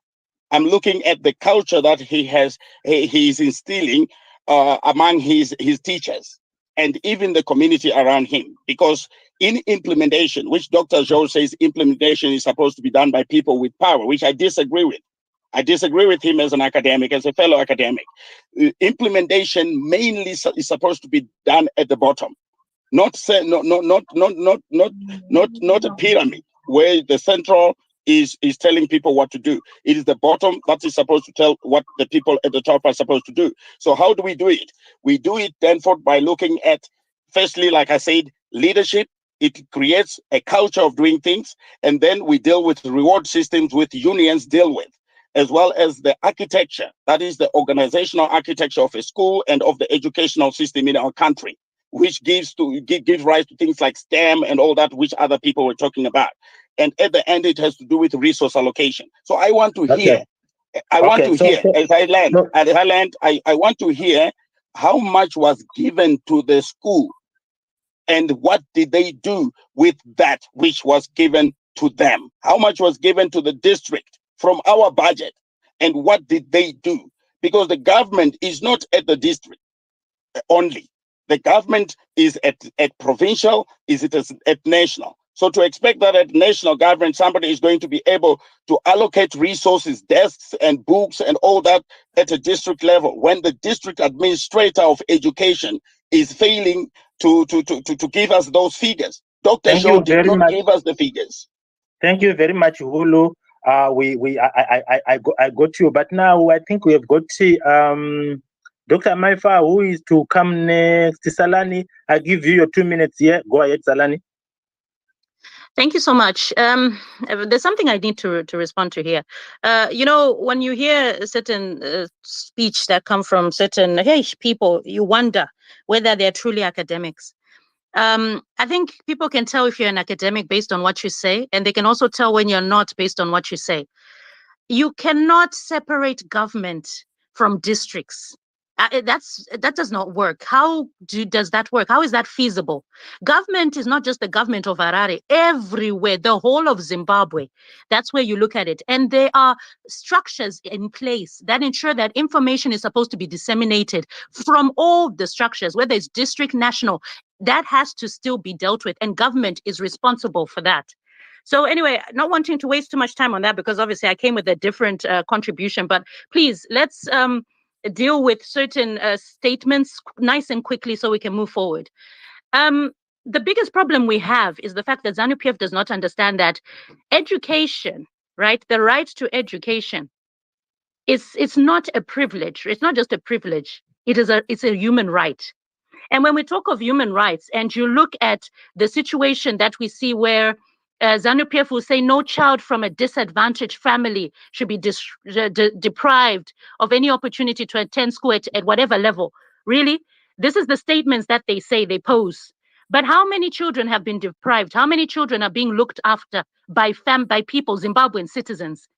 I'm looking at the culture that he's instilling among his teachers and even the community around him. Because in implementation, which Dr. Joe says implementation is supposed to be done by people with power, which I disagree with. I disagree with him as an academic, as a fellow academic. Implementation mainly is supposed to be done at the bottom, not a pyramid where the central is telling people what to do. It is the bottom that is supposed to tell what the people at the top are supposed to do. So how do we do it? We do it, Danford, by looking at, firstly, like I said, leadership. It creates a culture of doing things. And then we deal with reward systems with unions deal with, as well as the architecture. That is the organizational architecture of a school and of the educational system in our country, which gives rise to things like STEM and all that, which other people were talking about. And at the end, it has to do with resource allocation. So I want to hear, I want to hear how much was given to the school and what did they do with that which was given to them? How much was given to the district from our budget and what did they do? Because the government is not at the district only. The government is at provincial, is it at national? So to expect that at national government, somebody is going to be able to allocate resources, desks and books and all that at a district level, when the district administrator of education is failing to give us those figures. Dr. Shaw did not give us the figures. Thank you very much, Hulu. I got you, but now I think we have got Dr. Maifa, who is to come next. Salani, I give you your 2 minutes here. Go ahead, Salani. Thank you so much. There's something I need to respond to here. When you hear a certain speech that come from certain people, you wonder whether they're truly academics. I think people can tell if you're an academic based on what you say, and they can also tell when you're not based on what you say. You cannot separate government from districts. That does not work. How does that work? How is that feasible? Government is not just the government of Harare. Everywhere, the whole of Zimbabwe, that's where you look at it. And there are structures in place that ensure that information is supposed to be disseminated from all the structures, whether it's district, national, that has to still be dealt with. And government is responsible for that. So anyway, not wanting to waste too much time on that, because obviously I came with a different contribution, but please, let's deal with certain statements nice and quickly so we can move forward. The biggest problem we have is the fact that ZANU-PF does not understand that education, right, the right to education, it's not a privilege. It's not just a privilege. It's a human right. And when we talk of human rights, and you look at the situation that we see where ZANU-PF will say no child from a disadvantaged family should be deprived of any opportunity to attend school at whatever level. Really? This is the statements that they say, they pose. But how many children have been deprived? How many children are being looked after by people, Zimbabwean citizens?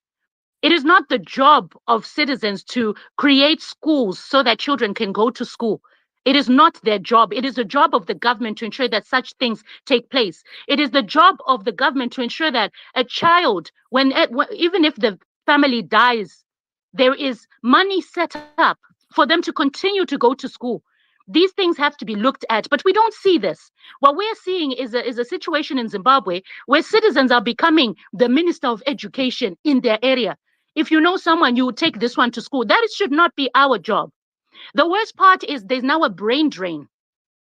It is not the job of citizens to create schools so that children can go to school. It is not their job. It is the job of the government to ensure that such things take place. It is the job of the government to ensure that a child, even if the family dies, there is money set up for them to continue to go to school. These things have to be looked at, but we don't see this. What we're seeing is a situation in Zimbabwe where citizens are becoming the minister of education in their area. If you know someone, you would take this one to school. That should not be our job. The worst part is there's now a brain drain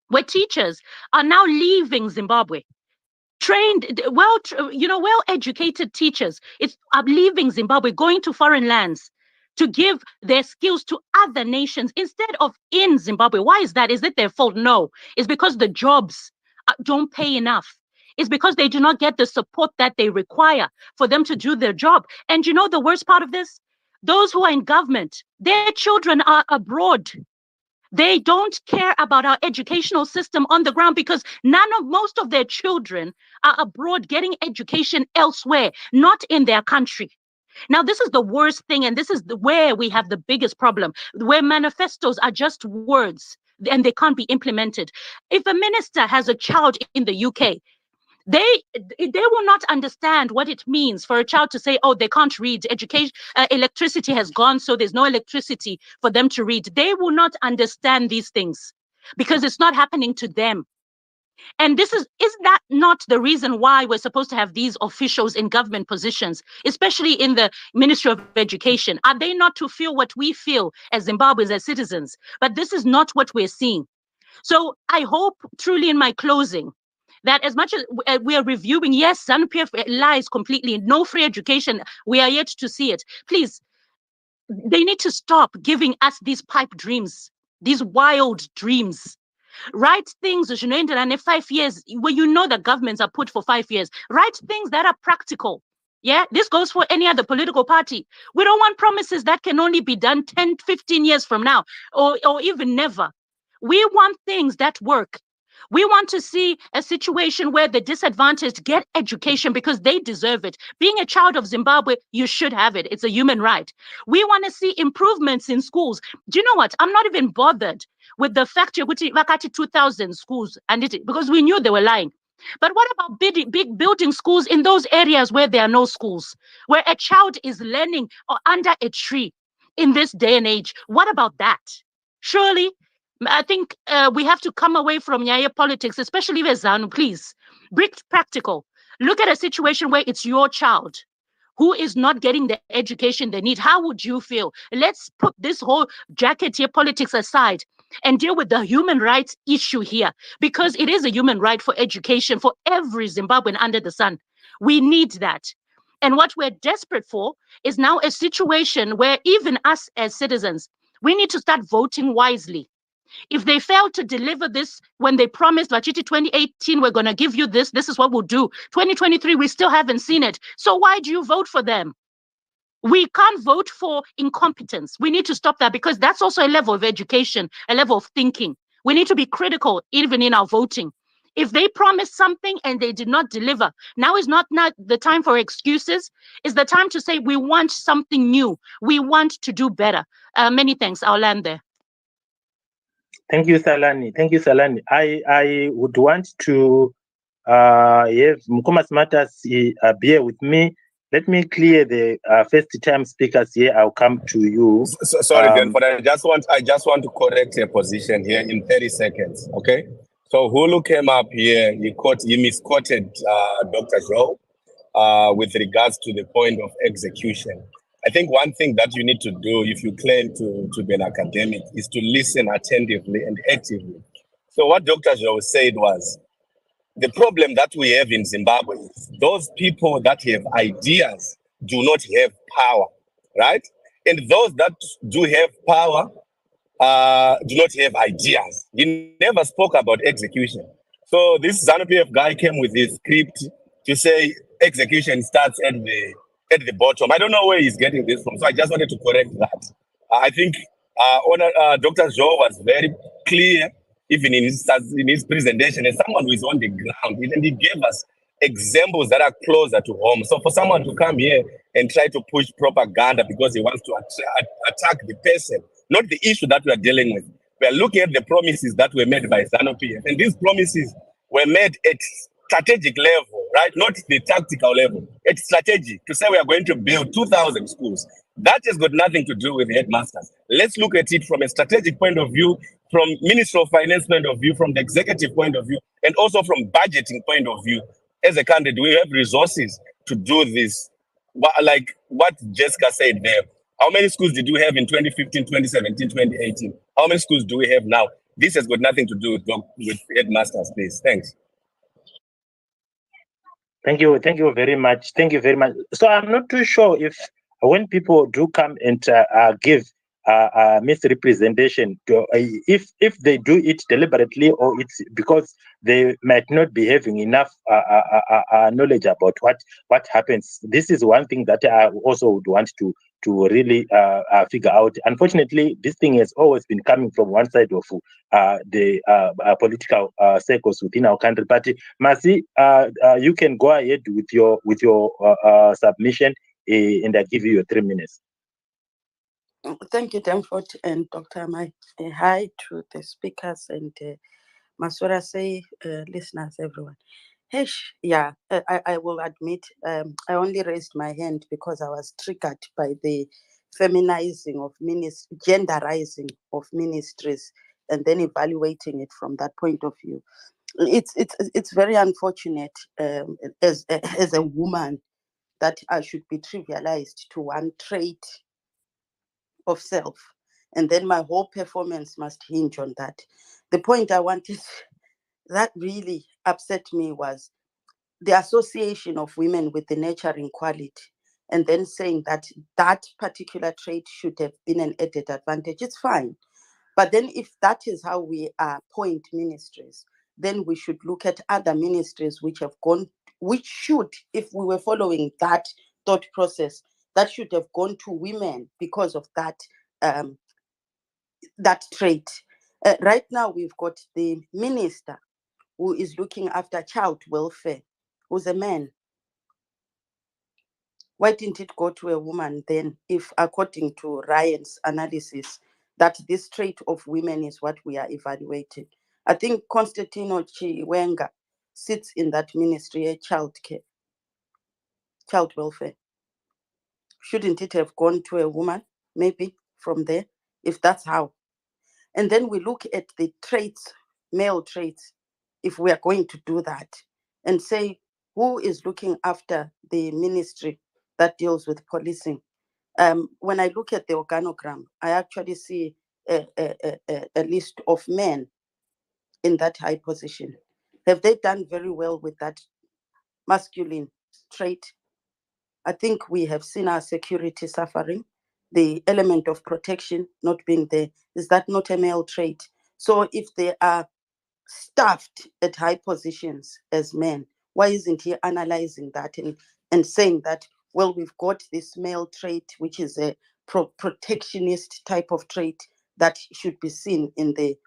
where teachers are now leaving Zimbabwe. Trained, well-educated teachers are leaving Zimbabwe, going to foreign lands to give their skills to other nations instead of in Zimbabwe. Why is that? Is it their fault? No. It's because the jobs don't pay enough. It's because they do not get the support that they require for them to do their job. And you know the worst part of this? Those who are in government, their children are abroad. They don't care about our educational system on the ground because most of their children are abroad getting education elsewhere, not in their country. Now, this is the worst thing, and this is where we have the biggest problem, where manifestos are just words and they can't be implemented. If a minister has a child in the UK, they will not understand what it means for a child to say, oh, they can't read, education, electricity has gone, so there's no electricity for them to read. They will not understand these things because it's not happening to them. And is that not the reason why we're supposed to have these officials in government positions, especially in the Ministry of Education? Are they not to feel what we feel as Zimbabweans, as citizens? But this is not what we're seeing. So I hope truly in my closing that as much as we are reviewing, yes, ZANU-PF lies completely, no free education, we are yet to see it. Please, they need to stop giving us these pipe dreams, these wild dreams. Write things, in 5 years, when you know that governments are put for 5 years. Write things that are practical. Yeah, this goes for any other political party. We don't want promises that can only be done 10, 15 years from now, or even never. We want things that work. We want to see a situation where the disadvantaged get education because they deserve it. Being a child of Zimbabwe, you should have it. It's a human right. We want to see improvements in schools. Do you know what? I'm not even bothered with the fact you're going to 2,000 schools because we knew they were lying. But what about big building schools in those areas where there are no schools, where a child is learning under a tree in this day and age? What about that? Surely, I think we have to come away from Nyaya politics, especially with ZANU, please. Be practical. Look at a situation where it's your child who is not getting the education they need. How would you feel? Let's put this whole jacket here politics aside and deal with the human rights issue here, because it is a human right for education for every Zimbabwean under the sun. We need that. And what we're desperate for is now a situation where even us as citizens, we need to start voting wisely. If they fail to deliver this when they promised Vachiti 2018, we're going to give you this is what we'll do. 2023, we still haven't seen it. So why do you vote for them? We can't vote for incompetence. We need to stop that, because that's also a level of education, a level of thinking. We need to be critical even in our voting. If they promised something and they did not deliver, now is not the time for excuses. It's the time to say we want something new. We want to do better. Many thanks. I'll land there. Thank you, Salani. Thank you, Salani. I would want to have Mkomas Matters bear with me. Let me clear the first time speakers here. I'll come to you. Sorry, but I just want to correct a position here in 30 seconds. Okay. So Hulu came up here. He misquoted Dr. Joe with regards to the point of execution. I think one thing that you need to do if you claim to be an academic is to listen attentively and actively So what Dr. Joe said was, the problem that we have in Zimbabwe is those people that have ideas do not have power, right? And those that do have power do not have ideas. He never spoke about execution. So this ZANU-PF guy came with his script to say execution starts at the bottom. I don't know where he's getting this from, so I just wanted to correct that. I think Dr. Joe was very clear, even in his presentation, as someone who is on the ground, and he gave us examples that are closer to home. So for someone to come here and try to push propaganda because he wants to attack the person, not the issue that we are dealing with. We are looking at the promises that were made by ZANU-PF, and these promises were made at strategic level, right? Not the tactical level. It's strategic to say we are going to build 2,000 schools. That has got nothing to do with headmasters. Let's look at it from a strategic point of view, from Ministry of Finance point of view, from the executive point of view, and also from budgeting point of view. As a country, do we have resources to do this? Like what Jessica said there. How many schools did we have in 2015, 2017, 2018? How many schools do we have now? This has got nothing to do with headmasters, please. Thanks. Thank you very much. Thank you very much. So I'm not too sure if when people do come and give misrepresentation, if they do it deliberately or it's because they might not be having enough knowledge about what happens. This is one thing that I also would want to really figure out. Unfortunately, this thing has always been coming from one side of the political circles within our country. But Masi, you can go ahead with your submission, and I give you your 3 minutes. Thank you, Danford and Dr. Amai. Hi to the speakers and Masura say listeners, everyone. Yeah, I will admit I only raised my hand because I was triggered by the feminizing of genderizing of ministries, and then evaluating it from that point of view. It's very unfortunate as a woman that I should be trivialized to one trait of self, and then my whole performance must hinge on that. The point I wanted that really upset me was the association of women with the nurturing quality, and then saying that that particular trait should have been an added advantage. It's fine, but then if that is how we appoint ministries, then we should look at other ministries which should, if we were following that thought process, that should have gone to women because of that that trait. Right now, we've got the minister who is looking after child welfare, who's a man. Why didn't it go to a woman then, if according to Ryan's analysis, that this trait of women is what we are evaluating? I think Constantino Chiwenga sits in that ministry, child welfare. Shouldn't it have gone to a woman, maybe, from there, if that's how? And then we look at the traits, male traits, if we are going to do that, and say, who is looking after the ministry that deals with policing? When I look at the organogram, I actually see a list of men in that high position. Have they done very well with that masculine trait? I think we have seen our security suffering, the element of protection not being there. Is that not a male trait? So if they are staffed at high positions as men, why isn't he analyzing that and saying that, well, we've got this male trait, which is a protectionist type of trait that should be seen in the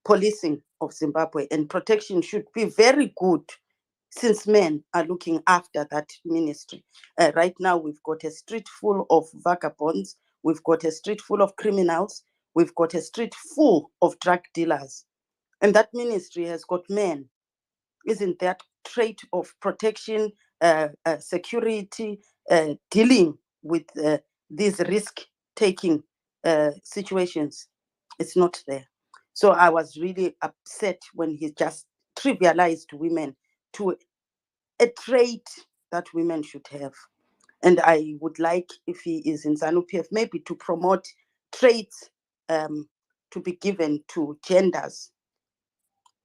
policing of Zimbabwe, and protection should be very good since men are looking after that ministry. Right now, we've got a street full of vagabonds, we've got a street full of criminals, we've got a street full of drug dealers, and that ministry has got men. Isn't that trait of protection, security, dealing with these risk-taking situations? It's not there. So I was really upset when he just trivialized women to a trait that women should have. And I would like, if he is in ZANU-PF, maybe to promote traits to be given to genders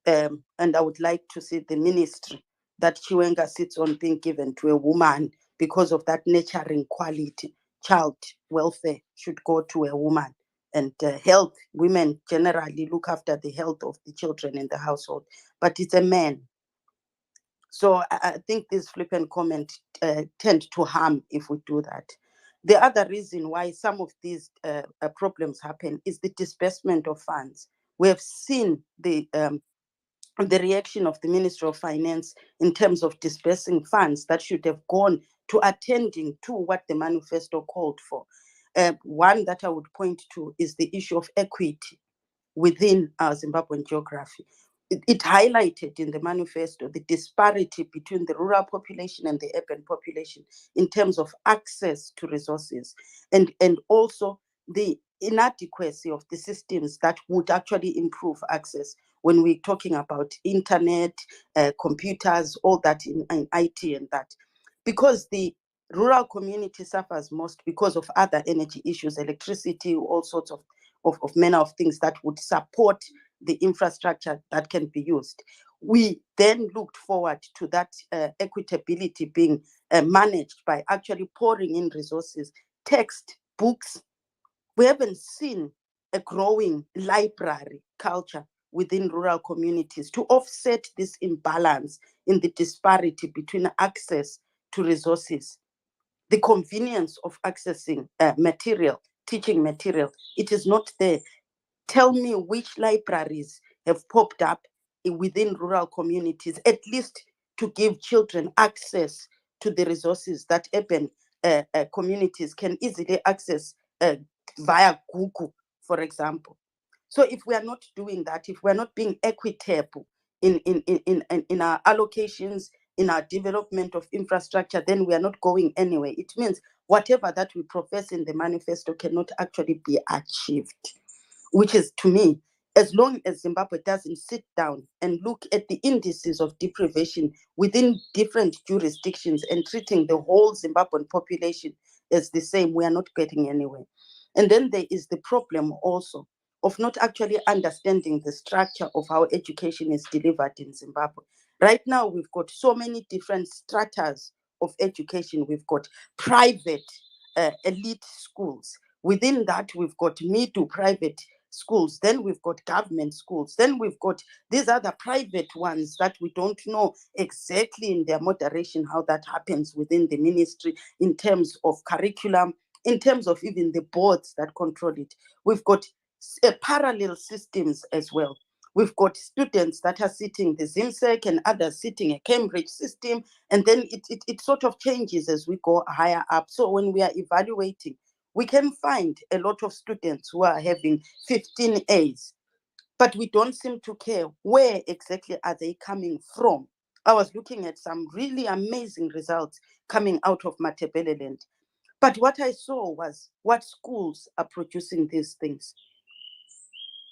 and I would like to see the ministry that Chiwenga sits on being given to a woman because of that nurturing quality. Child welfare should go to a woman, and health, women generally look after the health of the children in the household, but it's a man. So I think these flippant comments tend to harm if we do that. The other reason why some of these problems happen is the disbursement of funds. We have seen the reaction of the Ministry of Finance in terms of disbursing funds that should have gone to attending to what the manifesto called for. One that I would point to is the issue of equity within our Zimbabwean geography. It highlighted in the manifesto the disparity between the rural population and the urban population in terms of access to resources, and also the inadequacy of the systems that would actually improve access when we're talking about internet, computers, all that in IT and that. Because the rural community suffers most because of other energy issues, electricity, all sorts of manner of things that would support the infrastructure that can be used. We then looked forward to that equitability being managed by actually pouring in resources, text, books. We haven't seen a growing library culture within rural communities to offset this imbalance in the disparity between access to resources, the convenience of accessing material, teaching material. It is not there. Tell me which libraries have popped up within rural communities, at least to give children access to the resources that urban communities can easily access via Google, for example. So if we are not doing that, if we're not being equitable in our allocations, in our development of infrastructure, then we are not going anywhere. It means whatever that we profess in the manifesto cannot actually be achieved, which is, to me, as long as Zimbabwe doesn't sit down and look at the indices of deprivation within different jurisdictions and treating the whole Zimbabwean population as the same, we are not getting anywhere. And then there is the problem also of not actually understanding the structure of how education is delivered in Zimbabwe. Right now, we've got so many different stratas of education. We've got private elite schools. Within that, we've got middle private schools. Then we've got government schools. Then we've got these other private ones that we don't know exactly in their moderation how that happens within the ministry in terms of curriculum, in terms of even the boards that control it. We've got parallel systems as well. We've got students that are sitting the ZIMSEC and others sitting a Cambridge system, and then it sort of changes as we go higher up. So when we are evaluating, we can find a lot of students who are having 15 A's, but we don't seem to care where exactly are they coming from. I was looking at some really amazing results coming out of Matabeleland. But what I saw was what schools are producing these things.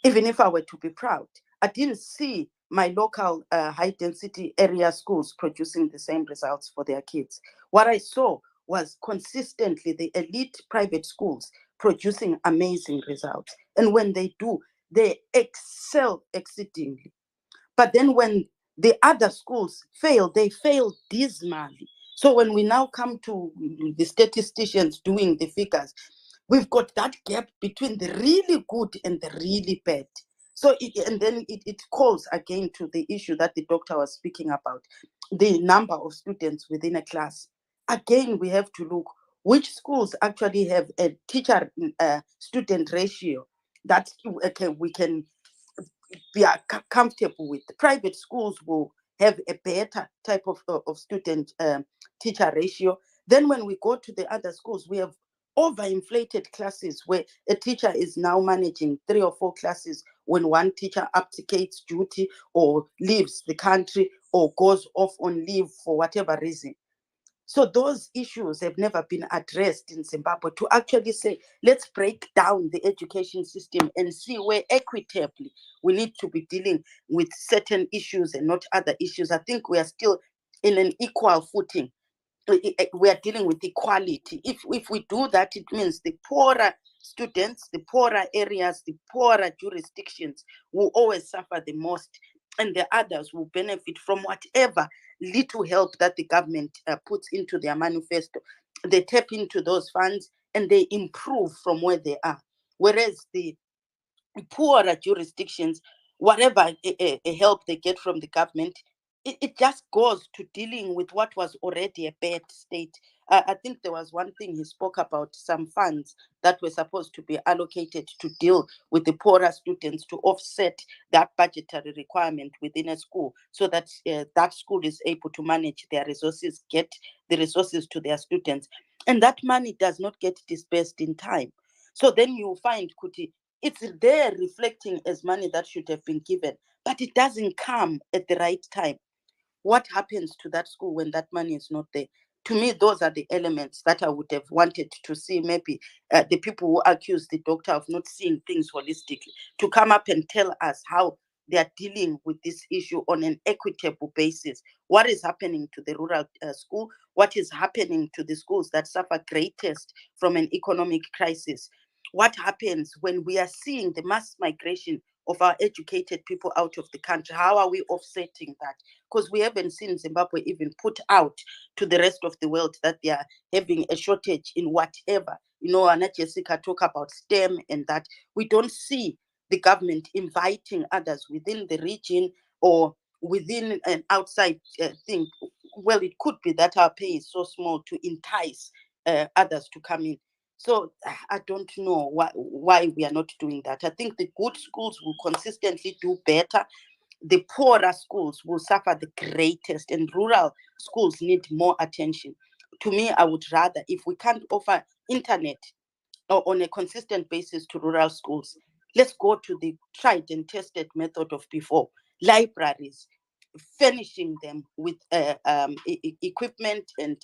Even if I were to be proud, I didn't see my local high density area schools producing the same results for their kids. What I saw was consistently the elite private schools producing amazing results. And when they do, they excel exceedingly. But then when the other schools fail, they fail dismally. So when we now come to the statisticians doing the figures, we've got that gap between the really good and the really bad. So it calls again to the issue that the doctor was speaking about, the number of students within a class. Again, we have to look which schools actually have a teacher student ratio that we can be comfortable with. Private schools will have a better type of student teacher ratio. Then when we go to the other schools, we have overinflated classes where a teacher is now managing 3 or 4 classes when one teacher abdicates duty or leaves the country or goes off on leave for whatever reason. So those issues have never been addressed in Zimbabwe to actually say, let's break down the education system and see where equitably we need to be dealing with certain issues and not other issues. I think we are still in an equal footing. We are dealing with equality. If we do that, it means the poorer students, the poorer areas, the poorer jurisdictions will always suffer the most. and the others will benefit from whatever little help that the government puts into their manifesto. They tap into those funds and they improve from where they are. Whereas the poorer jurisdictions, whatever help they get from the government, it just goes to dealing with what was already a bad state. I think there was one thing he spoke about, some funds that were supposed to be allocated to deal with the poorer students to offset that budgetary requirement within a school so that that school is able to manage their resources, get the resources to their students. And that money does not get dispersed in time. So then you find, Kuti, it's there reflecting as money that should have been given, but it doesn't come at the right time. What happens to that school when that money is not there? To me, those are the elements that I would have wanted to see. Maybe the people who accuse the doctor of not seeing things holistically to come up and tell us how they are dealing with this issue on an equitable basis. What is happening to the rural school? What is happening to the schools that suffer greatest from an economic crisis? What happens when we are seeing the mass migration of our educated people out of the country? How are we offsetting that? Because we haven't seen Zimbabwe even put out to the rest of the world that they are having a shortage in whatever. You know, Anna Jessica talk about STEM and that. We don't see the government inviting others within the region or within an outside thing. Well, it could be that our pay is so small to entice others to come in. So I don't know why we are not doing that. I think the good schools will consistently do better. The poorer schools will suffer the greatest, and rural schools need more attention. To me, I would rather, if we can't offer internet on a consistent basis to rural schools, let's go to the tried and tested method of before, libraries, furnishing them with equipment and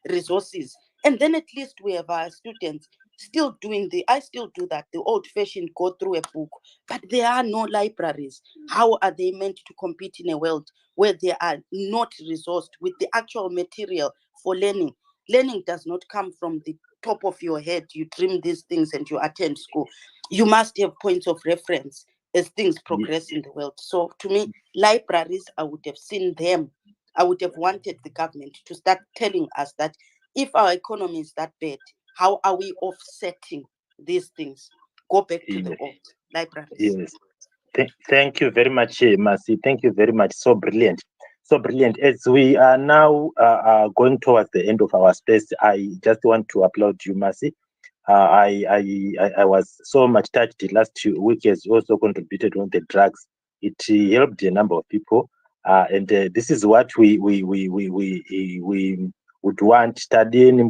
resources. And then at least we have our students still doing I still do that, the old fashioned go through a book, but there are no libraries. How are they meant to compete in a world where they are not resourced with the actual material for learning? Learning does not come from the top of your head. You dream these things and you attend school. You must have points of reference as things progress in the world. So to me, libraries, I would have seen them. I would have wanted the government to start telling us that if our economy is that bad, how are we offsetting these things? Go back to the old libraries. Yes. Thank you very much, Mercy. Thank you very much. So brilliant. So brilliant. As we are now going towards the end of our space, I just want to applaud you, Mercy. I was so much touched last week as you also contributed on the drugs. It helped a number of people, and this is what we would want. Studying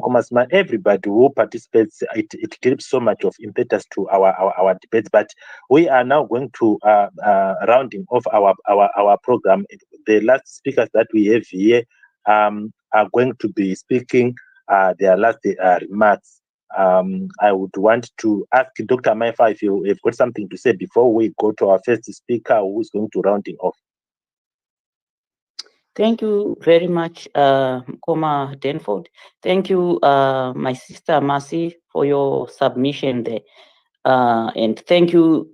everybody who participates, it gives so much of impetus to our debates. But we are now going to rounding off our program. The last speakers that we have here are going to be speaking their last remarks. I would want to ask Dr. Maifa if you have got something to say before we go to our first speaker who is going to rounding off. Thank you very much, Koma Denford. Thank you, my sister Mercy, for your submission there. And thank you,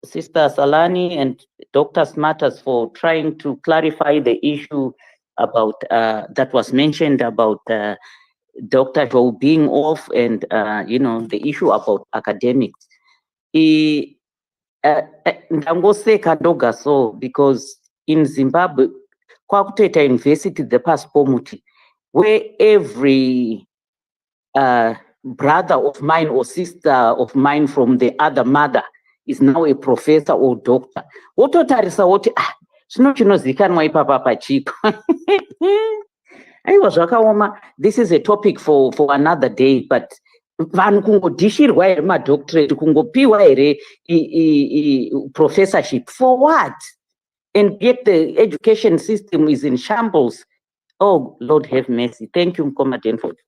Sister Salani and Dr. Smarters for trying to clarify the issue about that was mentioned about Dr. Joe being off and, the issue about academics. Ndangoseka ndoga so because in Zimbabwe, kwakuteta university the passport, where every brother of mine or sister of mine from the other mother is now a professor or doctor. Wototarisa woti zvino chinozikanwa ipapa pachiko. Aiwa zvakaoma. This is a topic for another day, but vanhu kungodhishirwa here madoctorate, kungopiwa here professorship for what? And yet the education system is in shambles. Oh, Lord have mercy. Thank you, Mkoma Denford.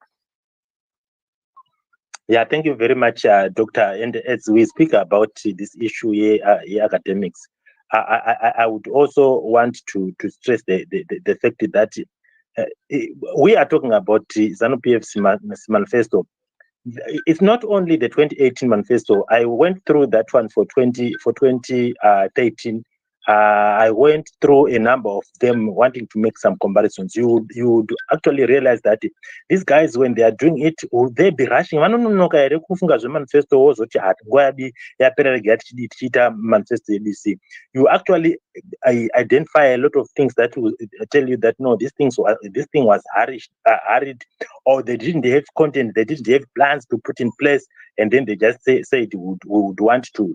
Yeah, thank you very much, Doctor. And as we speak about this issue here, academics, I would also want to stress the fact that we are talking about Zanu'S manifesto. It's not only the 2018 manifesto. I went through that one for 2013. I went through a number of them wanting to make some comparisons. You would actually realize that these guys, when they are doing it, will they be rushing? Vanononoka here kufunga zvemanifesto wozoti nguva yadi yapera rega tichiita manifesto ABC. You actually identify a lot of things that will tell you that no, this thing was hurried, or they didn't have content, they didn't have plans to put in place, and then they just said would want to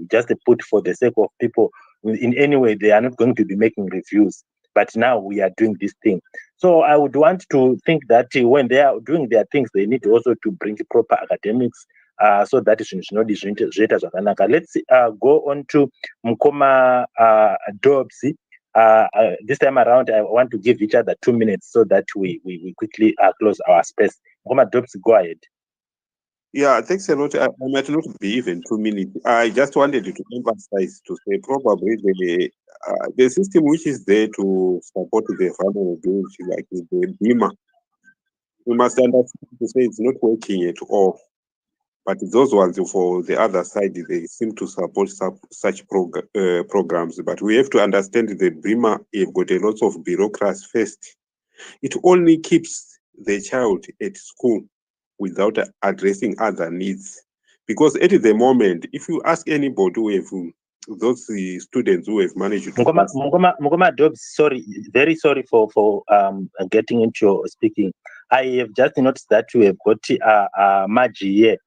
just put for the sake of people. In any way, they are not going to be making reviews, but now we are doing this thing. So I would want to think that when they are doing their things, they need also to bring proper academics, so that is not zvakanaka. Let's go on to Mkoma Dobbs. This time around, I want to give each other 2 minutes so that we quickly close our space. Mkoma Dobbs, go ahead. Yeah, thanks a lot. I might not be even 2 minutes. I just wanted to emphasize to say probably the system which is there to support the vulnerable, like the BIMA, we must understand to say it's not working at all. But those ones for the other side, they seem to support such programs. But we have to understand the BIMA, you've got a lot of bureaucracy first. It only keeps the child at school without addressing other needs. Because at the moment, if you ask anybody who have those students who have managed to Mkoma Dobbs, sorry, very sorry for getting into your speaking. I have just noticed that you have got Maji here.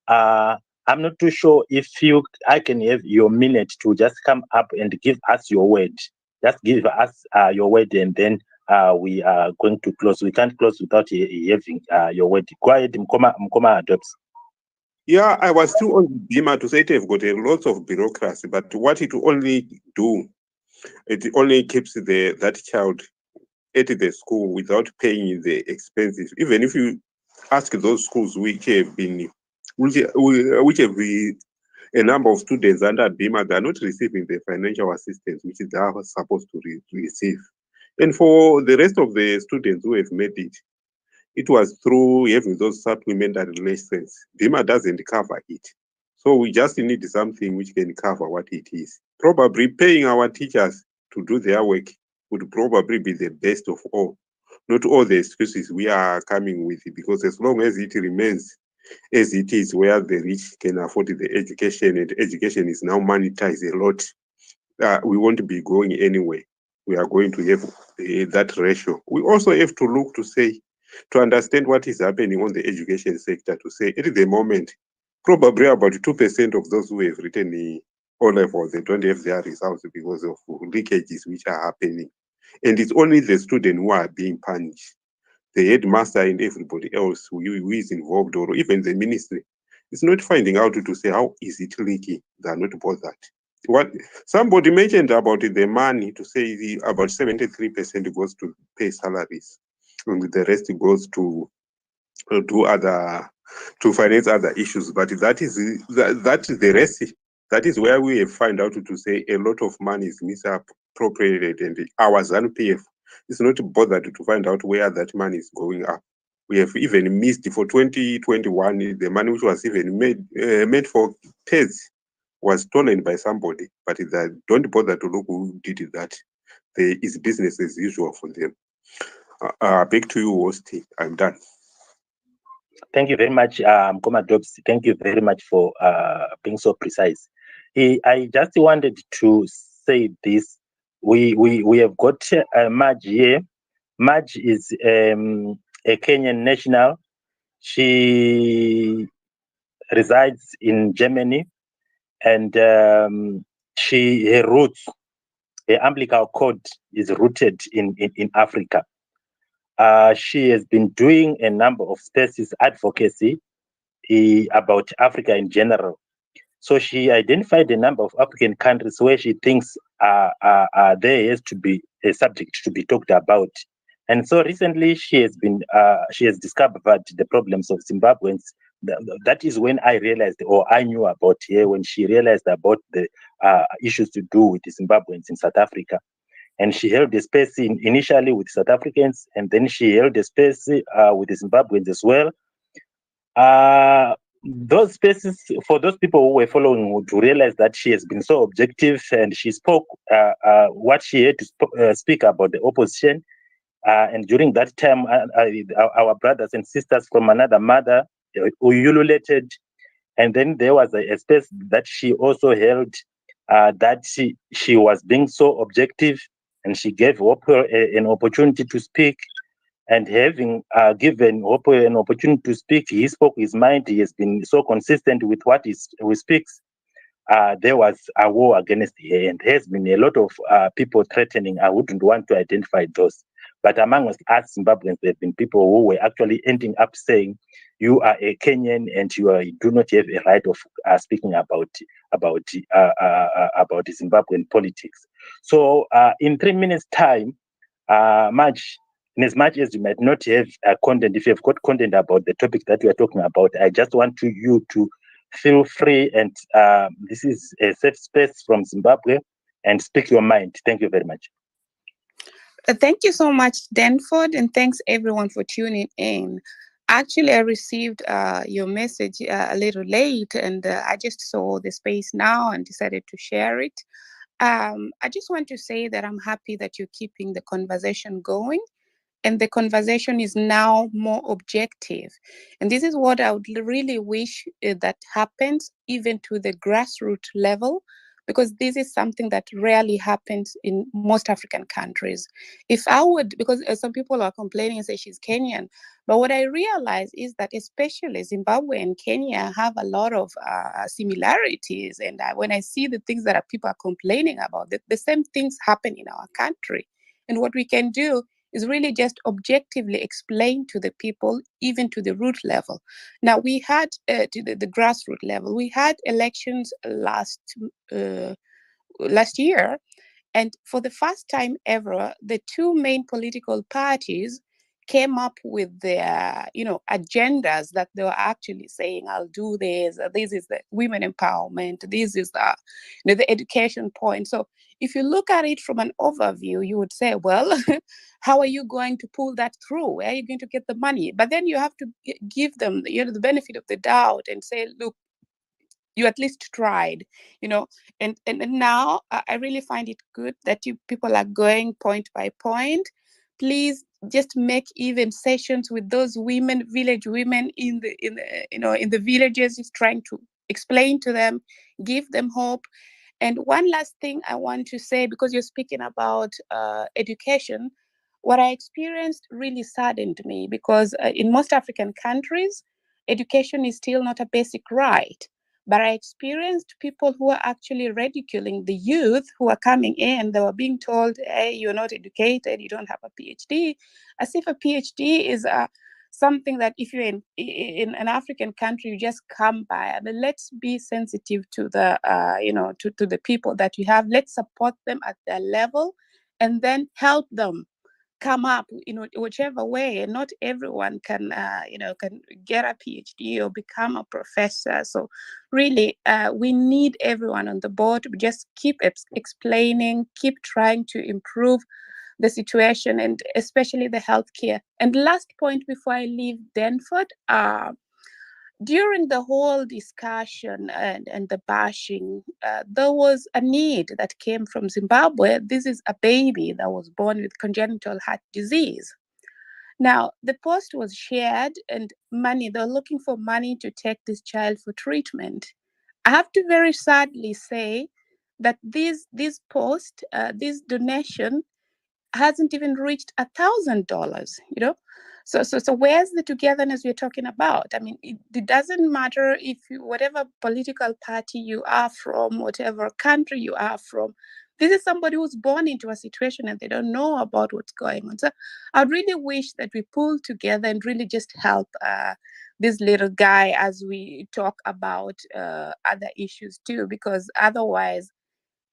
I'm not too sure if I can have your minute to just come up and give us your word. Just give us your word, and then we are going to close. We can't close without having your word. Go ahead, Mkoma Dobbs. Yeah, I was still on BIMA to say they've got a lot of bureaucracy, but what it only do, it only keeps that child at the school without paying the expenses. Even if you ask those schools which have been a number of students under BIMA, they are not receiving the financial assistance which they are supposed to receive. And for the rest of the students who have made it, it was through having those supplementary lessons. BIMA doesn't cover it. So we just need something which can cover what it is. Probably paying our teachers to do their work would probably be the best of all. Not all the excuses we are coming with, because as long as it remains as it is, where the rich can afford the education, and education is now monetized a lot, we won't be going anywhere. We are going to have that ratio. We also have to look to understand what is happening on the education sector, to say at the moment, probably about 2% of those who have written the O-level, they don't have their results because of leakages which are happening. And it's only the student who are being punished. The headmaster and everybody else who is involved, or even the ministry, is not finding out to say how is it leaking. They are not bothered. What somebody mentioned about the money, to say about 73% goes to pay salaries, and the rest goes to finance other issues. But that is the rest. That is where we have found out to say a lot of money is misappropriated, and our ZANU-PF is not bothered to find out where that money is going up. We have even missed for 2021 the money which was even made for PEDs was stolen by somebody, but they don't bother to look who did that. There is business as usual for them. Back to you, Hosti. I'm done. Thank you very much, Mkoma Dobbs. Thank you very much for being so precise. I just wanted to say this. We have got Maj here. Maj is a Kenyan national. She resides in Germany, and her roots, her umbilical cord is rooted in Africa. She has been doing a number of spaces advocacy about Africa in general. So she identified a number of African countries where she thinks there has to be a subject to be talked about. And so recently she has discovered the problems of Zimbabweans. That is when I realized, or I knew about her, when she realized about the issues to do with the Zimbabweans in South Africa. And she held a space initially with South Africans, and then she held a space with the Zimbabweans as well. those spaces, for those people who were following, to realize that she has been so objective and she spoke what she had to speak about the opposition. And during that time, our brothers and sisters from another mother who ululated. And then there was a space that she also held, that she was being so objective, and she gave Oprah an opportunity to speak. And having given Oprah an opportunity to speak, he spoke his mind. He has been so consistent with what he speaks. There was a war against her, and there has been a lot of people threatening. I wouldn't want to identify those. But among us Zimbabweans, there have been people who were actually ending up saying, you are a Kenyan and you do not have a right of speaking about Zimbabwean politics. So in 3 minutes' time, in as much as you might not have content, if you have got content about the topic that we are talking about, I just want you to feel free, and this is a safe space from Zimbabwe, and speak your mind. Thank you very much. Thank you so much, Danford, and thanks everyone for tuning in. Actually, I received your message a little late, and I just saw the space now and decided to share it. I just want to say that I'm happy that you're keeping the conversation going. And the conversation is now more objective. And this is what I would really wish that happens even to the grassroots level, because this is something that rarely happens in most African countries. If I would, because some people are complaining and say she's Kenyan, but what I realize is that especially Zimbabwe and Kenya have a lot of similarities. And when I see the things that people are complaining about, the same things happen in our country. And what we can do is really just objectively explain to the people, even to the root level. Now, we had, to the grassroots level, we had elections last year. And for the first time ever, the two main political parties came up with their, agendas that they were actually saying, I'll do this, this is the women empowerment, this is the education point. So if you look at it from an overview, you would say, well, how are you going to pull that through? Where are you going to get the money? But then you have to give them, the benefit of the doubt and say, look, you at least tried, and now I really find it good that people are going point by point. Please just make even sessions with those women, village women in the villages, just trying to explain to them, give them hope. And one last thing I want to say, because you're speaking about education, what I experienced really saddened me, because in most African countries, education is still not a basic right. But I experienced people who are actually ridiculing the youth who are coming in. They were being told, hey, you're not educated, you don't have a PhD, as if a PhD is something that if you're in an African country, you just come by. I mean, let's be sensitive to the, to the people that you have. Let's support them at their level and then help them come up, whichever way. And not everyone can get a PhD or become a professor. So really, we need everyone on the board. Just keep explaining, keep trying to improve the situation, and especially the healthcare. And last point before I leave Danford, during the whole discussion and the bashing, there was a need that came from Zimbabwe. This is a baby that was born with congenital heart disease. Now, the post was shared, and they're looking for money to take this child for treatment. I have to very sadly say that this this donation hasn't even reached $1,000, So where's the togetherness we're talking about? I mean, it doesn't matter if whatever political party you are from, whatever country you are from. This is somebody who's born into a situation and they don't know about what's going on. So I really wish that we pull together and really just help this little guy as we talk about other issues too, because otherwise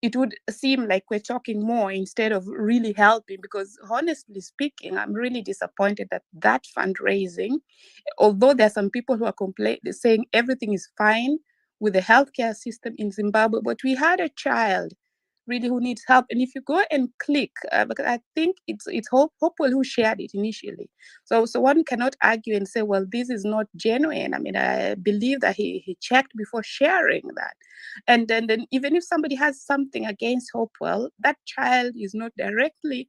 it would seem like we're talking more instead of really helping. Because honestly speaking, I'm really disappointed that fundraising, although there are some people who are saying everything is fine with the healthcare system in Zimbabwe, but we had a child really who needs help. And if you go and click, because I think it's Hopewell who shared it initially. So one cannot argue and say, well, this is not genuine. I mean, I believe that he checked before sharing that. And then even if somebody has something against Hopewell, that child is not directly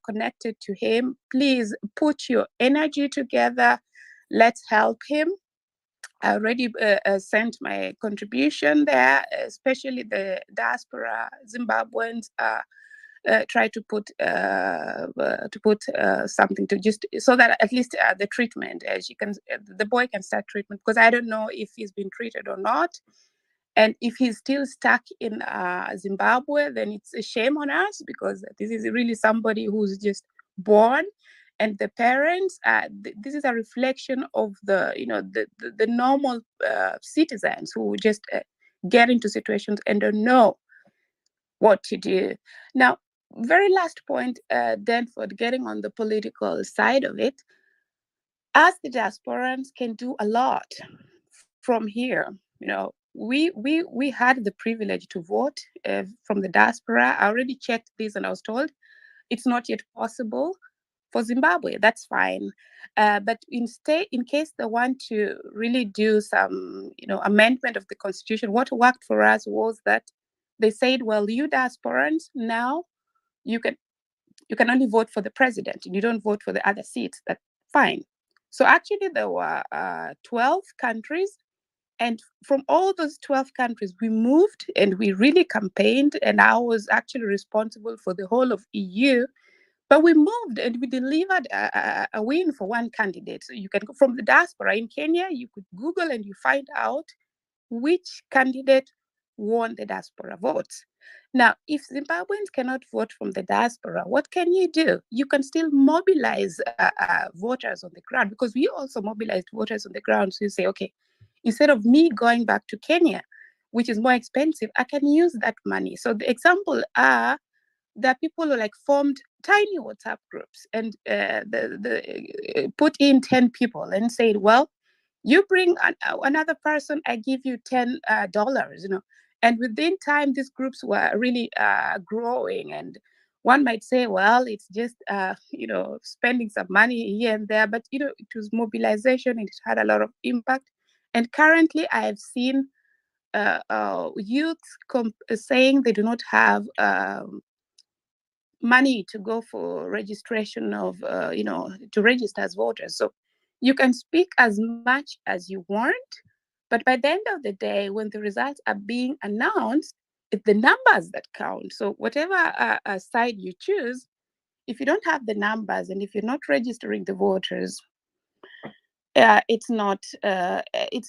connected to him. Please put your energy together. Let's help him. I already sent my contribution there, especially the diaspora Zimbabweans. Try to put something to just so that at least the treatment, the boy can start treatment, because I don't know if he's been treated or not. And if he's still stuck in Zimbabwe, then it's a shame on us, because this is really somebody who's just born. And the parents, this is a reflection of the normal citizens who just get into situations and don't know what to do. Now, very last point, Danford, getting on the political side of it, us the diasporans can do a lot from here. We had the privilege to vote from the diaspora. I already checked this and I was told it's not yet possible for Zimbabwe. That's fine. But in case they want to really do some, amendment of the constitution, what worked for us was that they said, well, you diasporans, now you can only vote for the president. You don't vote for the other seats. That's fine. So actually there were 12 countries. And from all those 12 countries, we moved and we really campaigned. And I was actually responsible for the whole of EU. But we moved and we delivered a win for one candidate. So you can go from the diaspora in Kenya, you could Google and you find out which candidate won the diaspora votes. Now, if Zimbabweans cannot vote from the diaspora, what can you do? You can still mobilize voters on the ground, because we also mobilized voters on the ground. So you say, okay, instead of me going back to Kenya, which is more expensive, I can use that money. So the example are that people who formed tiny WhatsApp groups and put in 10 people and said, well, you bring another person, I give you $10, And within time, these groups were really growing. And one might say, well, it's just, spending some money here and there. But, it was mobilization and it had a lot of impact. And currently, I have seen youth saying they do not have money to go for registration of, to register as voters. So you can speak as much as you want, but by the end of the day, when the results are being announced, it's the numbers that count. So whatever side you choose, if you don't have the numbers and if you're not registering the voters, it's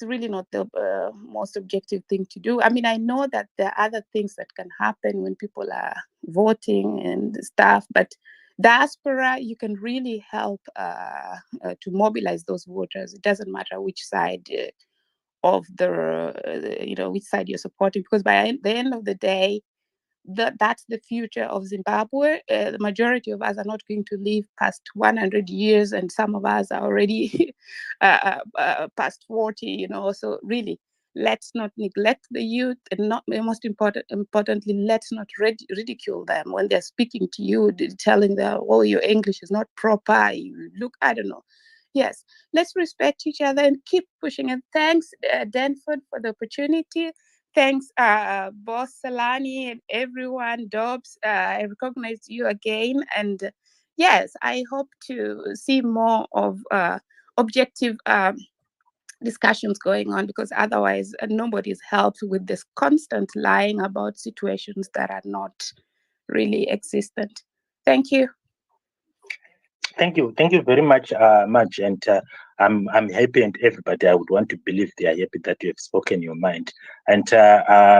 really not the most objective thing to do. I mean, I know that there are other things that can happen when people are voting and stuff, but diaspora, you can really help to mobilize those voters. It doesn't matter which side of which side you're supporting, because by the end of the day, that's the future of Zimbabwe. The majority of us are not going to live past 100 years, and some of us are already past 40, So really, let's not neglect the youth, and most importantly, let's not ridicule them when they're speaking to you, telling them, oh, your English is not proper, you look, I don't know. Yes, let's respect each other and keep pushing. And thanks, Danford, for the opportunity. Thanks, Boss Salani and everyone, Dobbs. I recognize you again. And yes, I hope to see more of objective discussions going on, because otherwise nobody's helped with this constant lying about situations that are not really existent. Thank you. Thank you very much, Madge, and I'm happy, and everybody, I would want to believe they are happy that you have spoken your mind. And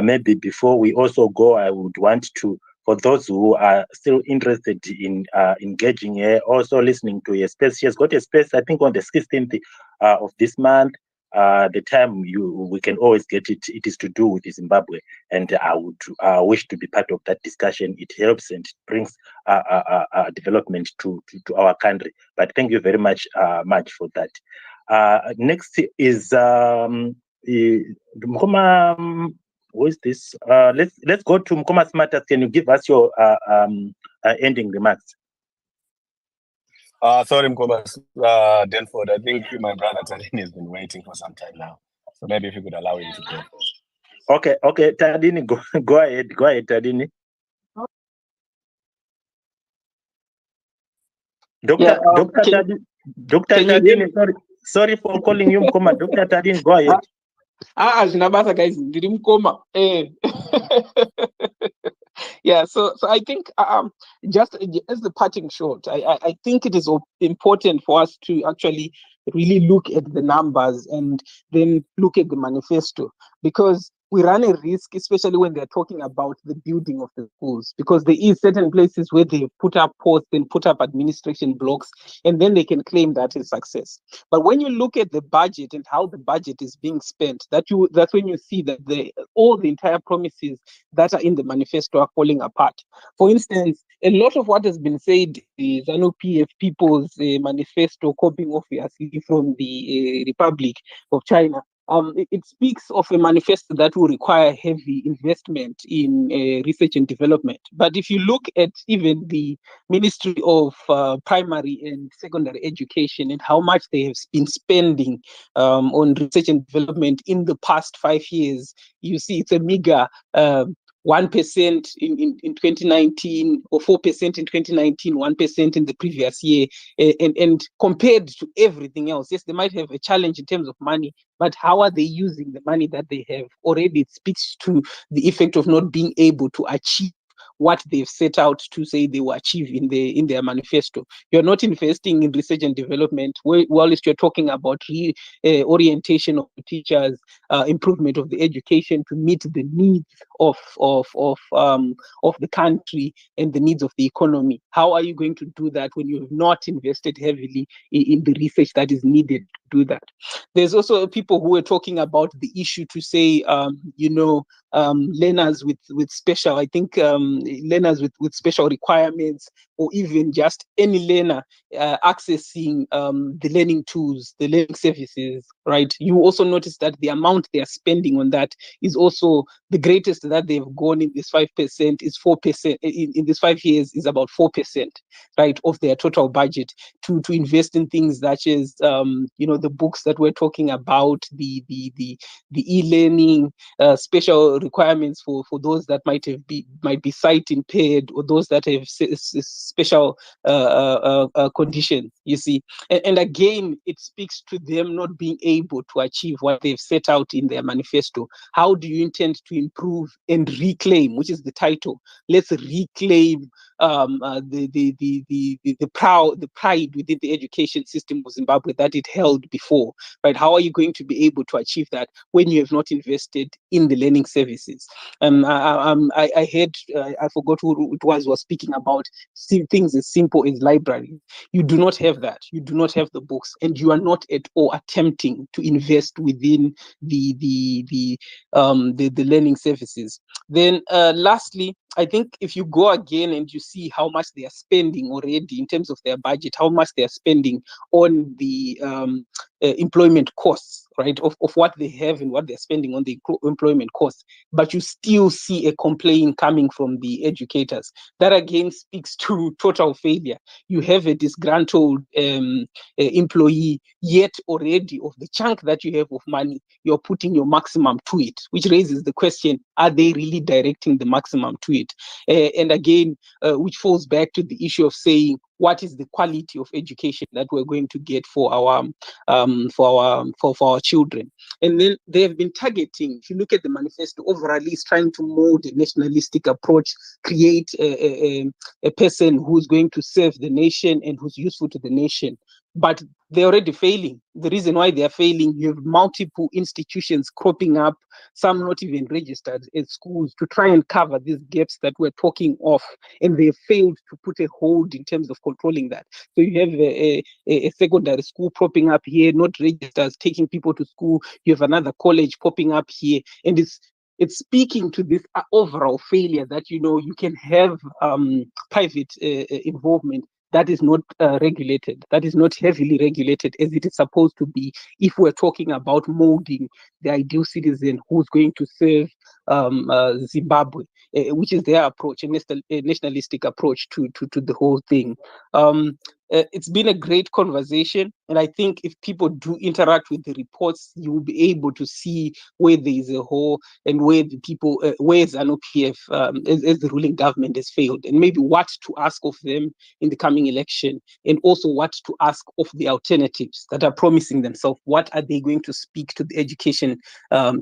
maybe before we also go, I would want to, for those who are still interested in engaging here, also listening to your space. She has got a space, I think, on the 16th of this month. The time we can always get it. It is to do with Zimbabwe, and I would wish to be part of that discussion. It helps and it brings development to our country. But thank you very much, Madge, for that. Next is who is this? Let's go to Mkoma Smarters. Can you give us your ending remarks? Sorry, Mkoma, Denford. I think my brother Tadini has been waiting for some time now. So maybe if you could allow him to go. Okay, Tadini, go ahead, Tadini. Dr. Tadini, sorry for calling you Mkoma. Dr. Tadini, go ahead. Zinabasa guys, ndiri Mkoma. Yeah, so I think just as the parting shot, I think it is important for us to actually really look at the numbers and then look at the manifesto, because we run a risk, especially when they're talking about the building of the schools, because there is certain places where they put up posts and put up administration blocks, and then they can claim that is success. But when you look at the budget and how the budget is being spent, that's when you see that all the entire promises that are in the manifesto are falling apart. For instance, a lot of what has been said, the ZANU-PF People's Manifesto, copying obviously from the Republic of China, it speaks of a manifesto that will require heavy investment in research and development. But if you look at even the Ministry of Primary and Secondary Education and how much they have been spending on research and development in the past 5 years, you see it's a meager 1% in 2019, or 4% in 2019, 1% in the previous year, and compared to everything else, yes, they might have a challenge in terms of money, but how are they using the money that they have? Already it speaks to the effect of not being able to achieve what they've set out to say they will achieve in their manifesto. You're not investing in research and development, whilst you're talking about orientation of the teachers, improvement of the education to meet the needs of the country and the needs of the economy. How are you going to do that when you have not invested heavily in the research that is needed to do that? There's also people who are talking about the issue to say, learners with special, I think learners with special requirements, or even just any learner accessing the learning tools, the learning services, right? You also notice that the amount they are spending on that is also the greatest that they've gone in this 5% is 4%. In these 5 years is about 4%, right, of their total budget to invest in things such as the books that we're talking about, the e-learning, special requirements for those that might be sight impaired, or those that have special conditions, you see. And again, it speaks to them not being able to achieve what they've set out in their manifesto. How do you intend to improve and reclaim, which is the title? Let's reclaim the pride within the education system of Zimbabwe that it held before, right? How are you going to be able to achieve that when you have not invested in the learning services? I heard, I forgot who it was speaking about things as simple as libraries. You do not have that. You do not have the books, and you are not at all attempting to invest within the learning services. Then lastly, I think if you go again and you see how much they are spending already in terms of their budget, how much they are spending on the employment costs, right, of what they have and what they're spending on the employment costs, but you still see a complaint coming from the educators. That again speaks to total failure. You have a disgruntled employee, yet already of the chunk that you have of money, you're putting your maximum to it, which raises the question, are they really directing the maximum to it? And again, which falls back to the issue of saying, what is the quality of education that we're going to get for our children? And then they have been targeting, if you look at the manifesto, overall is trying to mold a nationalistic approach, create a person who's going to serve the nation and who's useful to the nation. But they're already failing. The reason why they're failing, you have multiple institutions cropping up, some not even registered at schools, to try and cover these gaps that we're talking of, and they failed to put a hold in terms of controlling that. So you have a secondary school popping up here, not registered, taking people to school. You have another college popping up here, and it's speaking to this overall failure that you can have private involvement that is not regulated, that is not heavily regulated as it is supposed to be, if we're talking about molding the ideal citizen who's going to serve Zimbabwe, which is their approach, a nationalistic approach to the whole thing. It's been a great conversation, and I think if people do interact with the reports, you will be able to see where there is a hole and where the people, where ZANU-PF as the ruling government has failed, and maybe what to ask of them in the coming election, and also what to ask of the alternatives that are promising themselves. What are they going to speak to the education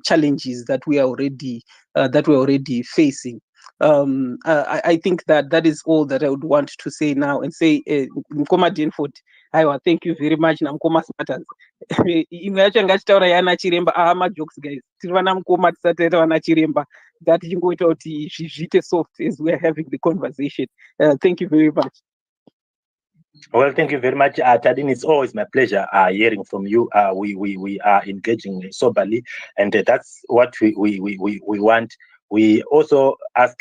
challenges that we are already facing? I think that is all that I would want to say now, and say Mkoma Denford, aiwa, thank you very much. Namkoma Smarters. Imwe yacho ngatitaura yana chiremba majokes guys. Tiri vana Mkoma tisataita vana chiremba. Ngatichingoita kuti zviite soft as we are having the conversation. Thank you very much. Well, thank you very much, Tadini. It's always my pleasure hearing from you. We are engaging soberly, and that's what we want. We also ask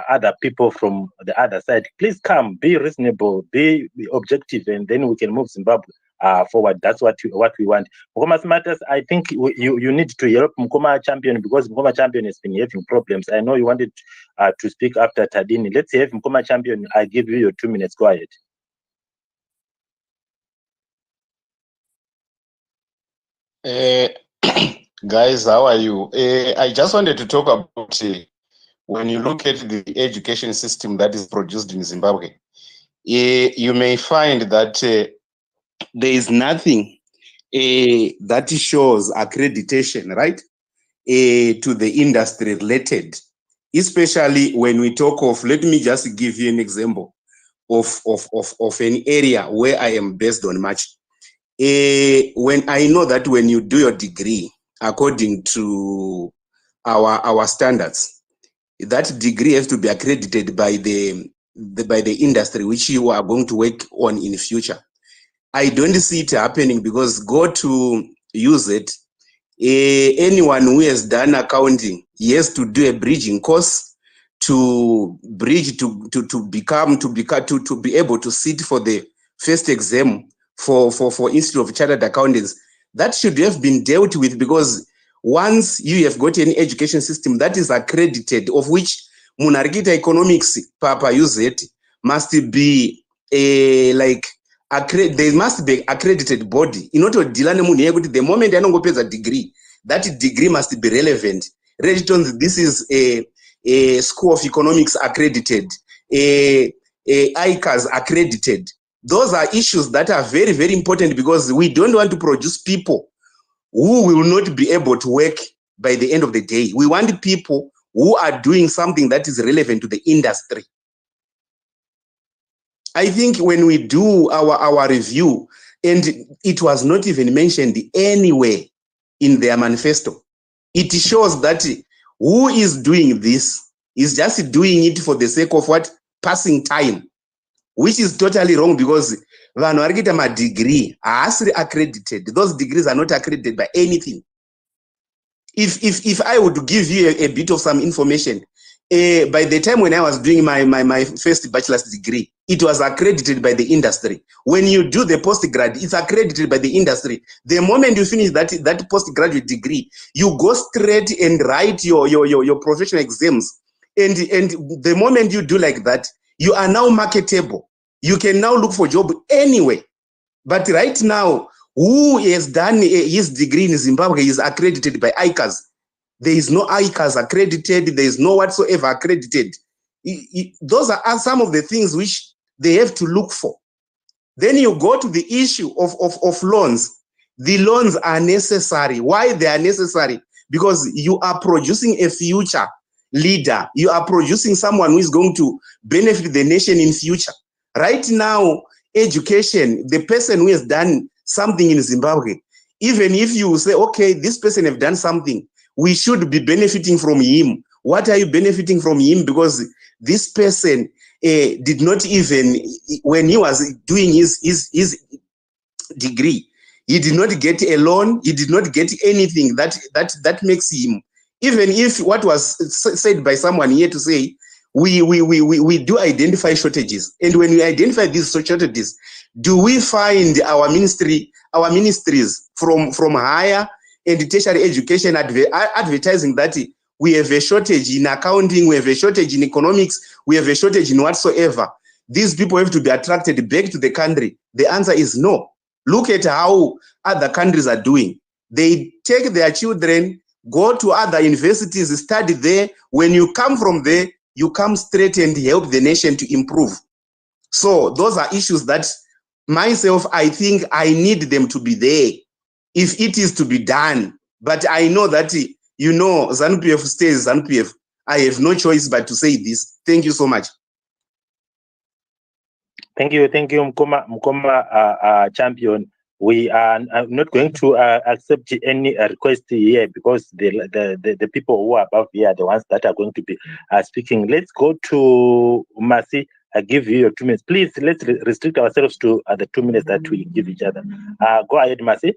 other people from the other side, please come, be reasonable, be objective, and then we can move Zimbabwe forward. That's what we want. Mkoma Matters, I think you need to help Mkoma Champion, because Mkoma Champion has been having problems. I know you wanted to speak after Tadini. Let's have Mkoma Champion. I give you your 2 minutes. Go ahead. Guys, how are you? I just wanted to talk about when you look at the education system that is produced in Zimbabwe, you may find that there is nothing that shows accreditation, right, to the industry related, especially when we talk of, let me just give you an example of an area where I am based on much. When I know that when you do your degree according to our standards, that degree has to be accredited by the industry which you are going to work on in the future. I don't see it happening, because go to use it, anyone who has done accounting, he has to do a bridging course to bridge to be able to sit for the first exam for Institute of Chartered Accountants. That should have been dealt with, because once you have got an education system that is accredited, of which Munarikita Economics Papa use it, must be there must be accredited body. In order to deal with the moment I don't go a degree, that degree must be relevant. This is a School of Economics accredited, ICAS accredited. Those are issues that are very, very important, because we don't want to produce people who will not be able to work by the end of the day. We want people who are doing something that is relevant to the industry. I think when we do our review, and it was not even mentioned anywhere in their manifesto, it shows that who is doing this is just doing it for the sake of what? Passing time, which is totally wrong, because vanhu vari kuita madegree haasiri accredited. Those degrees are not accredited by anything. If I would give you a bit of some information, by the time when I was doing my first bachelor's degree, it was accredited by the industry. When you do the postgrad, it's accredited by the industry. The moment you finish that postgraduate degree, you go straight and write your professional exams. And the moment you do like that, you are now marketable. You can now look for a job anywhere. But right now, who has done his degree in Zimbabwe is accredited by ICAS. There is no ICAS accredited. There is no whatsoever accredited. Those are some of the things which they have to look for. Then you go to the issue of loans. The loans are necessary. Why they are necessary? Because you are producing a future leader. You are producing someone who is going to benefit the nation in future. Right now, education, the person who has done something in Zimbabwe, even if you say, okay, this person have done something, we should be benefiting from him. What are you benefiting from him? Because this person did not even, when he was doing his degree, he did not get a loan, he did not get anything that makes him, even if what was said by someone here to say, we do identify shortages. And when we identify these shortages, do we find our ministries from higher and tertiary education advertising that we have a shortage in accounting, we have a shortage in economics, we have a shortage in whatsoever. These people have to be attracted back to the country. The answer is no. Look at how other countries are doing. They take their children, go to other universities, study there. When you come from there, you come straight and help the nation to improve. So those are issues that myself, I think I need them to be there if it is to be done. But I know that, you know, ZANU-PF stays ZANU-PF. I have no choice but to say this. Thank you so much. Thank you, Mkoma champion. We are not going to accept any request here because the people who are above here are the ones that are going to be speaking. Let's go to Mercy. I give you your 2 minutes. Please, let's restrict ourselves to the 2 minutes that we give each other. Go ahead, Mercy.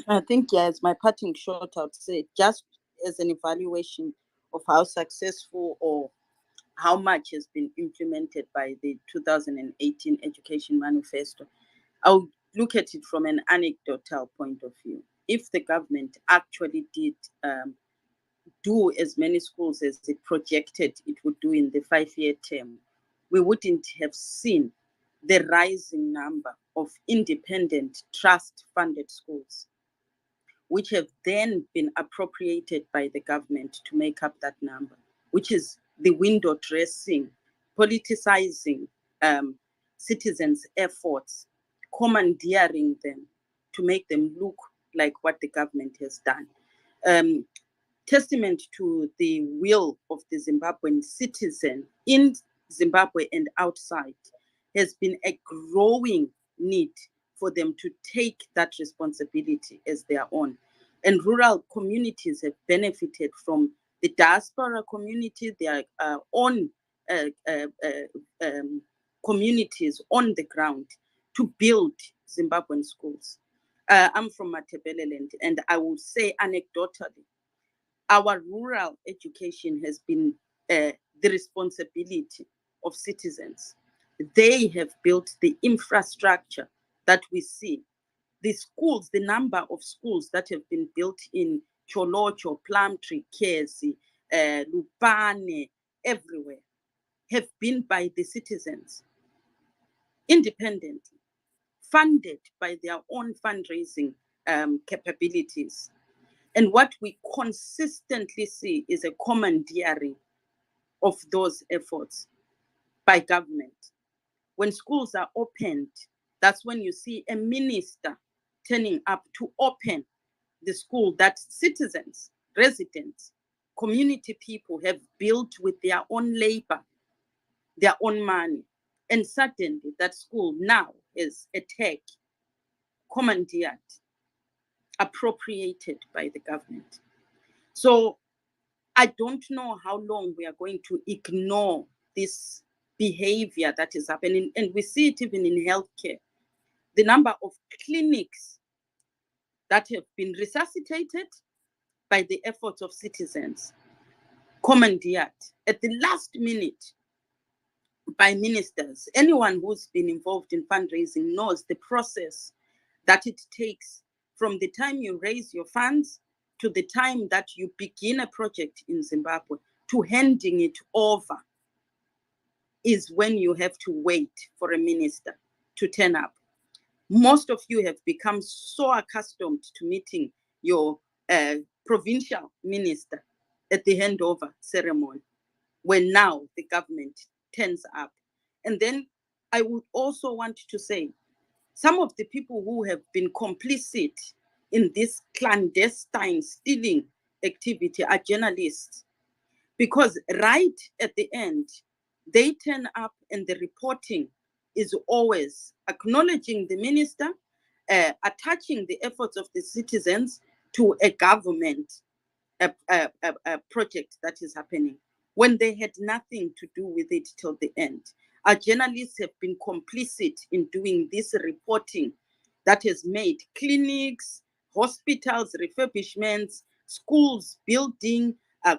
I think, yeah, as my parting shot, I would say, just as an evaluation of how successful or how much has been implemented by the 2018 Education Manifesto, I'll look at it from an anecdotal point of view. If the government actually did do as many schools as it projected it would do in the 5-year term, we wouldn't have seen the rising number of independent trust-funded schools, which have then been appropriated by the government to make up that number, which is the window dressing, politicizing citizens' efforts, commandeering them to make them look like what the government has done. Testament to the will of the Zimbabwean citizen in Zimbabwe and outside has been a growing need for them to take that responsibility as their own. And rural communities have benefited from the diaspora community, their own communities on the ground to build Zimbabwean schools. I'm from Matebeleland, and I will say anecdotally, our rural education has been the responsibility of citizens. They have built the infrastructure that we see. The schools, the number of schools that have been built in Cholocho, Plumtree, Kezi, Lupane, everywhere, have been by the citizens, independently, funded by their own fundraising capabilities. And what we consistently see is a commandeering of those efforts by government. When schools are opened, that's when you see a minister turning up to open the school that citizens, residents, community people have built with their own labor, their own money. And suddenly that school now is a tech, commandeered, appropriated by the government. So I don't know how long we are going to ignore this behavior that is happening. And we see it even in healthcare. The number of clinics that have been resuscitated by the efforts of citizens, commandeered at the last minute by ministers. Anyone who's been involved in fundraising knows the process that it takes from the time you raise your funds to the time that you begin a project in Zimbabwe to handing it over is when you have to wait for a minister to turn up. Most of you have become so accustomed to meeting your provincial minister at the handover ceremony, when now the government turns up. And then I would also want to say, some of the people who have been complicit in this clandestine stealing activity are journalists, because right at the end, they turn up and the reporting is always acknowledging the minister, attaching the efforts of the citizens to a government project that is happening, when they had nothing to do with it till the end. Our journalists have been complicit in doing this reporting that has made clinics, hospitals, refurbishments, schools, building,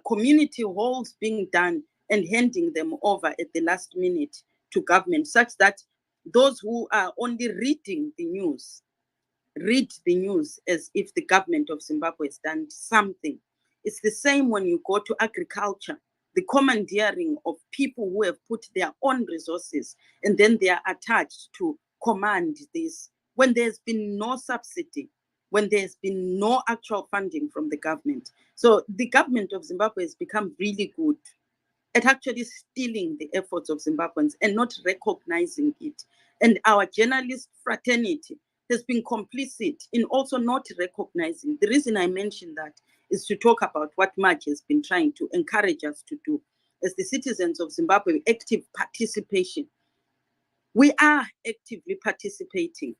community halls being done, and handing them over at the last minute to government, such that those who are only reading the news read the news as if the government of Zimbabwe has done something. It's the same when you go to agriculture, the commandeering of people who have put their own resources and then they are attached to command this when there's been no subsidy, when there's been no actual funding from the government. So the government of Zimbabwe has become really good at actually stealing the efforts of Zimbabweans and not recognizing it. And our journalist fraternity has been complicit in also not recognizing. The reason I mention that is to talk about what March has been trying to encourage us to do as the citizens of Zimbabwe, active participation. We are actively participating,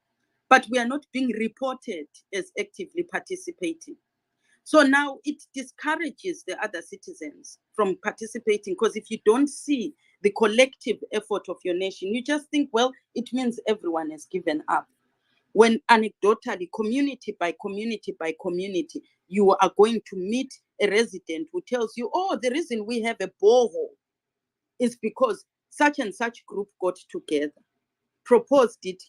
but we are not being reported as actively participating. So now it discourages the other citizens from participating, because if you don't see the collective effort of your nation, you just think, well, it means everyone has given up. When anecdotally, community by community by community, you are going to meet a resident who tells you, oh, the reason we have a borehole is because such and such group got together, proposed it,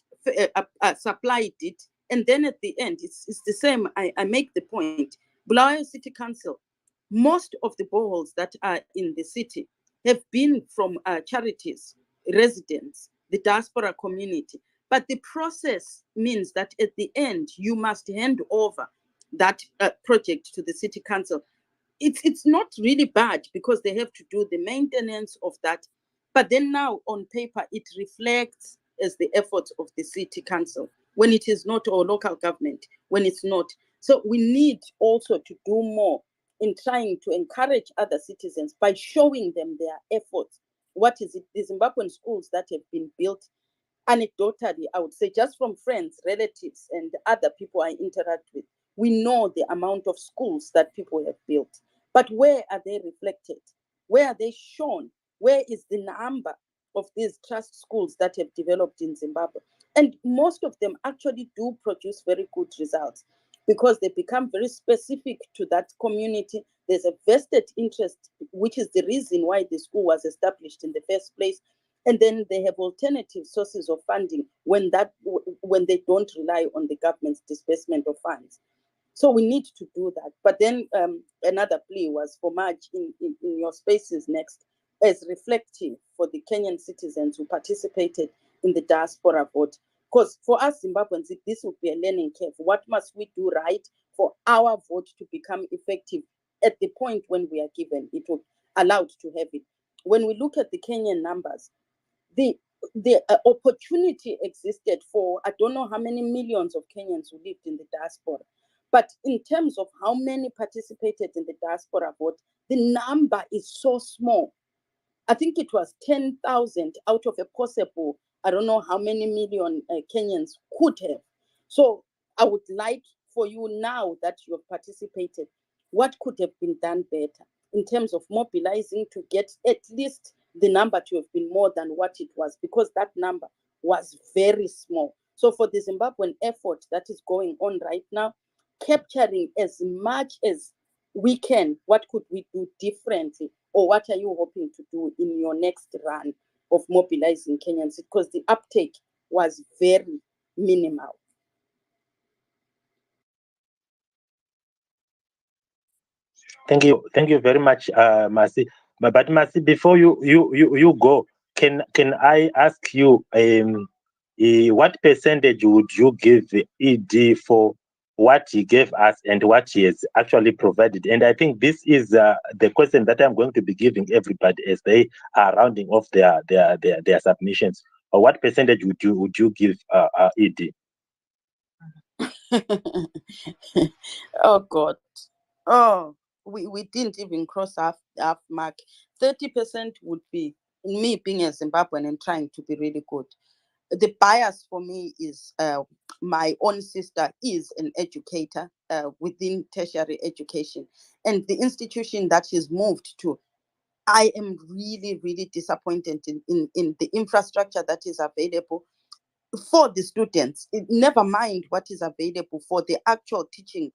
supplied it, and then at the end, it's the same. I make the point. Bulawayo City Council, most of the boreholes that are in the city have been from charities, residents, the diaspora community. But the process means that at the end, you must hand over that project to the city council. It's not really bad because they have to do the maintenance of that. But then now on paper, it reflects as the efforts of the city council when it is not, or local government when it's not. So we need also to do more in trying to encourage other citizens by showing them their efforts. What is it? The Zimbabwean schools that have been built, anecdotally, I would say, just from friends, relatives, and other people I interact with, we know the amount of schools that people have built. But where are they reflected? Where are they shown? Where is the number of these trust schools that have developed in Zimbabwe? And most of them actually do produce very good results because they become very specific to that community. There's a vested interest, which is the reason why the school was established in the first place. And then they have alternative sources of funding when they don't rely on the government's disbursement of funds. So we need to do that. But then another plea was for March in your spaces next as reflective for the Kenyan citizens who participated in the diaspora vote. Because for us Zimbabweans, this would be a learning curve. What must we do right for our vote to become effective at the point when we are given it, or allowed to have it? When we look at the Kenyan numbers, the opportunity existed for, I don't know how many millions of Kenyans who lived in the diaspora. But in terms of how many participated in the diaspora vote, the number is so small. I think it was 10,000 out of a possible, I don't know how many million Kenyans could have. So I would like for you, now that you have participated, what could have been done better in terms of mobilizing to get at least the number to have been more than what it was, because that number was very small. So for the Zimbabwean effort that is going on right now, capturing as much as we can, what could we do differently, or what are you hoping to do in your next run of mobilizing Kenyans? Because the uptake was very minimal. Thank you very much, Mercy. But Mercy, before you go, can I ask you what percentage would you give ED for what he gave us and what he has actually provided? And I think this is the question that I'm going to be giving everybody as they are rounding off their submissions. Or what percentage would you give ED? Oh God. Oh, we didn't even cross half mark. 30% would be me being a Zimbabwean and trying to be really good. The bias for me is my own sister is an educator within tertiary education, and the institution that she's moved to, I am really, really disappointed in the infrastructure that is available for the students. Never mind what is available for the actual teaching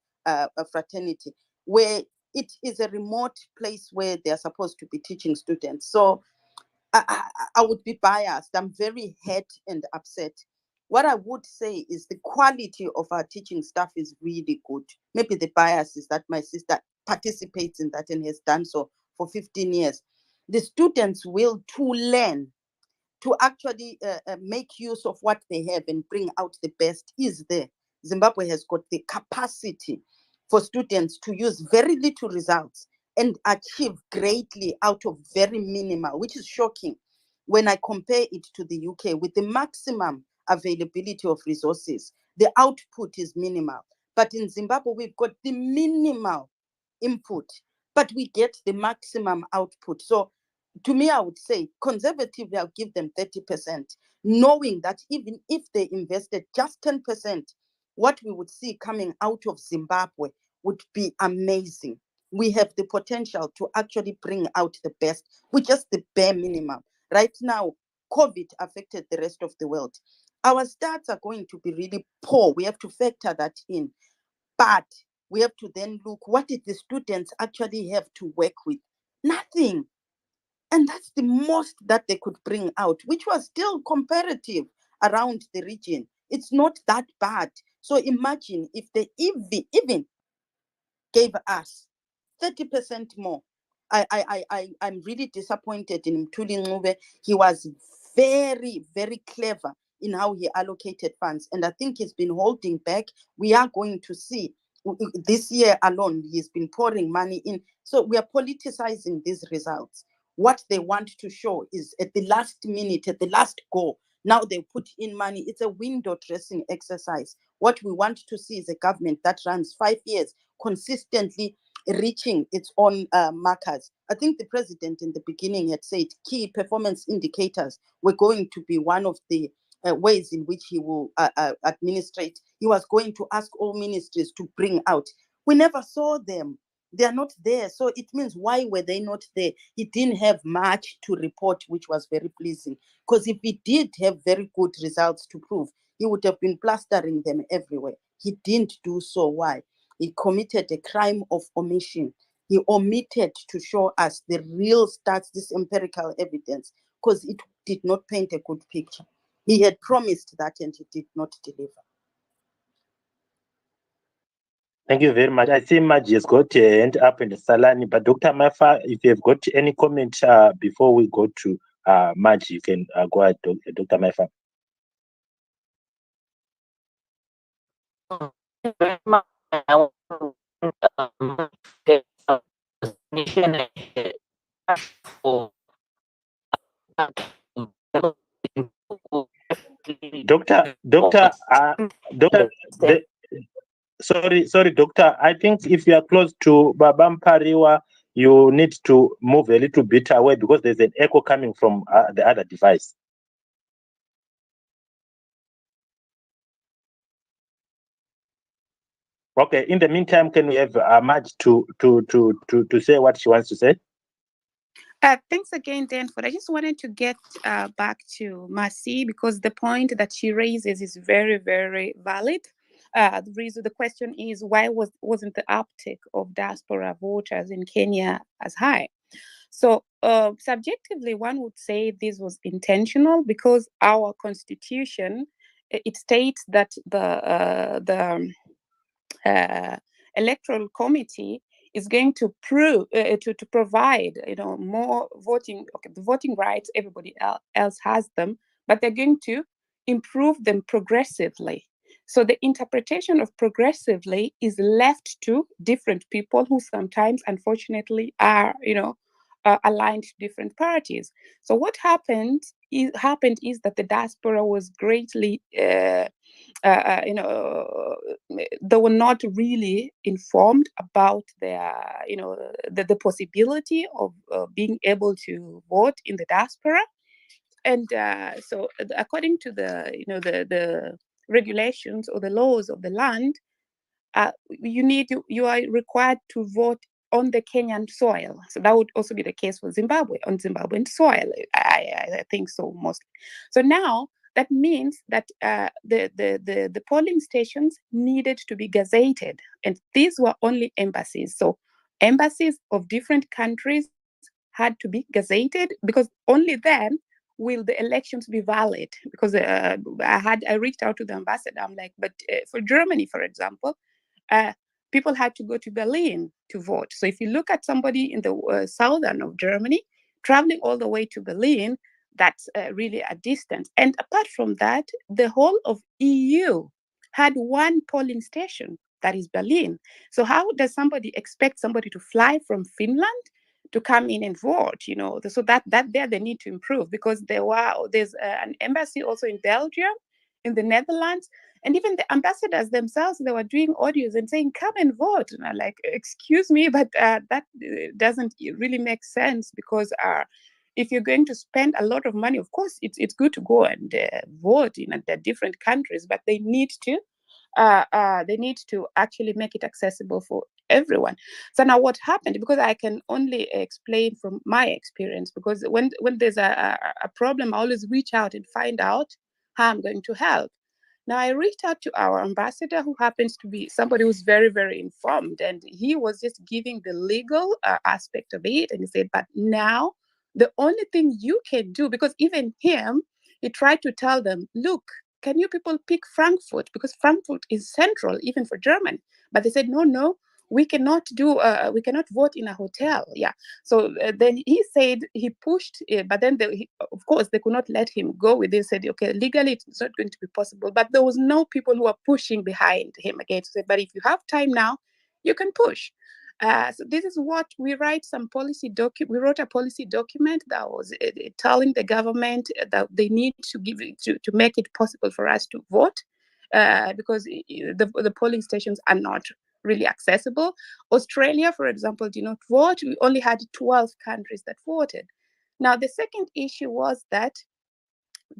fraternity, where it is a remote place where they're supposed to be teaching students. So I would be biased. I'm very hurt and upset. What I would say is the quality of our teaching staff is really good. Maybe the bias is that my sister participates in that and has done so for 15 years. The students' will to learn, to actually make use of what they have and bring out the best is there. Zimbabwe has got the capacity for students to use very little results and achieve greatly out of very minimal, which is shocking when I compare it to the UK with the maximum availability of resources. The output is minimal. But in Zimbabwe, we've got the minimal input, but we get the maximum output. So to me, I would say conservatively, I'll give them 30%, knowing that even if they invested just 10%, what we would see coming out of Zimbabwe would be amazing. We have the potential to actually bring out the best with just the bare minimum. Right now, COVID affected the rest of the world. Our stats are going to be really poor. We have to factor that in. But we have to then look, what did the students actually have to work with? Nothing. And that's the most that they could bring out, which was still comparative around the region. It's not that bad. So imagine if they even gave us 30% more. I'm really disappointed in Mthuli Ncube. He was very, very clever in how he allocated funds. And I think he's been holding back. We are going to see this year alone, he's been pouring money in. So we are politicizing these results. What they want to show is at the last minute, at the last goal, now they put in money. It's a window dressing exercise. What we want to see is a government that runs 5 years consistently reaching its own markers. I think the president in the beginning had said key performance indicators were going to be one of the ways in which he will administrate. He was going to ask all ministries to bring out. We never saw them. They are not there. So it means, why were they not there? He didn't have much to report, which was very pleasing. Because if he did have very good results to prove, he would have been plastering them everywhere. He didn't do so. Why? He committed a crime of omission. He omitted to show us the real stats, this empirical evidence, because it did not paint a good picture. He had promised that and he did not deliver. Thank you very much. I see Maji has got a hand up in the Salani, but Dr. Mafa, if you have got any comment before we go to Maji, you can go ahead, Dr. Mafa. Doctor, sorry, doctor. I think if you are close to Babam Pariwa, you need to move a little bit away because there's an echo coming from the other device. Okay. In the meantime, can we have Maj to say what she wants to say? Thanks again, Danford. I just wanted to get back to Mercy because the point that she raises is very, very valid. The question is, why wasn't the uptake of diaspora voters in Kenya as high? So subjectively, one would say this was intentional because our constitution, it states that the electoral committee is going to provide more voting. Okay, the voting rights, everybody else has them, but they're going to improve them progressively. So the interpretation of progressively is left to different people who sometimes, unfortunately, are aligned to different parties. So what happened is that the diaspora was greatly they were not really informed about the possibility of being able to vote in the diaspora. And so according to the regulations or the laws of the land, you are required to vote on the Kenyan soil. So that would also be the case for Zimbabwe, on Zimbabwean soil. I think so mostly. So now that means that the polling stations needed to be gazetted, and these were only embassies. So embassies of different countries had to be gazetted because only then will the elections be valid. Because I reached out to the ambassador. I'm like, but for Germany, for example, people had to go to Berlin to vote. So if you look at somebody in the southern of Germany, traveling all the way to Berlin, that's really a distance. And apart from that, the whole of EU had one polling station, that is Berlin. So how does somebody expect somebody to fly from Finland to come in and vote? You know, so that there they need to improve, because there's an embassy also in Belgium, in the Netherlands, and even the ambassadors themselves, they were doing audios and saying, "Come and vote." And I'm like, "Excuse me, but that doesn't really make sense, because if you're going to spend a lot of money, of course, it's good to go and vote in the different countries, but they need to actually make it accessible for everyone." So now what happened, because I can only explain from my experience, because when there's a problem, I always reach out and find out how I'm going to help. Now, I reached out to our ambassador, who happens to be somebody who's very, very informed, and he was just giving the legal aspect of it. And he said, but now the only thing you can do, because even him, he tried to tell them, look, can you people pick Frankfurt? Because Frankfurt is central, even for Germany. But they said, no, we cannot vote in a hotel. Yeah. So then he said he pushed, but then of course they could not let him go with it. Said, okay, legally it's not going to be possible. But there was no people who were pushing behind him again to say, but if you have time now, you can push. So this is what we write. We wrote a policy document that was telling the government that they need to give it to make it possible for us to vote, because the polling stations are not really accessible. Australia, for example, did not vote. We only had 12 countries that voted. Now, the second issue was that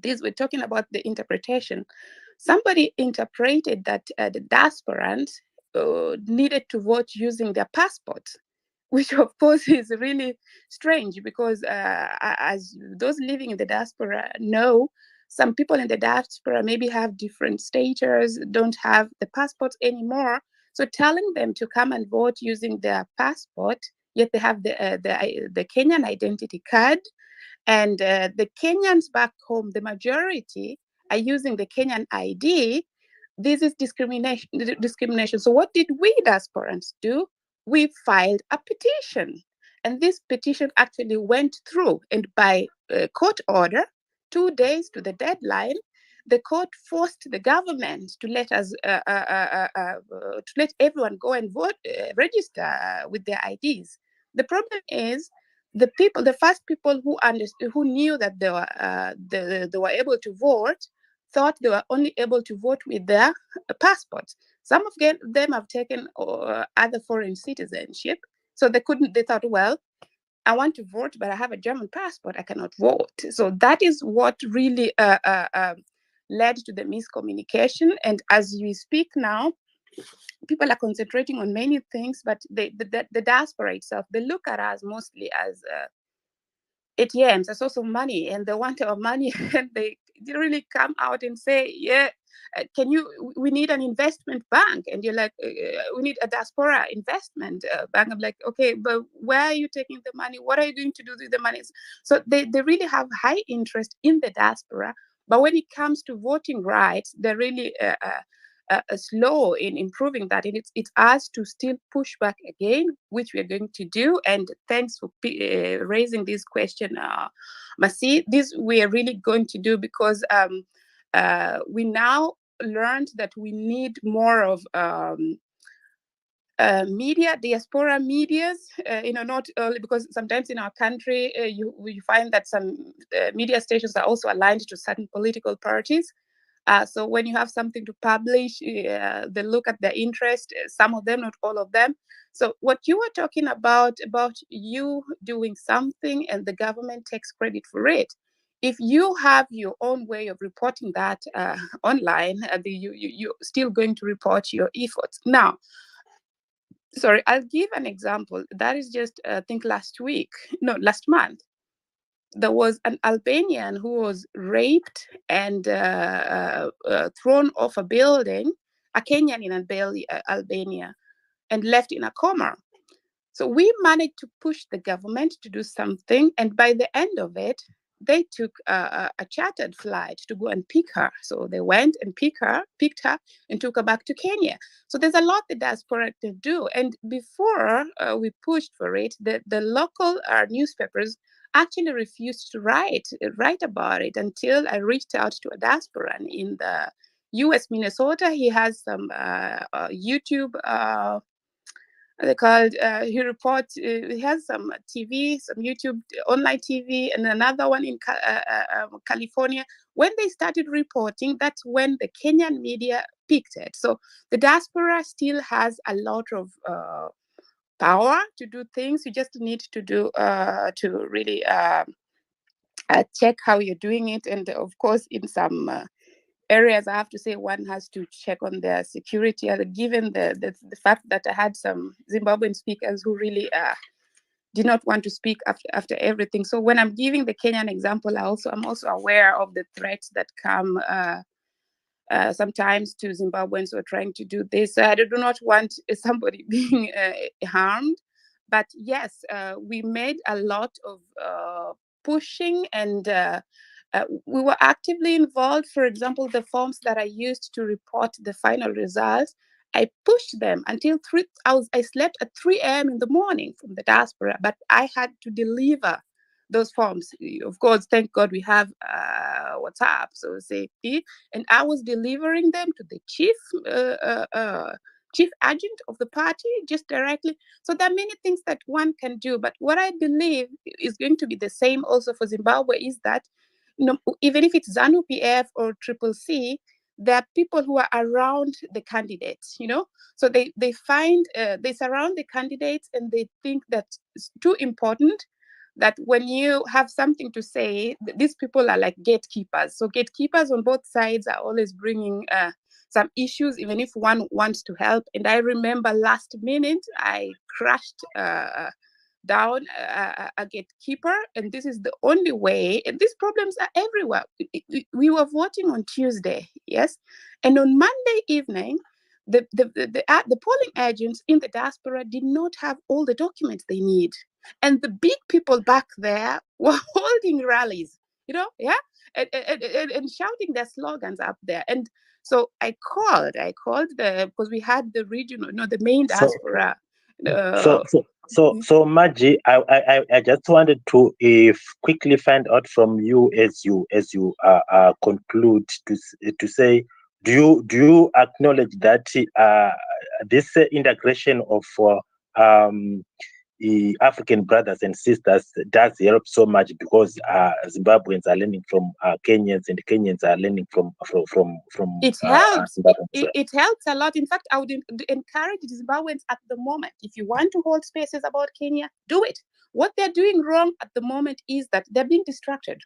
we're talking about the interpretation. Somebody interpreted that the diasporans needed to vote using their passports, which of course is really strange, because as those living in the diaspora know, some people in the diaspora maybe have different status, don't have the passports anymore. So telling them to come and vote using their passport, yet they have the Kenyan identity card, and the Kenyans back home, the majority are using the Kenyan ID. This is discrimination. So what did we diasporans do? We filed a petition. And this petition actually went through. And by court order, 2 days to the deadline, the court forced the government to let us to let everyone go and vote, register with their IDs. The problem is, the first people who knew that they were able to vote thought they were only able to vote with their passports. Some of them have taken other foreign citizenship, so they thought, well, I want to vote, but I have a German passport, I cannot vote. So that is what really led to the miscommunication. And as we speak now, people are concentrating on many things, but the diaspora itself, they look at us mostly as ATMs, a source of money, and they want our money, and they really come out and say, yeah, we need an investment bank. And you're like, we need a diaspora investment bank. I'm like, okay, but where are you taking the money? What are you going to do with the money? So they really have high interest in the diaspora, but when it comes to voting rights, they're really slow in improving that. And it's us to still push back again, which we are going to do. And thanks for raising this question, Masi. This we are really going to do, because we now learned that we need more of media, diaspora medias, not only because sometimes in our country, we find that some media stations are also aligned to certain political parties. So when you have something to publish, they look at their interest, some of them, not all of them. So what you were talking about you doing something and the government takes credit for it. If you have your own way of reporting that online, you're still going to report your efforts. Now, sorry, I'll give an example. That is just, I think last month. There was an Albanian who was raped and thrown off a building, a Kenyan in Albania, and left in a coma. So we managed to push the government to do something. And by the end of it, they took a chartered flight to go and pick her. So they went and picked her, and took her back to Kenya. So there's a lot the diaspora can do. And before we pushed for it, the local newspapers actually refused to write about it until I reached out to a diaspora in the U.S. Minnesota. He has some YouTube. They called. He reports. He has some TV, some YouTube online TV, and another one in California. When they started reporting, that's when the Kenyan media picked it. So the diaspora still has a lot of power to do things. You just need to do to really check how you're doing it, and of course, in some areas, I have to say, one has to check on their security. Given the fact that I had some Zimbabwean speakers who really did not want to speak after everything. So when I'm giving the Kenyan example, I'm also aware of the threats that come sometimes to Zimbabweans who are trying to do this. I do not want somebody being harmed. But yes, we made a lot of pushing, and we were actively involved. For example, the forms that I used to report the final results, I pushed them until I slept at 3 a.m. in the morning from the diaspora, but I had to deliver those forms. Of course, thank God we have WhatsApp, so safety, and I was delivering them to the chief agent of the party just directly. So there are many things that one can do, but what I believe is going to be the same also for Zimbabwe is that, even if it's ZANU-PF or Triple C, there are people who are around the candidates, so they surround the candidates, and they think that it's too important that when you have something to say, these people are like gatekeepers. So gatekeepers on both sides are always bringing some issues, even if one wants to help. And I remember last minute, I crashed down a gatekeeper, and this is the only way. And these problems are everywhere. We were voting on Tuesday, yes, and on Monday evening, the polling agents in the diaspora did not have all the documents they need, and the big people back there were holding rallies, and shouting their slogans up there. And so I called because we had the regional, the main diaspora. So Maggie, I just wanted to quickly find out from you as you conclude to say, do you acknowledge that this integration of the African brothers and sisters does help so much, because Zimbabweans are learning from Kenyans, and Kenyans are learning from it helps. Zimbabweans. It helps a lot. In fact, I would encourage Zimbabweans at the moment, if you want to hold spaces about Kenya, do it. What they're doing wrong at the moment is that they're being distracted.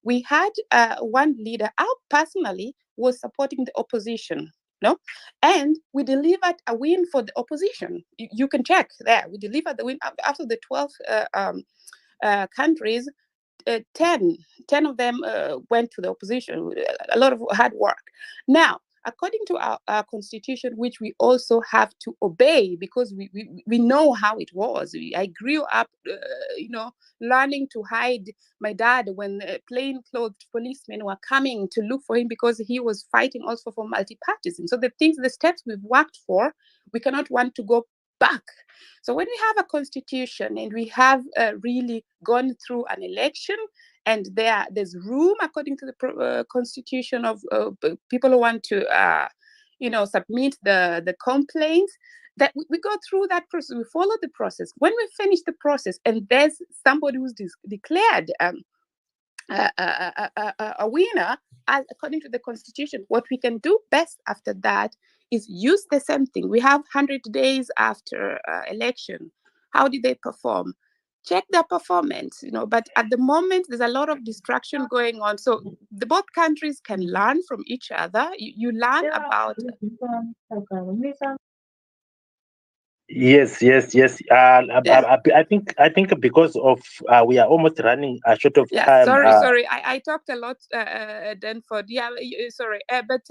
We had one leader. I personally was supporting the opposition. And we delivered a win for the opposition. You can check there. We delivered the win after the 12 countries. 10 of them went to the opposition. A lot of hard work. Now, according to our constitution, which we also have to obey, because we know how it was. I grew up, learning to hide my dad when plain-clothed policemen were coming to look for him, because he was fighting also for multipartyism. So the steps we've worked for, we cannot want to go back. So when we have a constitution and we have really gone through an election, and there's room, according to the constitution, of people who want to submit the complaints, that we go through that process, we follow the process. When we finish the process and there's somebody who's declared a winner, according to the constitution, what we can do best after that is use the same thing. We have 100 days after election. How did they perform? Check their performance, but at the moment there's a lot of distraction going on. So both countries can learn from each other. You learn about. Yes. I think because of we are almost running short of time. Sorry. I talked a lot, Danford. Yeah, sorry, but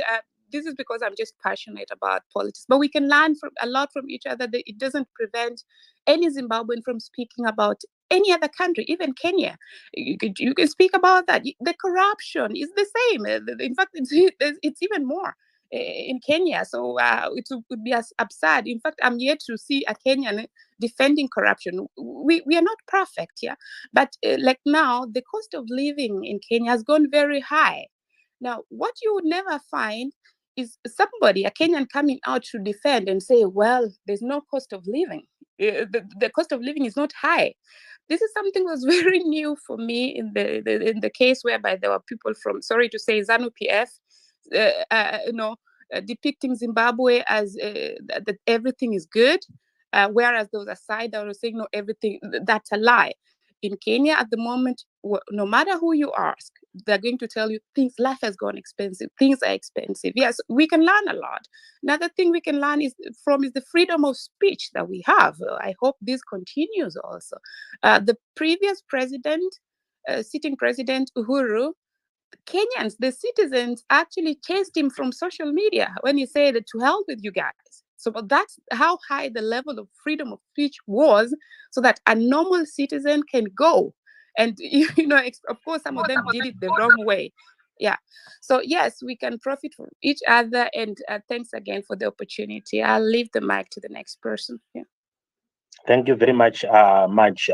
this is because I'm just passionate about politics. But we can learn a lot from each other. It doesn't prevent any Zimbabwean from speaking about any other country, even Kenya. You can speak about that. The corruption is the same. In fact, it's even more in Kenya. So it would be as absurd. In fact, I'm yet to see a Kenyan defending corruption. We are not perfect, yeah. But like now, the cost of living in Kenya has gone very high. Now, what you would never find is somebody, a Kenyan, coming out to defend and say, well, there's no cost of living. The cost of living is not high. This is something that was very new for me in the case whereby there were people from, sorry to say, ZANU-PF, depicting Zimbabwe as that everything is good, whereas there was a side that was saying, no, everything, that's a lie. In Kenya at the moment, no matter who you ask, they're going to tell you life has gone expensive, things are expensive. Yes, we can learn a lot. Another thing we can learn is the freedom of speech that we have. I hope this continues also. The previous president, sitting president Uhuru, Kenyans, the citizens, actually chased him from social media when he said, to hell with you guys. So that's how high the level of freedom of speech was, so that a normal citizen can go. And, of course, some of them did it the wrong way. Yeah. So, yes, we can profit from each other. And thanks again for the opportunity. I'll leave the mic to the next person. Yeah. Thank you very much, Madge.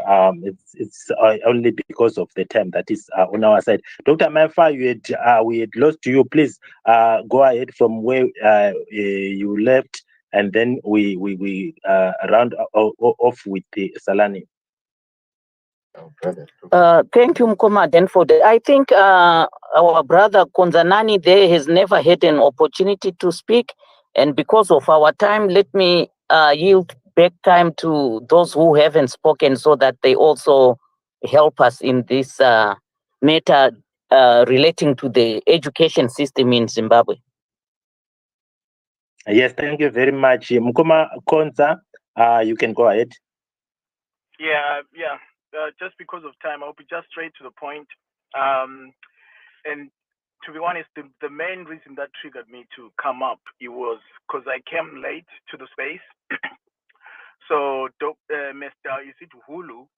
It's only because of the time that is on our side. Dr. Maifa, we had lost you. Please go ahead from where you left, and then we round off with the Salani. Thank you, Mkoma Denford. I think our brother Konzanani there has never had an opportunity to speak. And because of our time, let me yield back time to those who haven't spoken so that they also help us in this matter relating to the education system in Zimbabwe. Yes, thank you very much. Mkoma Konza, you can go ahead. Yeah. Just because of time, I'll be just straight to the point. And to be honest, the main reason that triggered me to come up, it was because I came late to the space. So Mr. Is it Hulu,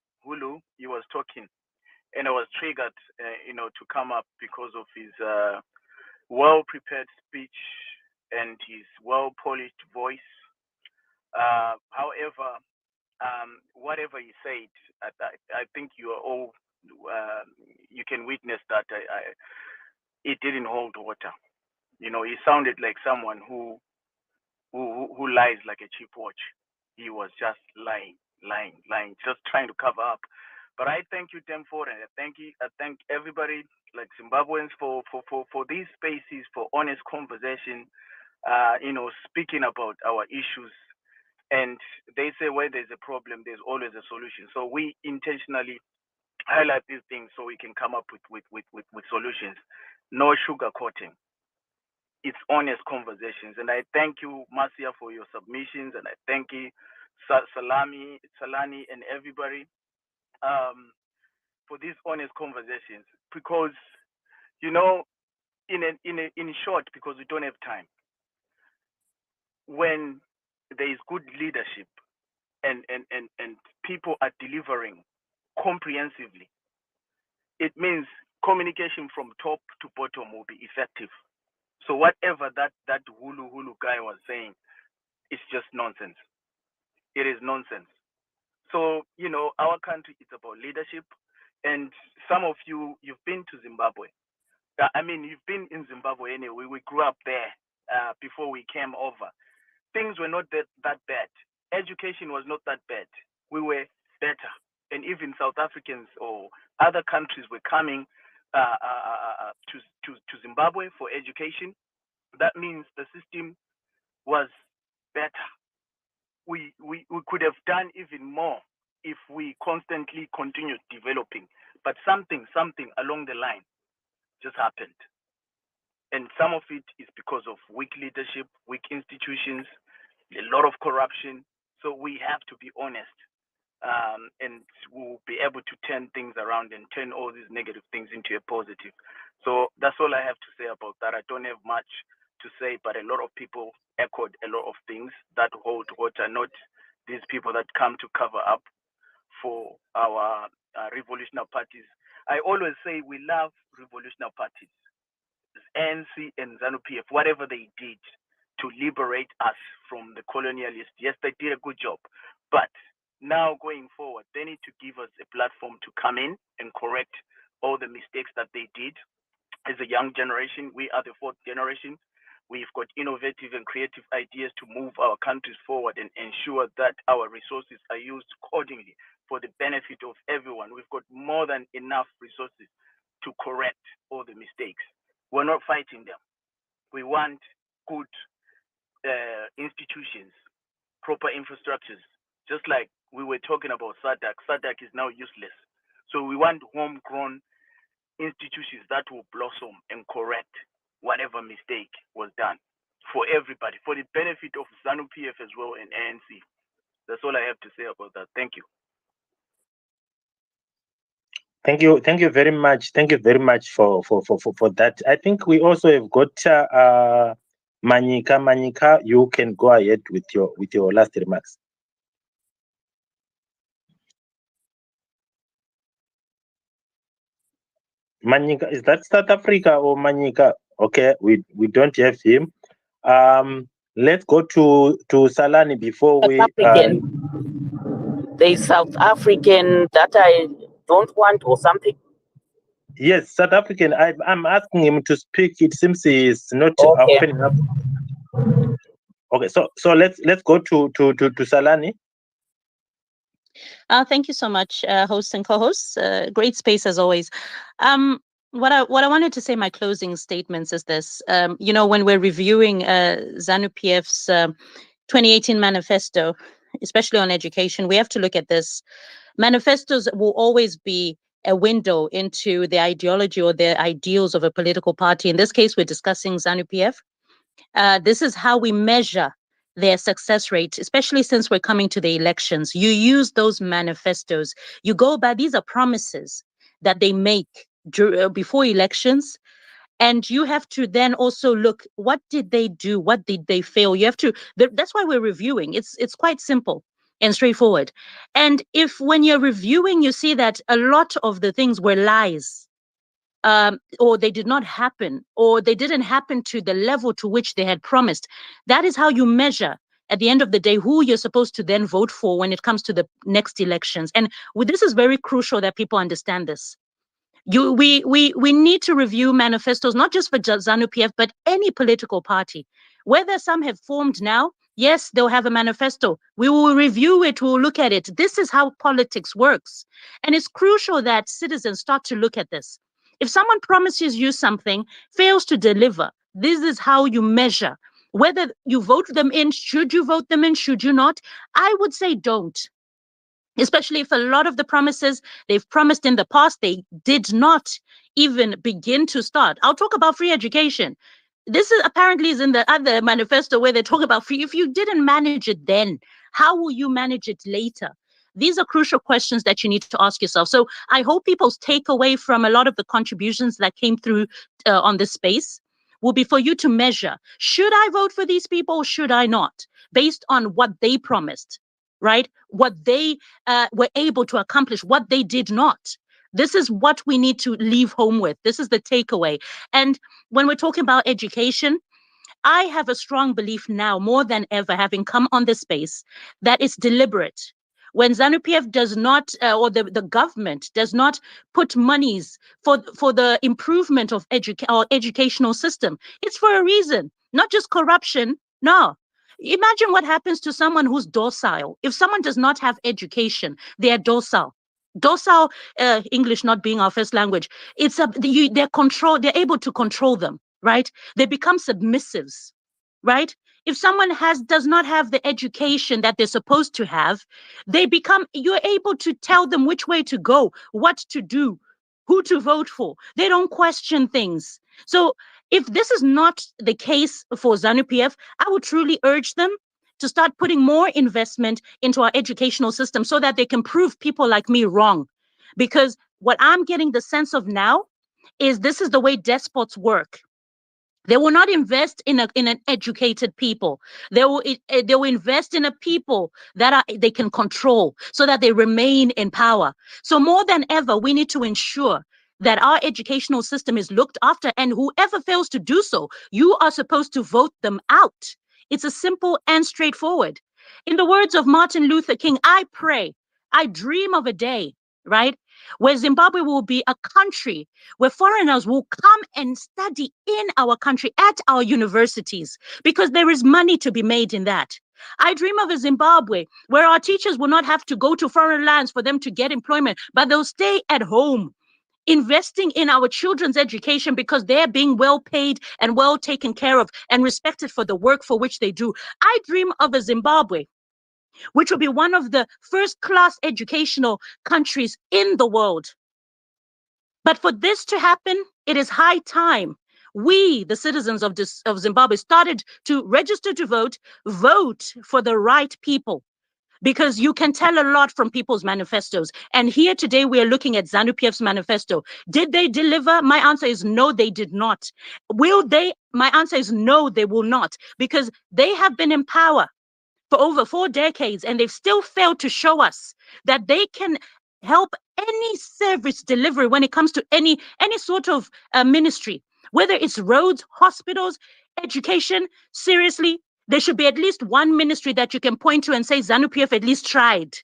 he was talking, and I was triggered, to come up because of his well-prepared speech and his well-polished voice. However, whatever he said, I think you are all, you can witness that it didn't hold water. He sounded like someone who lies like a cheap watch. He was just lying, just trying to cover up. But I thank you, Temford, and I thank everybody, like Zimbabweans, for these spaces, for honest conversation, speaking about our issues. And they say where there's a problem, there's always a solution. So we intentionally highlight these things so we can come up with solutions. No sugarcoating. It's honest conversations. And I thank you, Marcia, for your submissions. And I thank you, Salani, and everybody for these honest conversations. Because, in short, because we don't have time, when there is good leadership and people are delivering comprehensively, it means communication from top to bottom will be effective. So whatever that hulu guy was saying, it's just nonsense. It is nonsense. So, our country is about leadership. And some of you've been to Zimbabwe. You've been in Zimbabwe anyway. We grew up there before we came over. Things were not that bad. Education was not that bad. We were better. And even South Africans or other countries were coming to Zimbabwe for education. That means the system was better. We could have done even more if we constantly continued developing. But something along the line just happened. And some of it is because of weak leadership, weak institutions, a lot of corruption. So we have to be honest. And we'll be able to turn things around and turn all these negative things into a positive. So that's all I have to say about that. I don't have much to say, but a lot of people echoed a lot of things that hold water, not these people that come to cover up for our revolutionary parties. I always say we love revolutionary parties, ANC and ZANU-PF, whatever they did to liberate us from the colonialists. Yes, they did a good job, but now going forward, they need to give us a platform to come in and correct all the mistakes that they did. As a young generation, we are the fourth generation. We've got innovative and creative ideas to move our countries forward and ensure that our resources are used accordingly for the benefit of everyone. We've got more than enough resources to correct all the mistakes. We're not fighting them. We want good institutions, proper infrastructures, just like we were talking about SADC. SADC is now useless. So we want homegrown institutions that will blossom and correct whatever mistake was done for everybody, for the benefit of ZANU-PF as well and ANC. That's all I have to say about that. Thank you. Thank you very much. Thank you very much for that. I think we also have got Manyika. Manyika, you can go ahead with your last remarks. Manyika, is that South Africa or Manyika? Okay, we don't have him. Let's go to Salani before we. There's South African that I don't want or something. Yes, South African. I'm asking him to speak. It seems he's not Okay. opening up. Okay, so let's go to Salani. Thank you so much, hosts and co-hosts. Great space as always. What I wanted to say, my closing statements is this. When we're reviewing ZANU-PF's 2018 manifesto, especially on education, we have to look at this. Manifestos will always be a window into the ideology or the ideals of a political party. In this case, we're discussing ZANU-PF. This is how we measure their success rate, especially since we're coming to the elections. You use those manifestos. You go by, these are promises that they make before elections. And you have to then also look, what did they do? What did they fail? You have to, that's why we're reviewing. It's quite simple and straightforward. And if when you're reviewing, you see that a lot of the things were lies, or they did not happen, or they didn't happen to the level to which they had promised, that is how you measure at the end of the day who you're supposed to then vote for when it comes to the next elections. And this is very crucial that people understand this. We need to review manifestos, not just for ZANU-PF, but any political party. Whether some have formed now, yes, they'll have a manifesto. We will review it, we'll look at it. This is how politics works. And it's crucial that citizens start to look at this. If someone promises you something, fails to deliver, this is how you measure whether you vote them in. Should you vote them in? Should you not? I would say don't. Especially if a lot of the promises they've promised in the past, they did not even begin to start. I'll talk about free education. This is apparently is in the other manifesto where they talk about free. If you didn't manage it then, how will you manage it later? These are crucial questions that you need to ask yourself. So I hope people's takeaway from a lot of the contributions that came through on this space will be for you to measure, should I vote for these people or should I not? Based on what they promised, right? What they were able to accomplish, what they did not. This is what we need to leave home with. This is the takeaway. And when we're talking about education, I have a strong belief now, more than ever, having come on this space, that it's deliberate. When ZANU-PF does not, or the government does not put monies for the improvement of our educational system, it's for a reason, not just corruption. No. Imagine what happens to someone who's docile. If someone does not have education, they are docile. Docile, English not being our first language, it's they're able to control them, right? They become submissives, right? If someone does not have the education that they're supposed to have, you're able to tell them which way to go, what to do, who to vote for. They don't question things. So if this is not the case for ZANU-PF, I would truly urge them to start putting more investment into our educational system so that they can prove people like me wrong. Because what I'm getting the sense of now is this is the way despots work. They will not invest in an educated people. They will invest in a people that they can control so that they remain in power. So more than ever, we need to ensure that our educational system is looked after, and whoever fails to do so, you are supposed to vote them out. It's as simple and straightforward. In the words of Martin Luther King, I pray, I dream of a day, right, where Zimbabwe will be a country where foreigners will come and study in our country at our universities, because there is money to be made in that. I dream of a Zimbabwe where our teachers will not have to go to foreign lands for them to get employment, but they'll stay at home, investing in our children's education because they're being well paid and well taken care of and respected for the work for which they do. I dream of a Zimbabwe which will be one of the first-class educational countries in the world. But for this to happen, it is high time we, the citizens of Zimbabwe, started to register to vote for the right people. Because you can tell a lot from people's manifestos. And here today, we are looking at ZANU-PF's manifesto. Did they deliver? My answer is no, they did not. Will they? My answer is no, they will not. Because they have been in power for over 4 decades, and they've still failed to show us that they can help any service delivery when it comes to any sort of ministry, whether it's roads, hospitals, education. Seriously, there should be at least one ministry that you can point to and say ZANU-PF at least tried.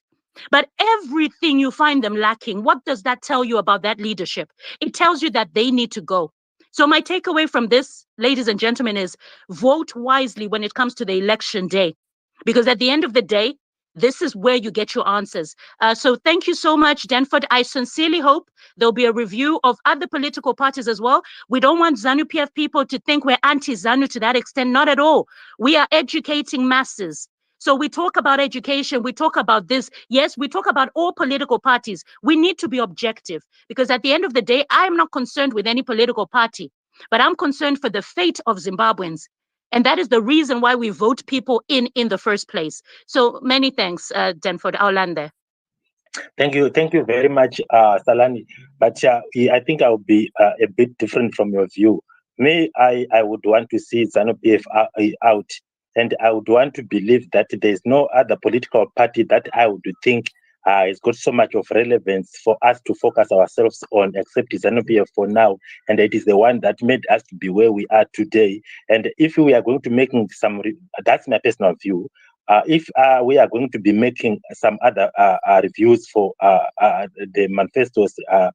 But everything you find them lacking. What does that tell you about that leadership? It tells you that they need to go. So my takeaway from this, ladies and gentlemen, is vote wisely when it comes to the election day. Because at the end of the day, this is where you get your answers. So thank you so much, Denford. I sincerely hope there'll be a review of other political parties as well. We don't want ZANU-PF people to think we're anti-ZANU to that extent. Not at all. We are educating masses. So we talk about education, we talk about this. Yes, we talk about all political parties. We need to be objective, because at the end of the day, I'm not concerned with any political party, but I'm concerned for the fate of Zimbabweans. And that is the reason why we vote people in the first place. So many thanks, Denford. I'll land there. Thank you very much, Salani. But I think I'll be a bit different from your view. Me, I would want to see ZANU-PF out, and I would want to believe that there's no other political party that I would think has got so much of relevance for us to focus ourselves on, except ZANU-PF for now, and it is the one that made us to be where we are today. And if we are going to make that's my personal view. If we are going to be making some other reviews for the manifestos, I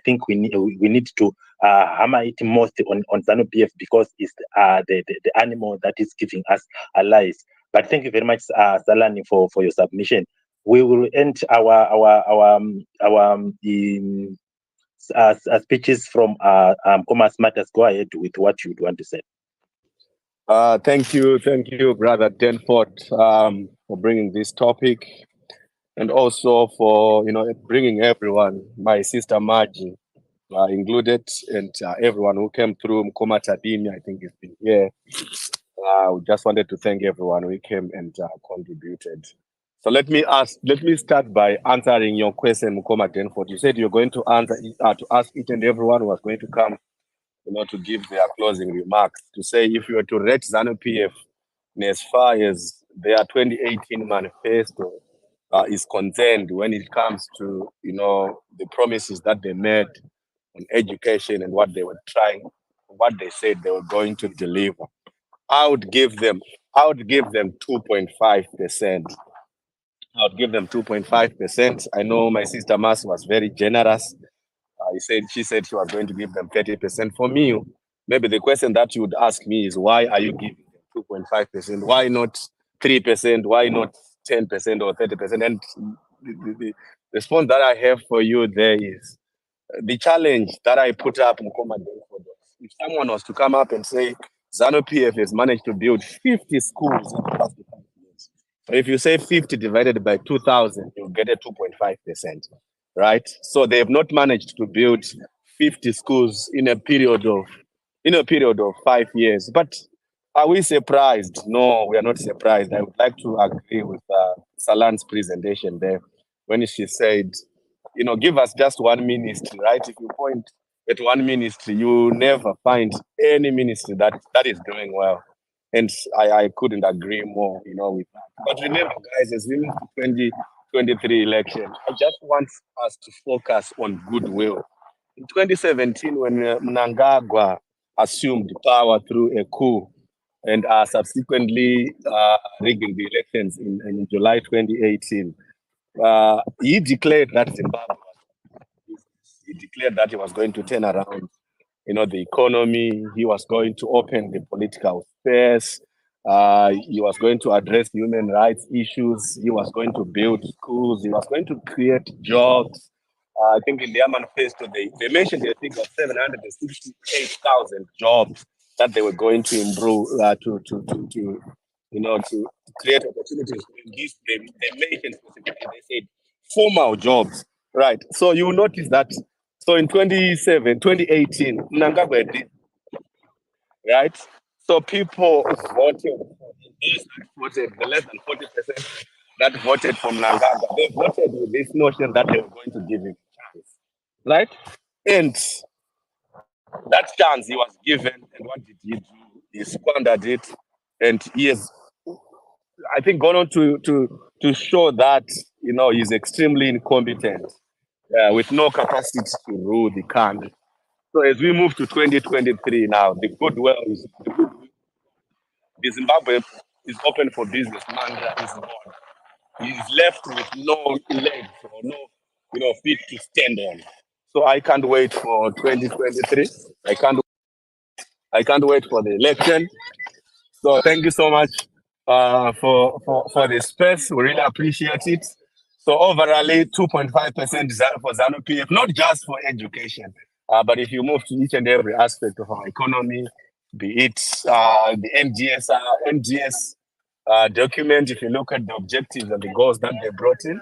think we need to hammer it most on ZANU-PF, because it's the animal that is giving us our lives. But thank you very much, Salani, for your submission. We will end our speeches from Commerce Matters. Go ahead with what you want to say. Thank you, Brother Denford, for bringing this topic, and also for bringing everyone, my sister Margie included, and everyone who came through. Mkoma Tadini, I think, has been here. We just wanted to thank everyone who came and contributed. So let me start by answering your question, Mkoma Denford. You said you're going to ask each and everyone who was going to come, to give their closing remarks, to say if you were to rate ZANU-PF as far as their 2018 manifesto is concerned, when it comes to the promises that they made on education and what they said they were going to deliver, I would give them 2.5%. I would give them 2.5%. I know my sister Mas was very generous. She said she was going to give them 30%. For me, maybe the question that you would ask me is, why are you giving them 2.5%? Why not 3%? Why not 10% or 30%? And the response that I have for you there is the challenge that I put up in command. If someone was to come up and say ZANU-PF has managed to build 50 schools in the past 5 years, so if you say 50 divided by 2,000, you'll get a 2.5%. Right? So they have not managed to build 50 schools in a period of 5 years. But are we surprised? No, we are not surprised. I would like to agree with Salan's presentation there when she said, give us just one ministry, right? If you point at one ministry, you never find any ministry that is doing well. And I couldn't agree more, with that. But remember, guys, as we move to 2023 election, I just want us to focus on goodwill. In 2017, when Mnangagwa assumed power through a coup and subsequently rigging the elections in July 2018, he declared that Zimbabwe, he declared that he was going to turn around, the economy. He was going to open the political space. He was going to address human rights issues. He was going to build schools. He was going to create jobs. I think in their manifesto, they mentioned a figure of 768,000 jobs that they were going to improve to create opportunities. They mentioned specifically, they said formal jobs, right? So you notice that. So in 2018, Mnangagwa did, right? So people voted, the less than 40% that voted for Mnangagwa, they voted with this notion that they were going to give him a chance, right? And that chance he was given, and what did he do? He squandered it, and he has, I think, gone on to show that he's extremely incompetent, with no capacity to rule the country. So as we move to 2023 now, the Zimbabwe is open for business. Mantra is gone. He's left with no legs or no, feet to stand on. So I can't wait for 2023. I can't wait for the election. So thank you so much for the space. We really appreciate it. So overall, 2.5% for ZANU-PF, not just for education, but if you move to each and every aspect of our economy, be it the NGS document, if you look at the objectives and the goals that they brought in.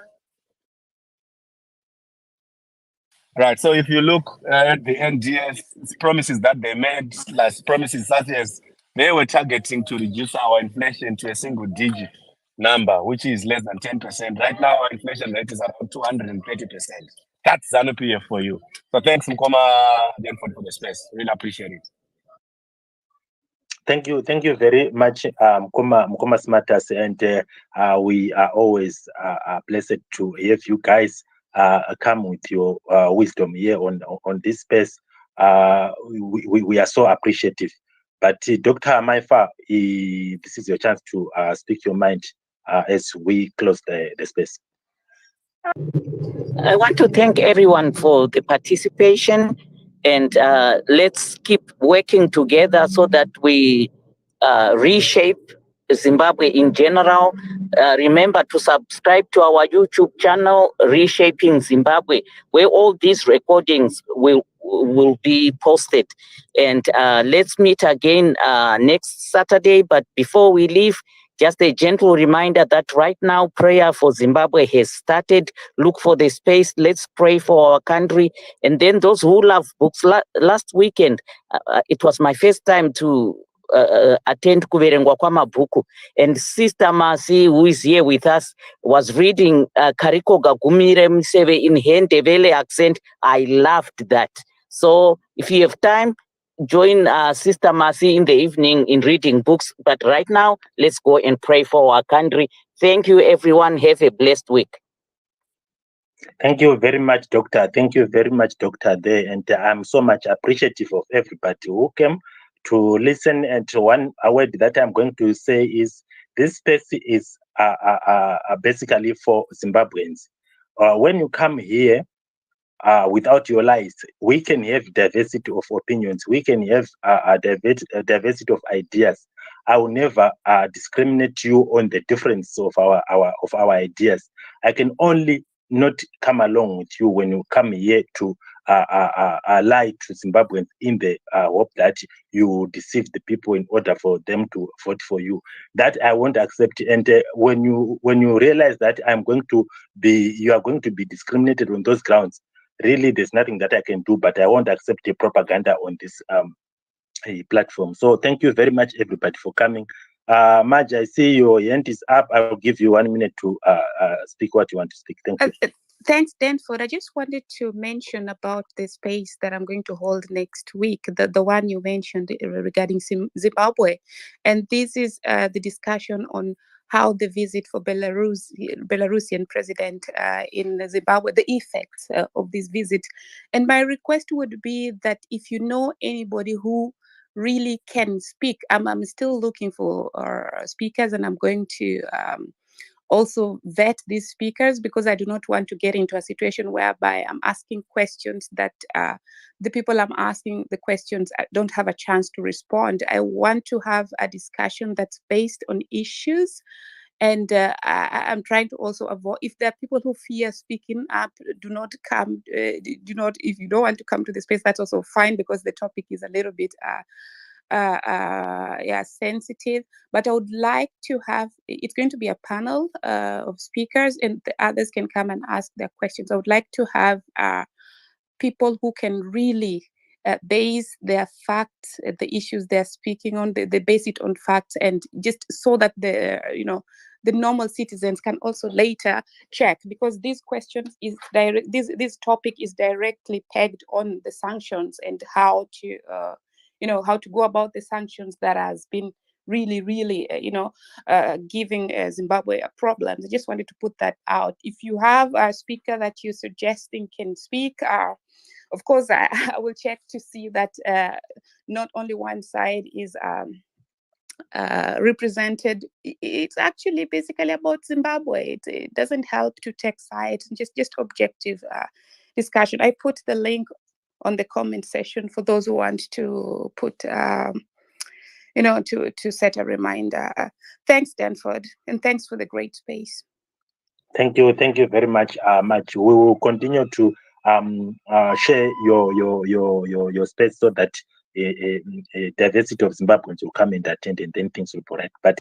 Right, so if you look at the NGS promises that they made, like promises such as they were targeting to reduce our inflation to a single digit number, which is less than 10%. Right now, our inflation rate is around 230%. That's ZANU-PF for you. So thanks, Mkoma Denford, for the space. Really appreciate it. Thank you very much, Mkoma Smartas, and we are always blessed to have you guys come with your wisdom here on this space. We are so appreciative. But Dr. Maifa, this is your chance to speak your mind as we close the space. I want to thank everyone for the participation, and let's keep working together so that we reshape Zimbabwe in general. Remember to subscribe to our YouTube channel, Reshaping Zimbabwe, where all these recordings will be posted. And let's meet again next Saturday. But before we leave, just a gentle reminder that right now prayer for Zimbabwe has started. Look for the space. Let's pray for our country. And then those who love books, last weekend, it was my first time to attend kuverengwa kwamabhuku, and Sister Mercy, who is here with us, was reading Kariko Gagumire Mseve in Ndebele accent. I loved that. So if you have time, join Sister Mercy in the evening in reading books. But right now, let's go and pray for our country. Thank you, everyone. Have a blessed week. Thank you very much, Doctor. Thank you very much, Doctor. There, and I'm so much appreciative of everybody who came to listen. And one word that I'm going to say is this space is basically for Zimbabweans. When you come here, without your lies, we can have diversity of opinions. We can have a diversity of ideas. I will never discriminate you on the difference of our ideas. I can only not come along with you when you come here to lie to Zimbabweans in the hope that you deceive the people in order for them to vote for you. That I won't accept. And when you realize that you are going to be discriminated on those grounds, really, there's nothing that I can do, but I won't accept the propaganda on this platform. So thank you very much, everybody, for coming. Marge, I see your hand is up. I will give you 1 minute to speak what you want to speak. Thank you. Thanks, Danford. I just wanted to mention about the space that I'm going to hold next week, the one you mentioned regarding Zimbabwe. And this is the discussion on how the visit for Belarusian president in Zimbabwe, the effects of this visit. And my request would be that if you know anybody who really can speak, I'm still looking for speakers, and I'm going to also vet these speakers, because I do not want to get into a situation whereby I'm asking questions that the people I'm asking the questions don't have a chance to respond. I want to have a discussion that's based on issues. And I'm trying to also avoid, if there are people who fear speaking up, do not come, if you don't want to come to the space, that's also fine, because the topic is a little bit sensitive. But I would like to have, it's going to be a panel of speakers, and the others can come and ask their questions. I would like to have people who can really base their facts, the issues they're speaking on, they base it on facts, and just so that the normal citizens can also later check, because these questions is this topic is directly pegged on the sanctions and how to how to go about the sanctions that has been really giving Zimbabwe a problem. I just wanted to put that out. If you have a speaker that you're suggesting can speak, of course I will check to see that not only one side is represented. It's actually basically about Zimbabwe. It doesn't help to take sides, just objective discussion. I put the link on the comment section for those who want to put to set a reminder. Thanks, Danford, and thanks for the great space. Thank you very much. We will continue to share your space so that diversity of Zimbabweans will come and attend, and then things will be right. But